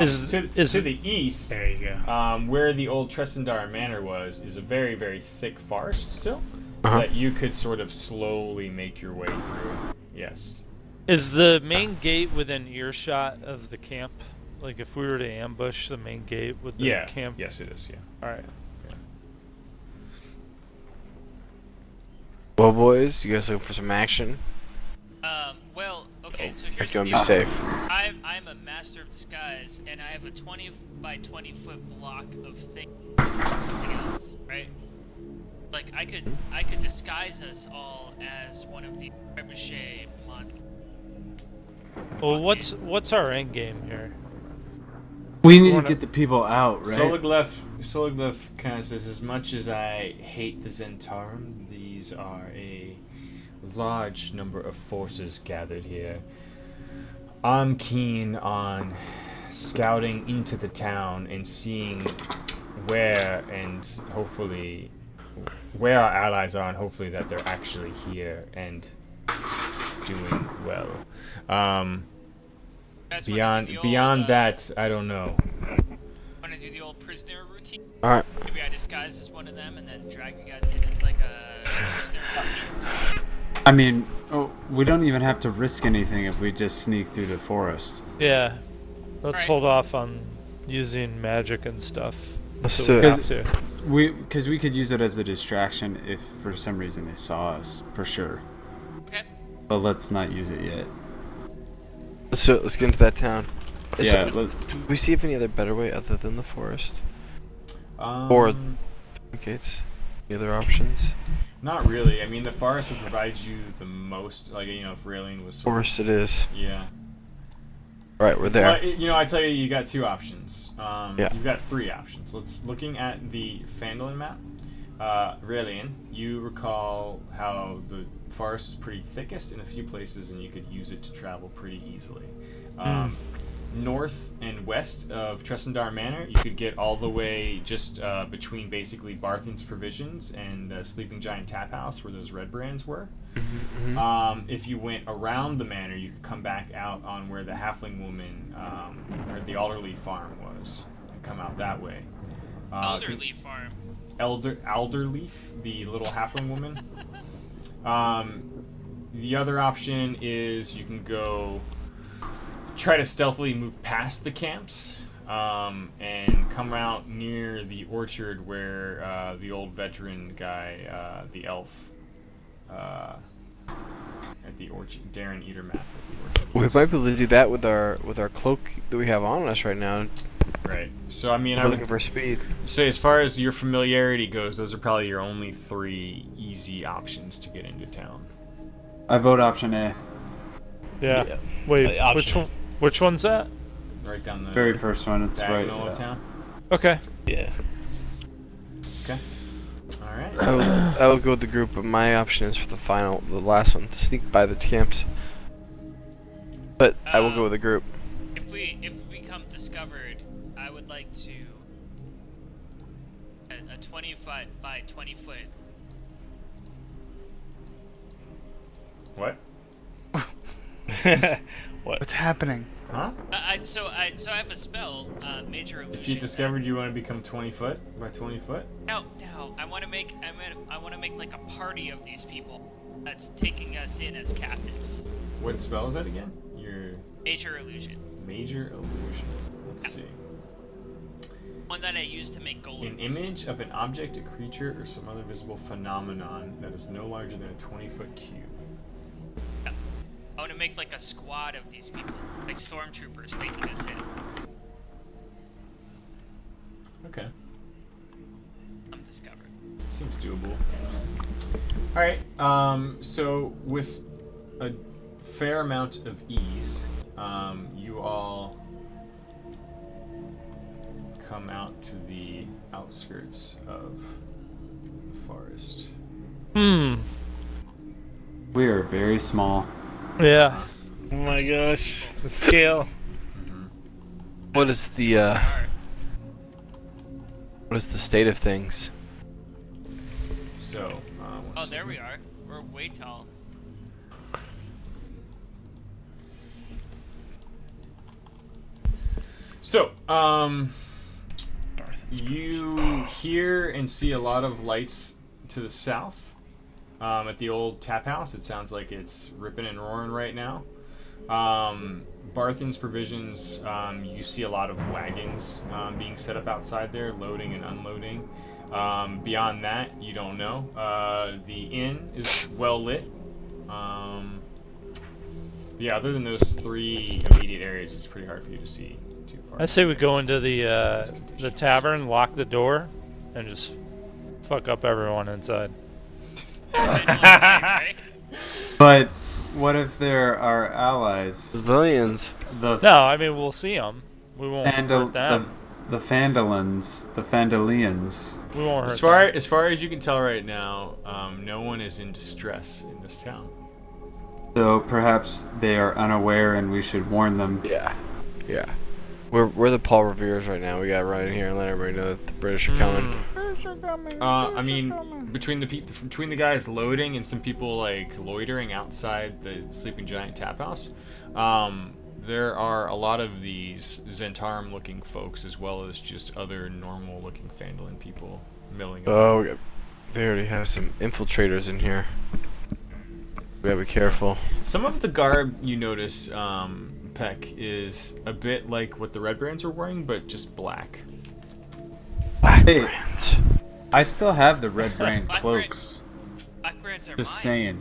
Is to the east, There you go. where the old Tressendar Manor was, is a very, very thick forest still Uh-huh. that you could sort of slowly make your way through. Yes. Is the main gate within earshot of the camp? Like if we were to ambush the main gate with the Yeah. camp? Yes, it is. Yeah. All right. Well, boys, you guys looking for some action? Well, okay, so Or here's you the want to deal. be safe? I'm a master of disguise, and I have a 20 by 20 foot block of everything else, right? Like I could disguise us all as one of the trebuchet monsters. Well, what's our end game here? We need to get the people out, right? Soliglef kind of says, as much as I hate the Zentarum, these are a large number of forces gathered here. I'm keen on scouting into the town and seeing where our allies are, and hopefully that they're actually here and doing well. Guys wanna do the Beyond old, that, I don't know. wanna do the old prisoner routine? All right. Maybe I disguise as one of them and then drag you guys in as like a prisoner piece. I mean, we don't even have to risk anything if we just sneak through the forest. Yeah. Let's Alright. hold off on using magic and stuff. Let's So do we it. have to. Because we could use it as a distraction if for some reason they saw us, for sure. Okay. But let's not use it yet. Let's do it. Let's get into that town. Is Yeah, it- let- do we see if any other better way other than the forest? Um, Or gates? Any other options? Not really. I mean, the forest would provide you the most. Like, if Raylene was sort Forest it is. yeah. Alright, we're there. Well, I tell you, you got two options. Yeah. You've got three options. Looking at the Phandalin map. Raylene, you recall how the forest is pretty thickest in a few places, and you could use it to travel pretty easily. North and west of Tressendar Manor, you could get all the way just between basically Barthen's Provisions and the Sleeping Giant Tap House, where those red brands were. If you went around the manor, you could come back out on where the Halfling Woman, or the Alderleaf Farm was, and come out that way. Alderleaf Farm. Alderleaf, the little Halfling Woman. The other option is you can go try to stealthily move past the camps and come out near the orchard where the old veteran guy, the elf, at the orchard. Darren Eatermath at the orchard. We might be able to do that with our cloak that we have on us right now. Right. So I mean, We're looking for speed. So as far as your familiarity goes, those are probably your only 3 easy options to get into town. I vote option A. Yeah. Wait, Option. which one's that? Right down the Very first one. It's right. diagonal of town. Okay. Yeah. Okay. All right. I will go with the group, but my option is for the last one, to sneak by the camps. But I will go with the group. If we become discovered, I would like to a 20 by 20 foot. What? What? What's happening? Huh? So I have a spell, major illusion. If you discovered you want to become 20 foot by 20 foot? No. I want to make like a party of these people that's taking us in as captives. What spell is that again? Your Major illusion. major illusion. Let's see. One that I use to make golem. An image of an object, a creature, or some other visible phenomenon that is no larger than a 20-foot cube. I want to make like a squad of these people, like stormtroopers taking us in. Okay. I'm discovered. Seems doable. Alright, so with a fair amount of ease, you all come out to the outskirts of the forest. We are very small. Yeah. Oh my gosh, the scale. What is the state of things? So, Oh, there we are. We're way tall. So, you hear and see a lot of lights to the south. At the old tap house, it sounds like it's ripping and roaring right now. Barthen's Provisions, you see a lot of wagons being set up outside there, loading and unloading. Beyond that, you don't know. The inn is well lit. Yeah, other than those 3 immediate areas, it's pretty hard for you to see too far. I say we go into the tavern, lock the door, and just fuck up everyone inside. But what if there are allies? Zillions. The No, I mean we'll see them. We won't hurt them. the Fandalins, the Fandalians. We won't hurt them. As far as you can tell right now, no one is in distress in this town. So perhaps they are unaware, and we should warn them. Yeah. We're the Paul Revere's right now. We gotta run in here and let everybody know that the British are coming. I mean, between the guys loading and some people like loitering outside the Sleeping Giant tap house, there are a lot of these Zentarum-looking folks, as well as just other normal-looking Phandalin people milling about. Oh, they already have some infiltrators in here. We gotta be careful. Some of the garb you notice, Peck, is a bit like what the Red Brands were wearing, but just black. Black Hey. brands. I still have the red brand Black cloaks. Black brands are Just mine. saying.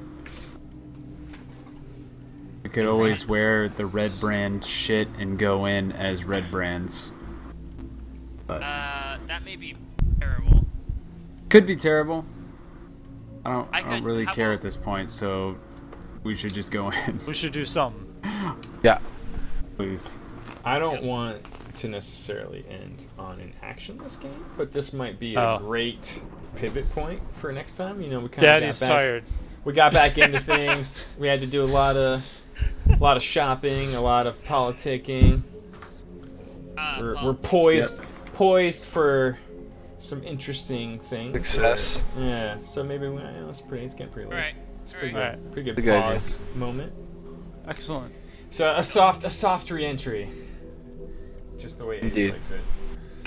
We could always wear the red brand shit and go in as red brands. But That may be terrible. could be terrible. I don't could- really how care about- at this point, so we should just go in, We should do something. Yeah. please. I don't want to necessarily end on an actionless game, but this might be a Oh. great pivot point for next time. You know, we kind of Daddy's tired. We got back into things. We had to do a lot of shopping, a lot of politicking. We're poised for some interesting things. Success. Yeah, so maybe it's getting pretty late. Alright. Alright. Pretty good Good idea. pause moment. Excellent. So a soft re-entry. Just the way Ace Indeed. likes it.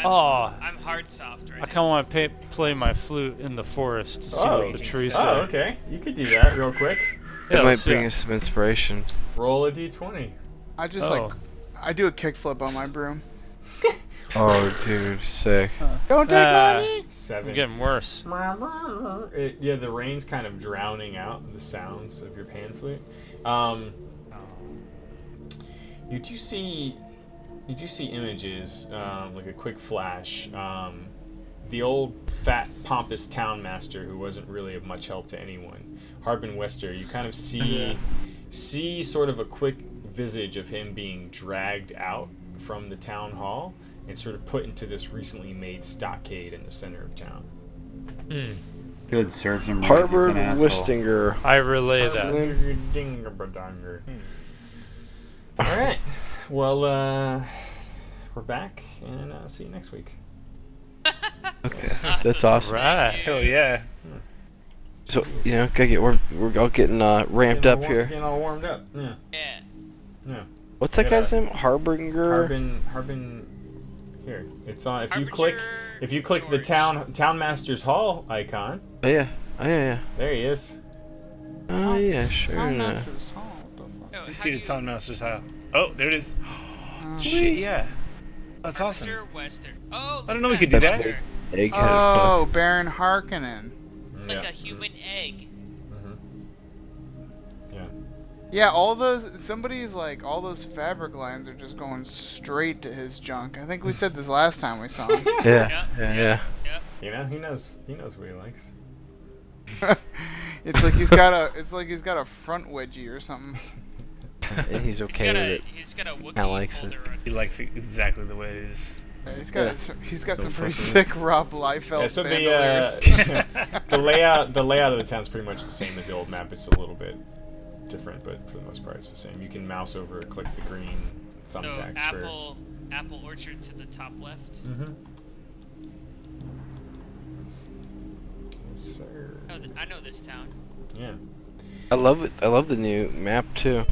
Oh, I'm hard soft right I now. kind of want to play my flute in the forest to see what the trees say. Oh, okay. You could do that real quick. Yeah, It might let's do bring it. us some inspiration. Roll a d20. I just Oh. I do a kickflip on my broom. Oh, dude, sick. Don't take money. 7. I'm getting worse. Yeah, the rain's kind of drowning out the sounds of your pan flute. You do see images, like a quick flash. The old, fat, pompous town master who wasn't really of much help to anyone, Harbin Wester. You kind of see sort of a quick visage of him being dragged out from the town hall and sort of put into this recently made stockade in the center of town. Good serves him right. He's Harbor an asshole. Wistinger. I relay that. All right. Well, we're back, and see you next week. Okay, that's awesome. Right. Hell yeah. So we're all getting ramped up here. Getting all warmed up. Yeah. Yeah. Yeah. What's that Yeah. guy's name? Harbinger. Harbin. Here, it's on. If you click the George. town master's hall icon. Oh yeah. Oh yeah. There he is. Oh yeah. Sure. Town enough. Master's Hall, what the fuck? Oh, You how see do the Town Master's house. Oh, there it is. Shit, yeah. That's awesome. Harbinger Western. Oh, I look didn't know we at could do that. Egghead. Oh, Baron Harkonnen. Like Yeah. a human egg. Yeah. Yeah, all those all those fabric lines are just going straight to his junk. I think we said this last time we saw him. Yeah. Yeah. Yep. You know, he knows what he likes. It's like he's got a front wedgie or something. And he's okay with it. He's got a Wookiee Kinda likes holder it. on He likes it exactly the way it is. Yeah, he's got Don't some pretty fuck with sick Rob Liefeld Yeah, so bandoliers. the layout of the town's pretty much the same as the old map. It's a little bit different, but for the most part, it's the same. You can mouse over, click the green So thumbtacks apple orchard to the top left. Mm-hmm. Yes, sir. Oh, I know this town. Yeah. I love it. I love the new map too.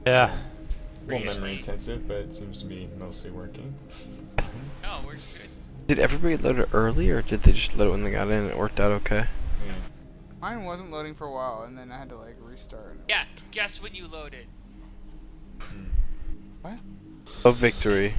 Yeah. A little Free memory State. intensive, but it seems to be mostly working. Oh, works good. Did everybody load it early, or did they just load it when they got in and it worked out okay? Yeah. Mine wasn't loading for a while, and then I had to like restart. Yeah, guess when you loaded. Oh, victory.